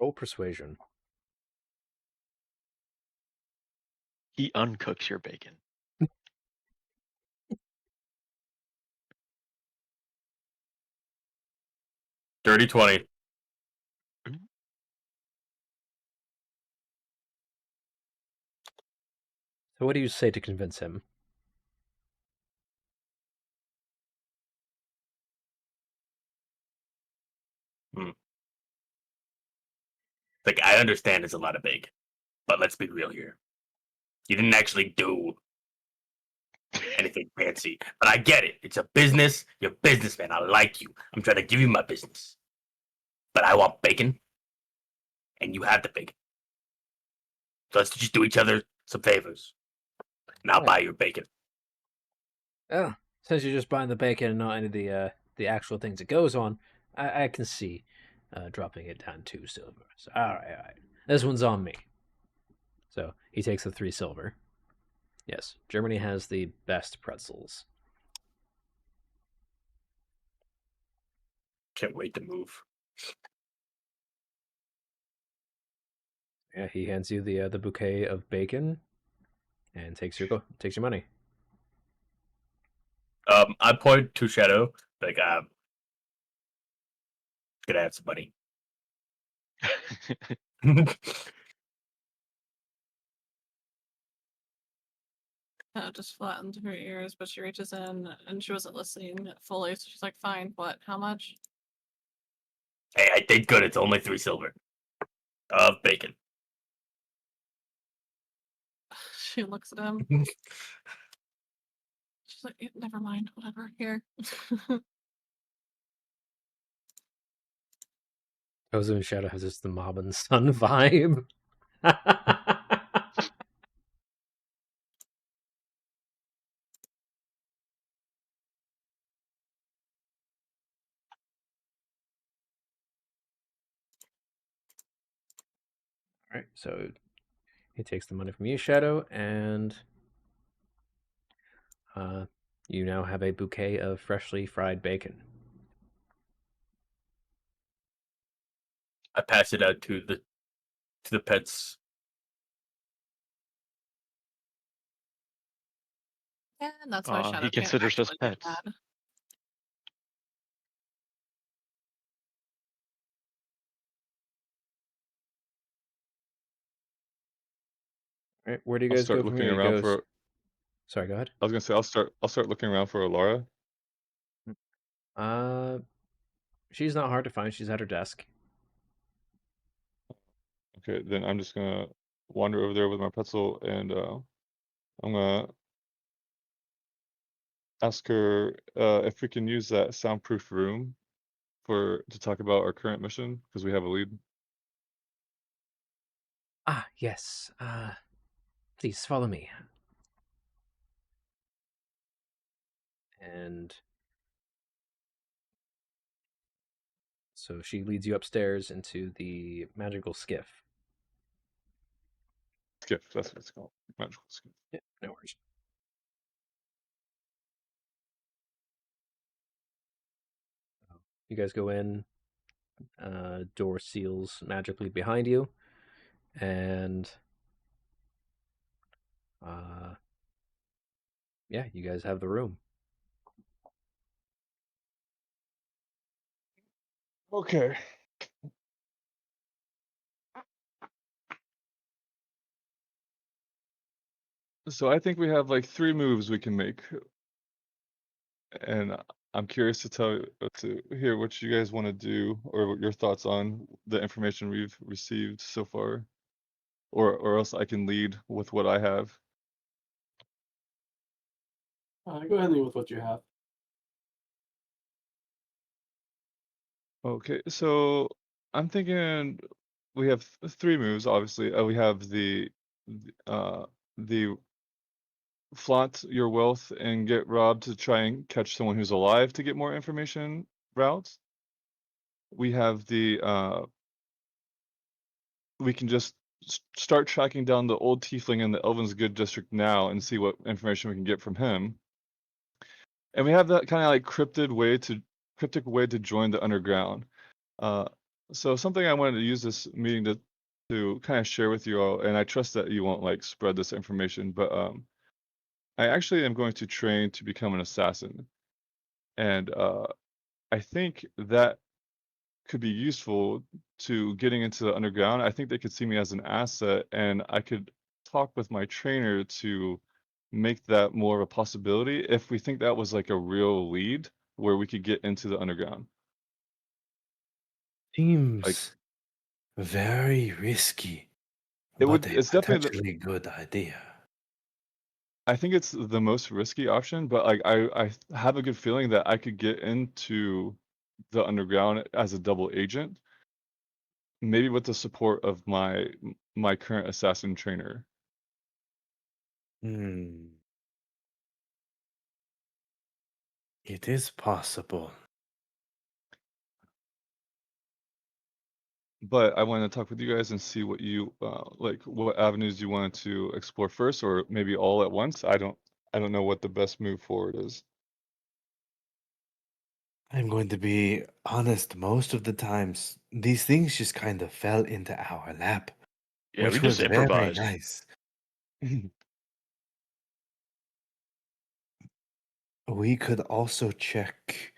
Roll persuasion. He uncooks your bacon. Dirty 20. So what do you say to convince him? Like, I understand it's a lot of bacon, but let's be real here. You didn't actually do anything fancy, but I get it. It's a business. You're a businessman. I like you. I'm trying to give you my business, but I want bacon, and you have the bacon. So let's just do each other some favors, and I'll buy your bacon. Oh, since you're just buying the bacon and not any of the actual things it goes on, I can see dropping it down 2 silver. So, all right. This one's on me. So he takes the 3 silver. Yes, Germany has the best pretzels. Can't wait to move. Yeah, he hands you the bouquet of bacon and takes your money. I point to Shadow, like, gonna have some money. Just flattened her ears, but she reaches in and she wasn't listening fully, so she's like, fine, what? How much? Hey, I did good. It's only 3 silver of bacon. She looks at him. She's like, never mind, whatever, here. Ozu and Shadow has just the mob and sun vibe. All right, so he takes the money from you, Shadow, and you now have a bouquet of freshly fried bacon. I pass it out to the pets. And that's why Shadow He can't considers us actually be pets. bad. All right, where do you I'll guys start go from looking here? You around go... for. Sorry, go ahead. I was gonna say I'll start looking around for Alara. She's not hard to find. She's at her desk. Okay, then I'm just gonna wander over there with my pretzel, and I'm gonna ask her if we can use that soundproof room to talk about our current mission because we have a lead. Ah, yes. Please follow me. And so she leads you upstairs into the magical skiff. Skiff, that's what it's called. Magical skiff. Yeah, no worries. You guys go in. Door seals magically behind you, and yeah, you guys have the room. Okay. So I think we have like 3 moves we can make, and I'm curious to hear what you guys want to do, or what your thoughts on the information we've received so far, or else I can lead with what I have. Go ahead and leave with what you have. Okay, so I'm thinking we have 3 moves. Obviously, we have the flaunt your wealth and get robbed to try and catch someone who's alive to get more information routes. We have we can just start tracking down the old tiefling in the Elven's Good district now and see what information we can get from him. And we have that kind of like cryptic way to join the underground. So something I wanted to use this meeting to kind of share with you all, and I trust that you won't like spread this information, but I actually am going to train to become an assassin, and I think that could be useful to getting into the underground. I think they could see me as an asset, and I could talk with my trainer to make that more of a possibility if we think that was like a real lead where we could get into the underground. Like Seems very risky, but a it's definitely potentially good idea. I think it's the most risky option, but like I have a good feeling that I could get into the underground as a double agent, maybe with the support of my current assassin trainer. Hmm. It is possible. But I want to talk with you guys and see what you like, what avenues you wanted to explore first, or maybe all at once. I don't know what the best move forward is. I'm going to be honest, most of the times, these things just kind of fell into our lap, Yeah, we which just was very improvised. nice. We could also check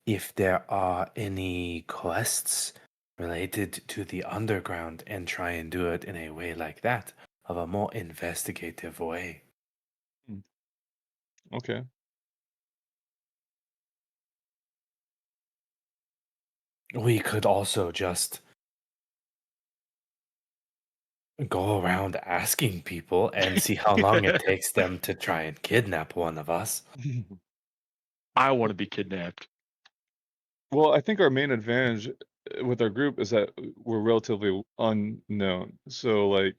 if there are any quests related to the underground and try and do it in a way like that, of a more investigative way. Okay. We could also just go around asking people and see how long it takes them to try and kidnap one of us. I want to be kidnapped. Well, I think our main advantage with our group is that we're relatively unknown. So like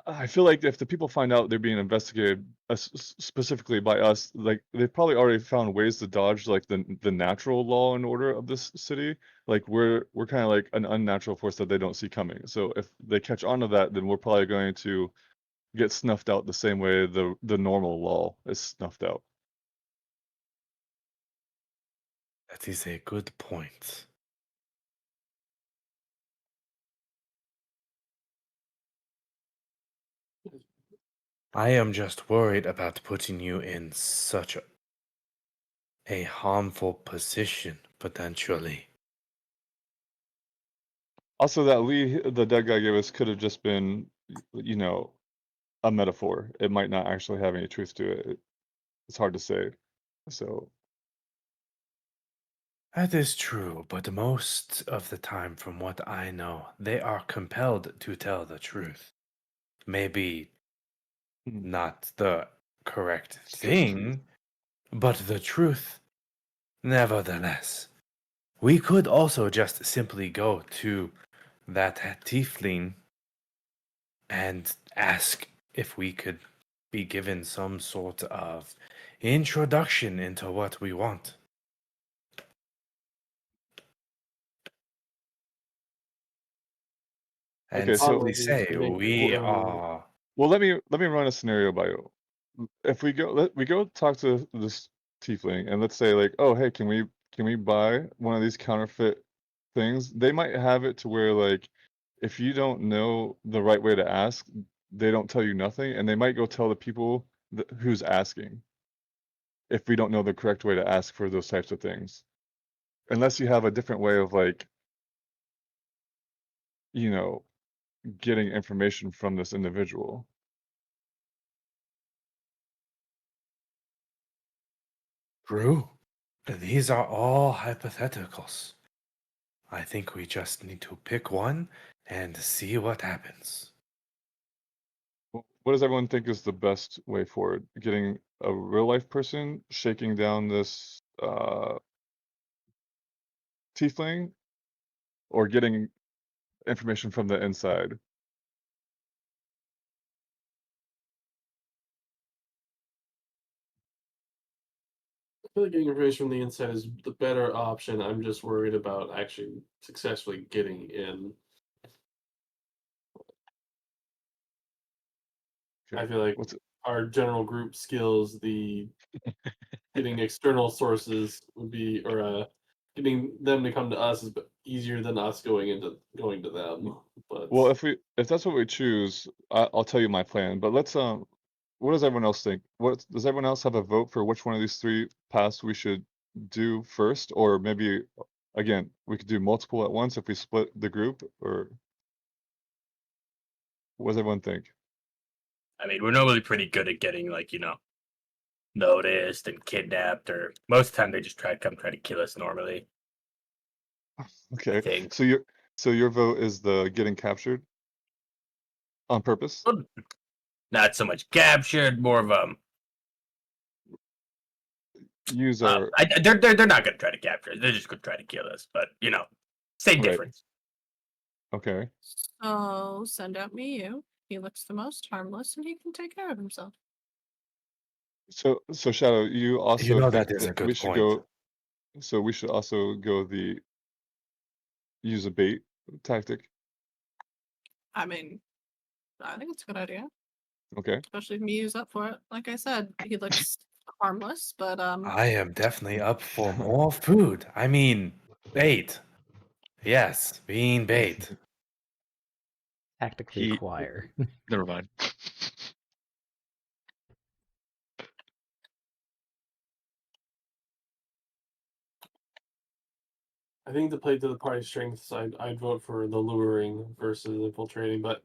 I feel like if the people find out they're being investigated specifically by us, like they've probably already found ways to dodge like the natural law and order of this city. Like we're kind of like an unnatural force that they don't see coming. So if they catch on to that, then we're probably going to get snuffed out the same way the normal law is snuffed out. That is a good point. I am just worried about putting you in such a harmful position, potentially. Also, that Lee, the dead guy gave us, could have just been, you know, a metaphor. It might not actually have any truth to it. It's hard to say. So, That is true, but most of the time, from what I know, they are compelled to tell the truth. Maybe not the correct Straight truth. thing, but the truth, nevertheless. We could also just simply go to that tiefling and ask if we could be given some sort of introduction into what we want. And Okay, so simply say we are. well, let me run a scenario by you. If we go talk to this tiefling and let's say like, oh hey, can we buy one of these counterfeit things? They might have it to where like if you don't know the right way to ask, they don't tell you nothing, and they might go tell the people who's asking if we don't know the correct way to ask for those types of things. Unless you have a different way of like, you know, getting information from this individual. True. These are all hypotheticals. I think we just need to pick one and see what happens. What does everyone think is the best way forward? Getting a real life person, shaking down this tiefling, or getting information from the inside? I feel like getting information from the inside is the better option. I'm just worried about actually successfully getting in. I feel like our general group skills, the getting external sources would be, or getting them to come to us is easier than us going to them. But Well, if that's what we choose, I'll tell you my plan. But let's what does everyone else think? What does everyone else have a vote for which one of these three paths we should do first, or maybe again we could do multiple at once if we split the group, or what does everyone think? I mean, we're normally pretty good at getting noticed and kidnapped, or most of the time they just try to kill us normally. Okay, think. so your vote is the getting captured on purpose? Well, not so much captured, more of Use our they're not gonna try to capture us. They're just gonna try to kill us. But same Right. difference. Okay. So send out Miyu. He looks the most harmless, and he can take care of himself. So Shadow, you also know think that is a that good we should point. go. So we should also go the use a bait tactic. I mean, I think it's a good idea, Okay. especially if Miyu's up for it. Like I said, he looks harmless, but I am definitely up for more food. I mean, bait. Yes, being bait. Tactically acquire. Never mind. I think to play to the party strengths, I'd vote for the luring versus infiltrating, but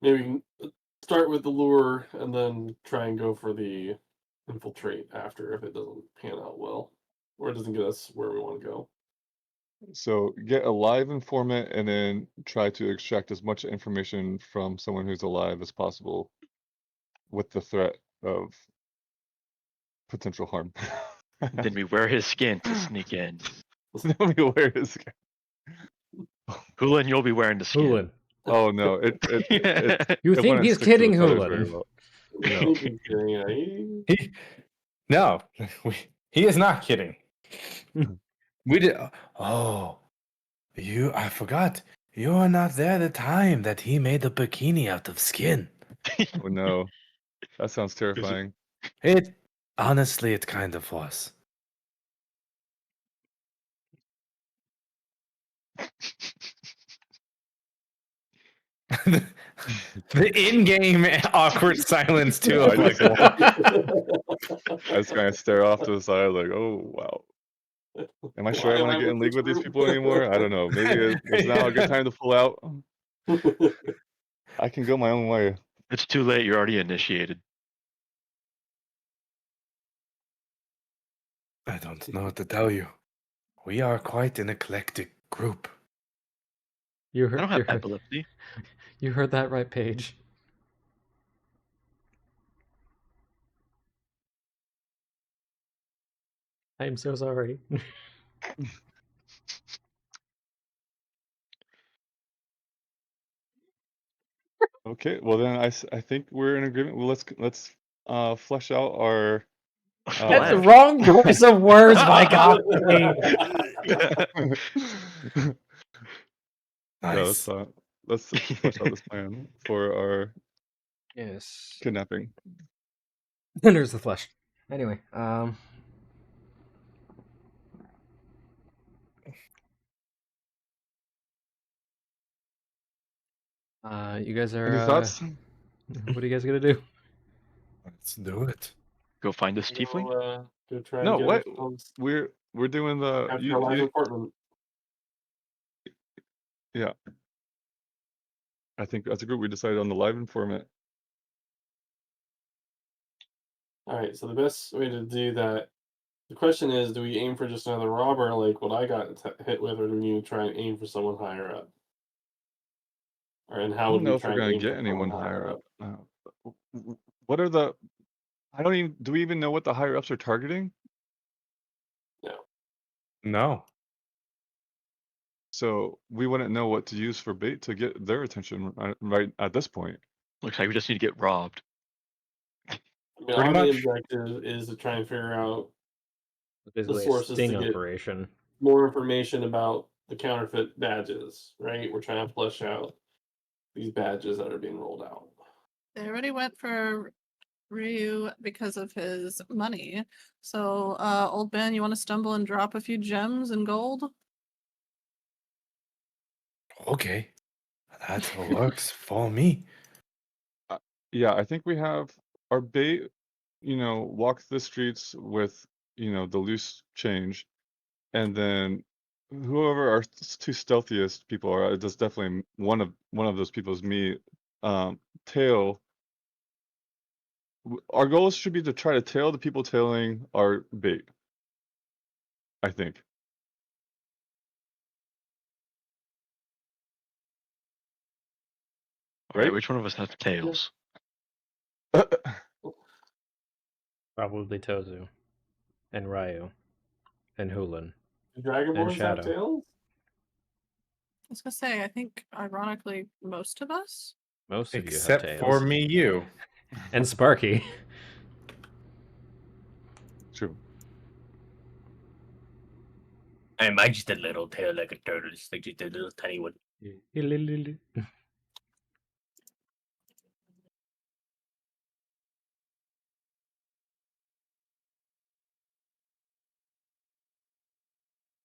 maybe we can start with the lure and then try and go for the infiltrate after if it doesn't pan out well, or it doesn't get us where we want to go. So get a live informant and then try to extract as much information from someone who's alive as possible with the threat of potential harm. Then we wear his skin to sneak in. Then we wear his skin. Hulan, you'll be wearing the skin. Hulan. Oh no, it You think wouldn't he's stick to the kidding, feathers very Hulan? well. No. No, he is not kidding. We did. Oh, I forgot. You were not there the time that he made the bikini out of skin. Oh no, that sounds terrifying. Honestly, it kind of was. The in-game awkward silence too. I Of like, just- what? I just kind of stare off to the side, like, oh wow. Am I sure I want to get in league with these people anymore? I don't know. Maybe it's now a good time to pull out. I can go my own way. It's too late. You're already initiated. I don't know what to tell you. We are quite an eclectic group. You I heard, don't have epilepsy. You heard that right, Paige. I am so sorry. Okay, well then I think we're in agreement. Well, let's flesh out our. That's the wrong choice of words, my God. Nice. Let's flesh out this plan for our Yes. kidnapping. There's the flesh. Anyway, you guys are. Any thoughts? What are you guys gonna do? Let's do it. Go find this tiefling. Go try No, and get what? ourselves We're doing the after a live appointment. yeah. I think as a group we decided on the live informant. All right, so the best way to do that. The question is, do we aim for just another robber like what I got hit with, or do we need to try and aim for someone higher up? Or and I how don't would know we if try we're and gonna aim get for anyone someone higher up. What are the? I don't even. Do we even know what the higher ups are targeting? No. So we wouldn't know what to use for bait to get their attention right at this point. Looks like we just need to get robbed. I mean, Pretty our much. main objective is to try and figure out the Basically, a sources to sting get operation. more information about the counterfeit badges, right? We're trying to flesh out these badges that are being rolled out. They already went for Ryu because of his money. So, old man, you want to stumble and drop a few gems and gold? Okay. That works for me. Yeah, I think we have our bait. Walk the streets with the loose change, and then whoever our two stealthiest people are, that's definitely one of those people is me. Tail. Our goals should be to try to tail the people tailing our bait. I think. All right, Right? which one of us has tails? Probably Tozu, and Ryu, and Hulan, Do Dragonborns have Shadow. tails? I was gonna say, I think ironically, most of us. Most of Except you have for tails. me, you. And Sparky. True. I might just a little tail like a turtle, just like just a little tiny one.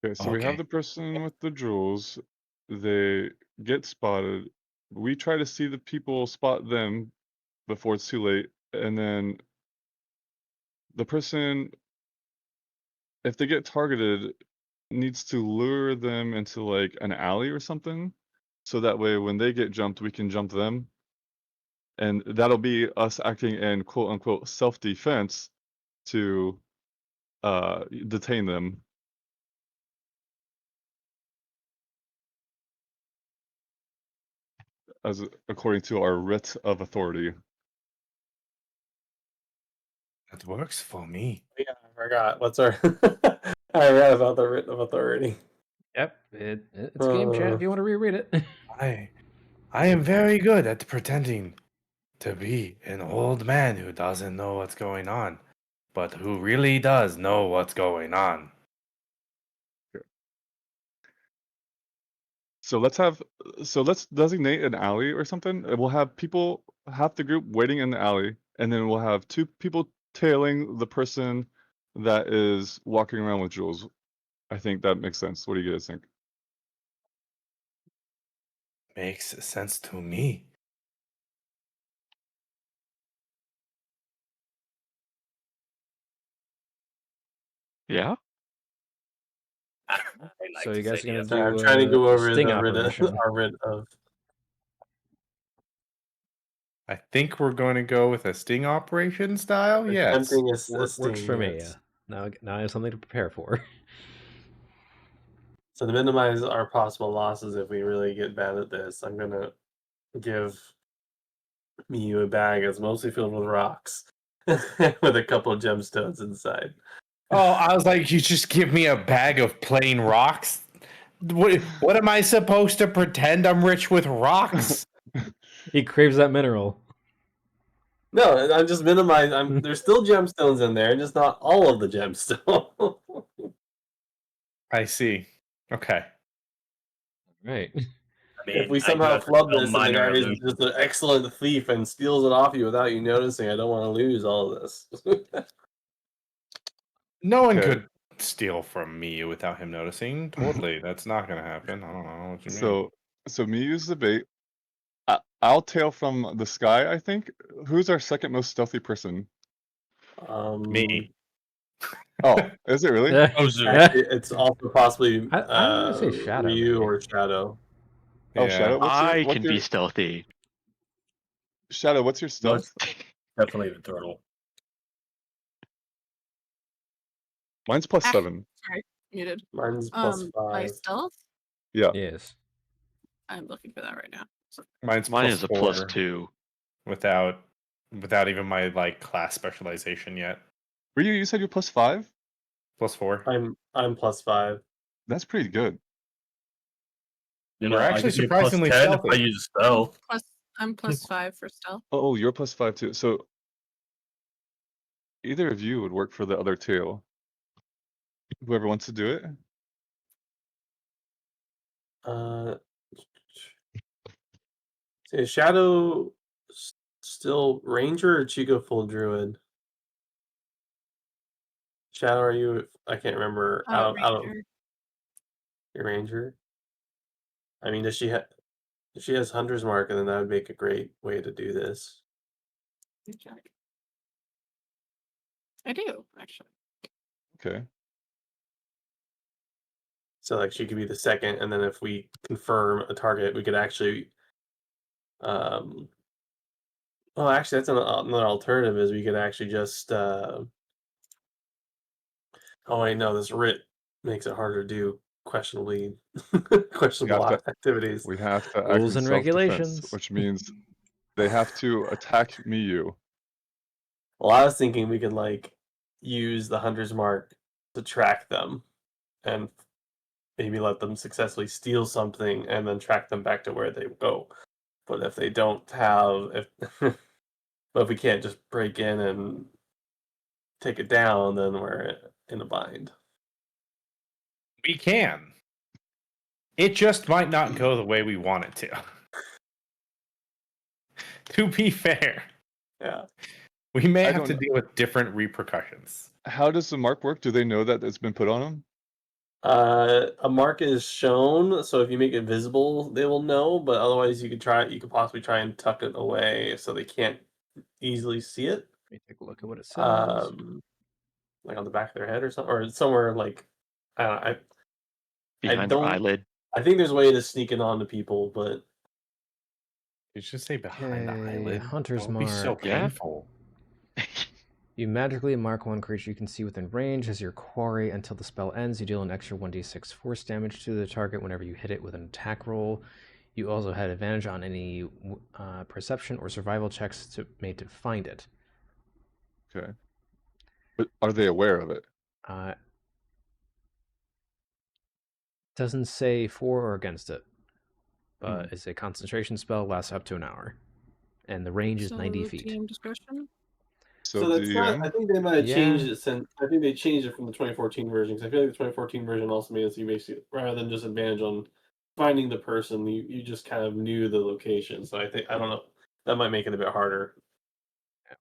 Okay, so we have the person with the jewels. They get spotted. We try to see the people spot them before it's too late, and then the person, if they get targeted, needs to lure them into like an alley or something, so that way when they get jumped, we can jump them, and that'll be us acting in quote unquote self-defense to detain them. As according to our writ of authority. That works for me. Yeah, I forgot. What's our? I forgot about the writ of authority. Yep, it's game chat if you want to reread it. I am very good at pretending to be an old man who doesn't know what's going on, but who really does know what's going on. So let's designate an alley or something. And we'll have people, half the group waiting in the alley, and then we'll have two people tailing the person that is walking around with jewels. I think that makes sense. What do you guys think? Makes sense to me. Yeah. So you guys are gonna do I'm trying to go over sting the writ operation. our writ of. I think we're going to go with a sting operation style. Yes. Attempting a Works sting, for me. yes. Now I have something to prepare for. So to minimize our possible losses if we really get bad at this, I'm gonna give you a bag that's mostly filled with rocks with a couple of gemstones inside. Oh, I was like, you just give me a bag of plain rocks? What am I supposed to pretend I'm rich with rocks? He craves that mineral. No, I'm just minimizing. There's still gemstones in there, just not all of the gemstones. I see. Okay. Right. I If mean, we I do somehow have flub some this and the minor guy is illusion. just an excellent thief and steals it off you without you noticing, I don't want to lose all of this. No one Okay. could steal from me without him noticing. Totally. That's not going to happen. I don't know what you mean. So me use the bait. I'll tail from the sky, I think. Who's our second most stealthy person? Me. Oh, is it really? Ozu. Actually, it's also possibly I'm gonna say Shadow, Ryu maybe. or Shadow. Oh, Yeah. Shadow, I what's can be stealthy. Shadow, what's your stealth? Most definitely the turtle. Mine's +7. Sorry, muted. Mine's My +5. stealth. Yeah. Yes. I'm looking for that right now. So, Mine's Mine is a +4 +2. without even my like class specialization yet. You said you're +5? +4. I'm +5. That's pretty good. You We're know, I actually could be surprisingly +10 if I stealthy. use a spell. I'm +5 for stealth. Oh, you're +5 too. So either of you would work for the other two. Whoever wants to do it. Is Shadow still Ranger or Chico full Druid? Shadow, are you? I can't remember. Out of Ranger. your Ranger. I mean, does she have? If she has Hunter's Mark, and then that would make a great way to do this. Let me check. I do actually. Okay. So like she could be the second, and then if we confirm a target, we could actually. Well, actually, that's another alternative. Is we could actually just. Oh wait, no, this writ makes it harder to do questionably questionable activities. We have to act Rules in and self-defense, regulations. which means they have to attack Miyu. Well, I was thinking we could like use the Hunter's Mark to track them, and maybe let them successfully steal something, and then track them back to where they go. But if they don't have, if but if we can't just break in and take it down, then we're in a bind. We can. It just might not go the way we want it to. To be fair. Yeah. We may I have don't to know. deal with different repercussions. How does the mark work? Do they know that it's been put on them? A mark is shown, so if you make it visible, they will know. But otherwise, you could possibly try and tuck it away so they can't easily see it. Let me take a look at what it says. Like on the back of their head or something, or somewhere like I Behind their don't. eyelid. I think there's a way to sneak it onto people, but You should say behind the Okay, eyelid. Hunter's That would be so Mark. Yeah. painful. You magically mark one creature you can see within range as your quarry until the spell ends. You deal an extra 1d6 force damage to the target whenever you hit it with an attack roll. You also had advantage on any perception or survival checks made to find it. Okay. But are they aware of it? Doesn't say for or against it, but it's a concentration spell, lasts up to an hour, and the range is 90 feet. TM discretion. So that's not. I think they might have changed it since. I think they changed it from the 2014 version. Because I feel like the 2014 version also made it so you basically, rather than just advantage on finding the person, you just kind of knew the location. So I don't know. That might make it a bit harder.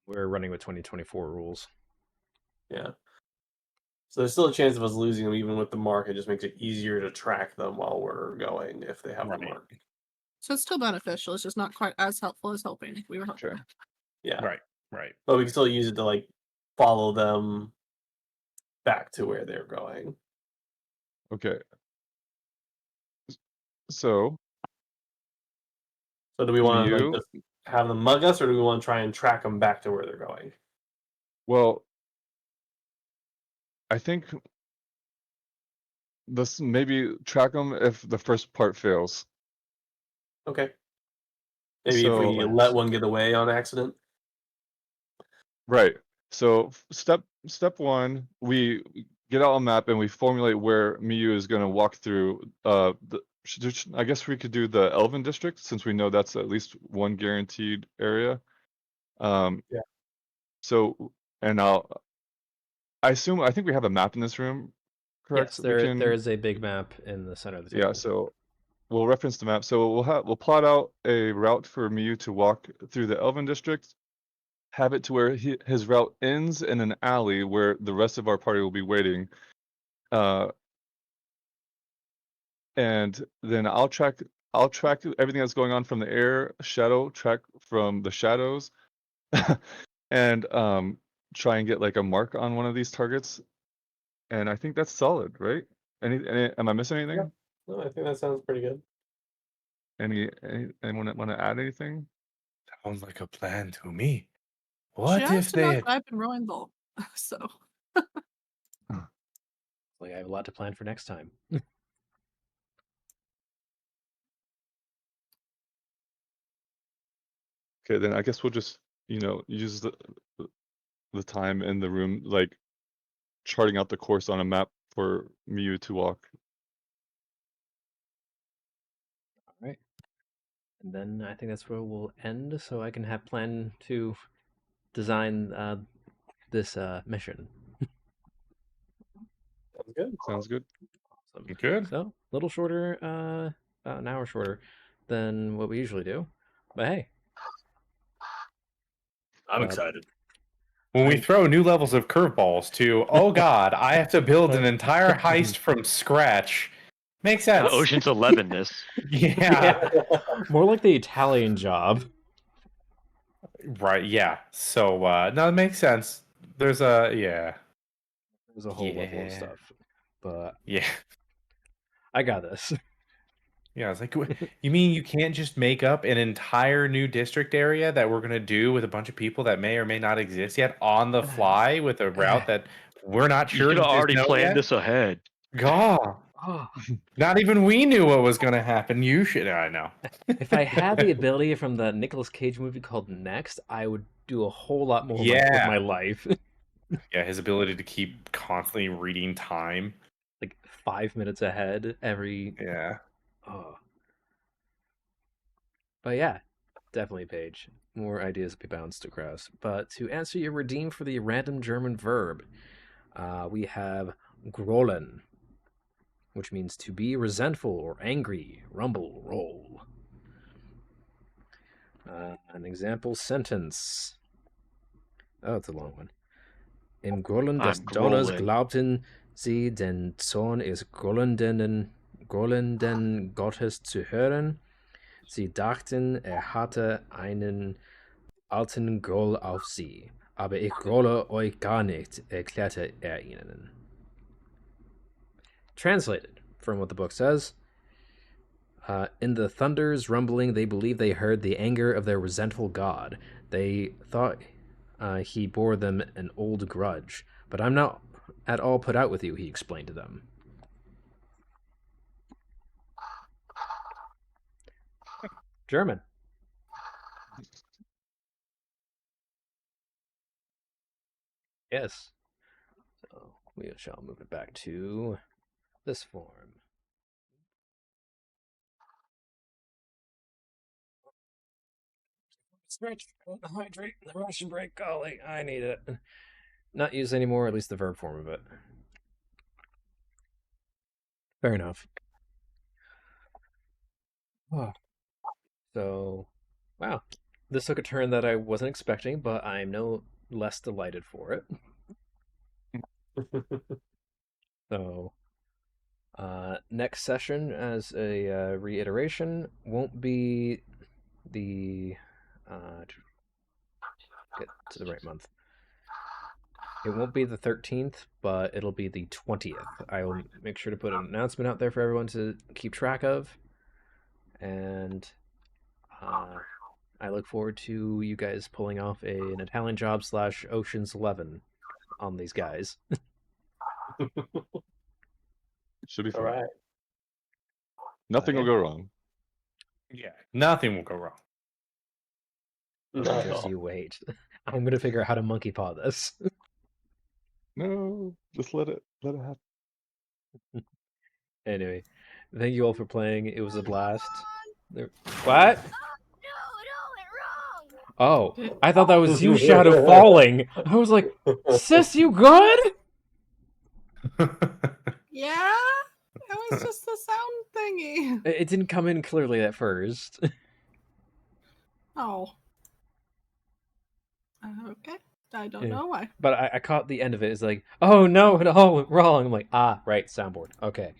We're running with 2024 rules. Yeah. So there's still a chance of us losing them even with the mark. It just makes it easier to track them while we're going if they have the mark. So it's still beneficial. It's just not quite as helpful as hoping. We were hoping. Okay. Yeah. Right. But we can still use it to like follow them back to where they're going. Okay. So do we want to like Miyu? just have them mug us, or do we want to try and track them back to where they're going? Well, I think this maybe track them if the first part fails. Okay. Maybe if So we let one get away on accident. right. So step one, we get out a map and we formulate where Miyu is going to walk through. I guess we could do the Elven District since we know that's at least one guaranteed area. Yeah. So, and I think we have a map in this room, correct? Yes, We can. there is a big map in the center of the table. Yeah. So we'll reference the map. So we'll plot out a route for Miyu to walk through the Elven District. Have it to where his route ends in an alley where the rest of our party will be waiting. And then I'll track everything that's going on from the air, shadow track from the shadows, and try and get like a mark on one of these targets. And I think that's solid, right? Am I missing anything? Yeah. No, I think that sounds pretty good. Anyone want to add anything? Sounds like a plan to me. She What has if to know they that I've been rowing though, so Like I have a lot to plan for next time. Okay, then I guess we'll just use the time in the room, like charting out the course on a map for Miyu to walk. All right. And then I think that's where we'll end, so I can have plan to design this mission. Sounds good. Sounds good. Awesome. Good. So a little shorter, about an hour shorter than what we usually do, but hey, I'm excited. When we throw new levels of curveballs to, oh god, I have to build an entire heist from scratch. Makes sense. Ocean's 11 this. Yeah. more like the Italian job. Right, yeah. So no, it makes sense. There's a There's a whole level of Yeah. stuff, but Yeah. I got this. Yeah, it's like, you mean you can't just make up an entire new district area that we're gonna do with a bunch of people that may or may not exist yet on the fly with a route that we're not You sure could have already know planned yet? this ahead. God, Oh, not even we knew what was gonna happen. You should. I know. if I had the ability from the Nicolas Cage movie called Next, I would do a whole lot more with Yeah. my life. Yeah, his ability to keep constantly reading time. Like 5 minutes ahead every. Yeah. Oh. But yeah, definitely, Paige. More ideas be bounced across. But to answer your redeem for the random German verb, we have grollen, which means to be resentful or angry, rumble, roll. An example sentence. Oh, it's a long one. Im Grollen des I'm Donners grollen. glaubten sie den Zorn des grollenden Gottes zu hören. Sie dachten, hatte einen alten Groll auf sie. Aber ich grolle euch gar nicht, erklärte ihnen. Translated from what the book says, in the thunder's rumbling, they believed they heard the anger of their resentful god. They thought he bore them an old grudge. But I'm not at all put out with you, he explained to them. German. Yes. So we shall move it back to this form. Stretch, hydrate, the Russian break, golly, I need it. Not used anymore, at least the verb form of it. Fair enough. Oh. So, wow. This took a turn that I wasn't expecting, but I'm no less delighted for it. So, next session, as a reiteration, won't be the get to the right month. It won't be the 13th, but it'll be the 20th. I will make sure to put an announcement out there for everyone to keep track of. And I look forward to you guys pulling off an Italian job / Ocean's 11 on these guys. Should be All fun. right. Nothing will go wrong. Yeah. Nothing will go wrong. Not at Just all. you wait. I'm gonna figure out how to monkey paw this. No, just let it happen. Anyway, Thank you all for playing. It was a blast. What? Oh, I thought that was you, Shadow, falling. I was like, sis, you good? Yeah, it was just the sound thingy. It didn't come in clearly at first. Oh. Okay. I don't Yeah. know why. But I caught the end of it. It's like, oh no, it all went wrong. I'm like, right, soundboard. Okay.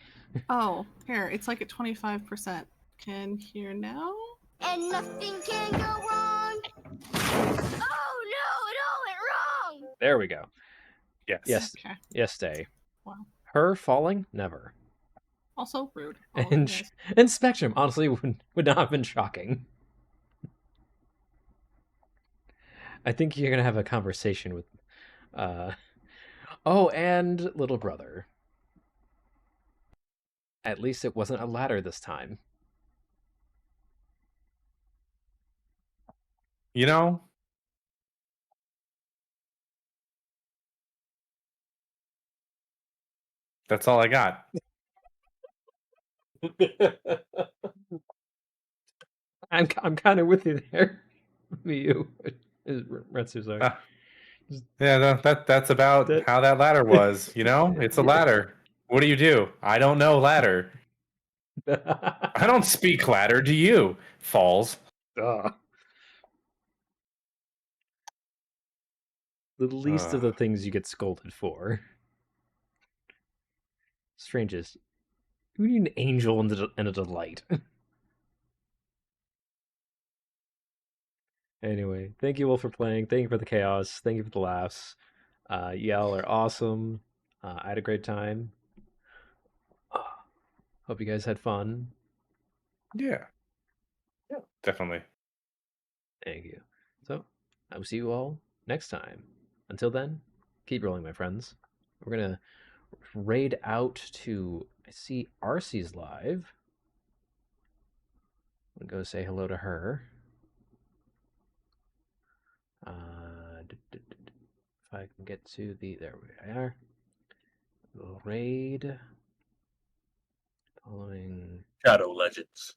Oh, here, it's like at 25%. Can hear now? And nothing can go wrong. Oh no, it all went wrong. There we go. Yes. Okay. Yes, stay. Wow. Her falling? Never. Also rude. All of you guys. And Spectrum, honestly, would not have been shocking. I think you're gonna have a conversation with oh, and little brother. At least it wasn't a ladder this time. You know, that's all I got. I'm kind of with you there. Me, you, Retsu, sorry. Yeah, that's about how that ladder was. You know, it's a ladder. What do? I don't know ladder. I don't speak ladder. Do you? Falls. The least of the things you get scolded for. Strangest. You need an angel and a delight. Anyway, thank you all for playing. Thank you for the chaos. Thank you for the laughs. Y'all are awesome. I had a great time. Hope you guys had fun. Yeah. Yeah, definitely. Thank you. So, I will see you all next time. Until then, keep rolling, my friends. We're going to raid out to, I see Arcee's live. I'm going to go say hello to her. If I can get to the, there we are. Raid. Following. Shadow Legends.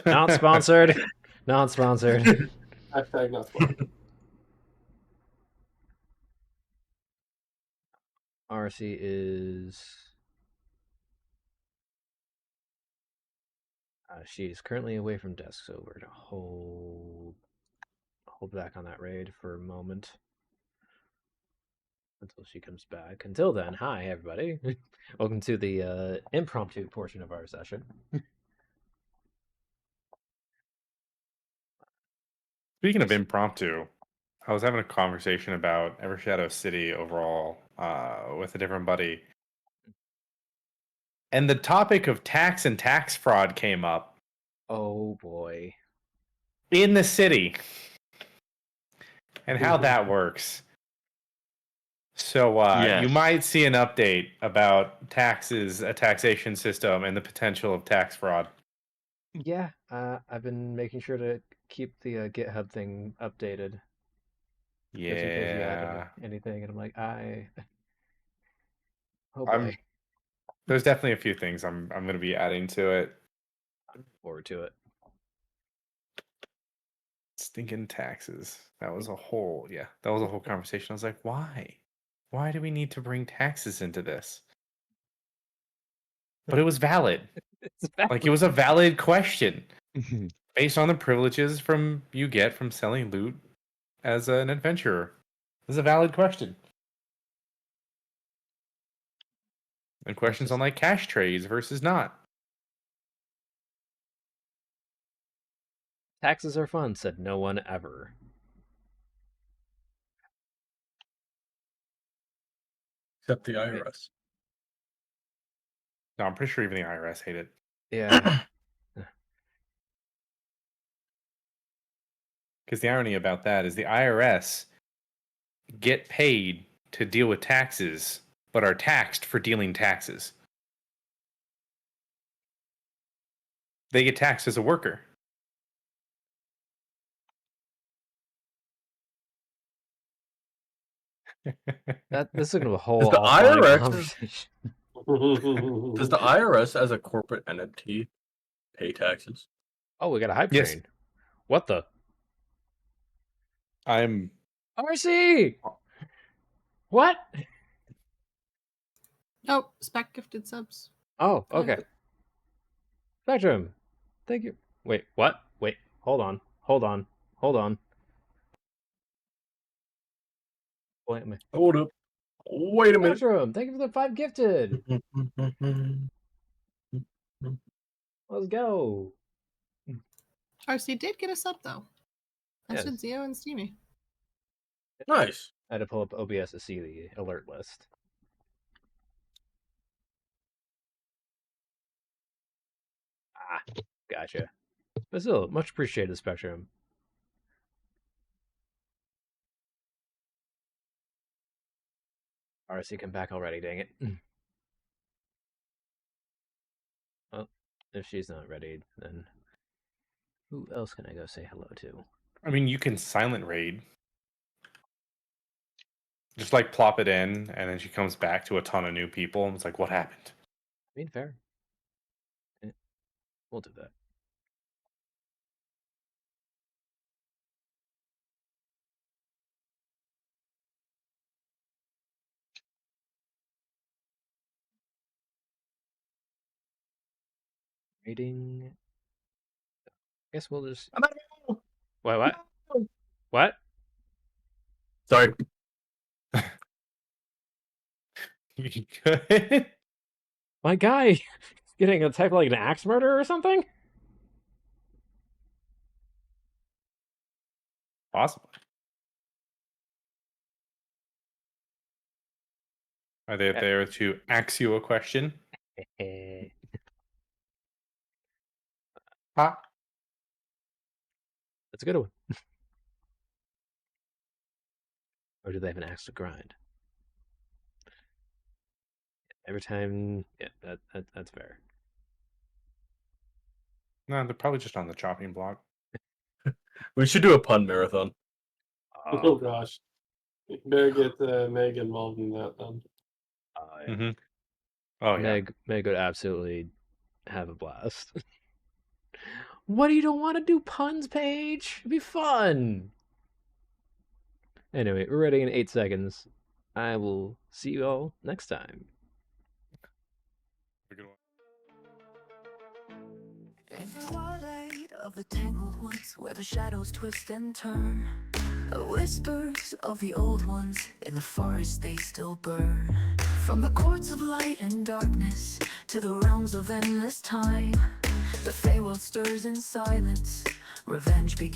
Not sponsored. Not sponsored. Hashtag not sponsored. RC is. She's currently away from desk, so we're gonna hold back on that raid for a moment until she comes back. Until then, hi everybody. Welcome to the impromptu portion of our session. Speaking of impromptu, I was having a conversation about Evershadow City overall with a different buddy. And the topic of tax and tax fraud came up. Oh boy. In the city. And how that works. So you might see an update about taxes, a taxation system, and the potential of tax fraud. Yeah, I've been making sure to keep the GitHub thing updated. Yeah. Just in case you add anything, and I'm like, oh boy. There's definitely a few things I'm going to be adding to it. I look forward to it. Stinking taxes. That was a whole conversation. I was like, why? Why do we need to bring taxes into this? But it was valid. Like, it was a valid question based on the privileges you get from selling loot as an adventurer. It was a valid question. And questions on like cash trades versus not. Taxes are fun, said no one ever. Except the IRS. No, I'm pretty sure even the IRS hate it. Yeah. Because the irony about that is the IRS get paid to deal with taxes, but are taxed for dealing taxes. They get taxed as a worker. This is gonna be a whole The offline IRS conversation. Does the IRS as a corporate entity pay taxes? Oh, we got a hype Yes. train. What the? I'm RC! What? Oh, Spec gifted subs. Oh, Go ahead. okay. Spectrum. Thank you. Wait, what? Wait, hold on. Hold on. Hold on. Wait a minute. Hold up. Wait a minute. Spectrum, thank you for the 5 gifted. Let's go. RC did get a sub though. That's Yes. with Zio and Steamy. Nice. I had to pull up OBS to see the alert list. Ah, gotcha. But still, much appreciated, Spectrum. RC, come back already, dang it. Well, if she's not ready, then who else can I go say hello to? I mean, you can silent raid. Just like plop it in, and then she comes back to a ton of new people, and it's like, what happened? I mean, fair. Eh, we'll do that. Rating. Guess we'll just. Wait, what? What? Sorry. You good? My guy getting attacked like an axe murderer or something? Possibly. Are they there to ask you a question? Huh? That's a good one. Or do they have an axe to grind? Every time, yeah, that's fair. No, they're probably just on the chopping block. We should do a pun marathon. Oh gosh. You better get Meg involved in that then. Mm-hmm. Oh yeah. Meg would absolutely have a blast. What do you don't want to do puns, Paige? It'd be fun. Anyway, we're ready in 8 seconds. I will see you all next time. In the twilight of the tangled woods, where the shadows twist and turn, whispers of the old ones in the forest they still burn. From the courts of light and darkness to the realms of endless time, the Feywild stirs in silence. Revenge begins.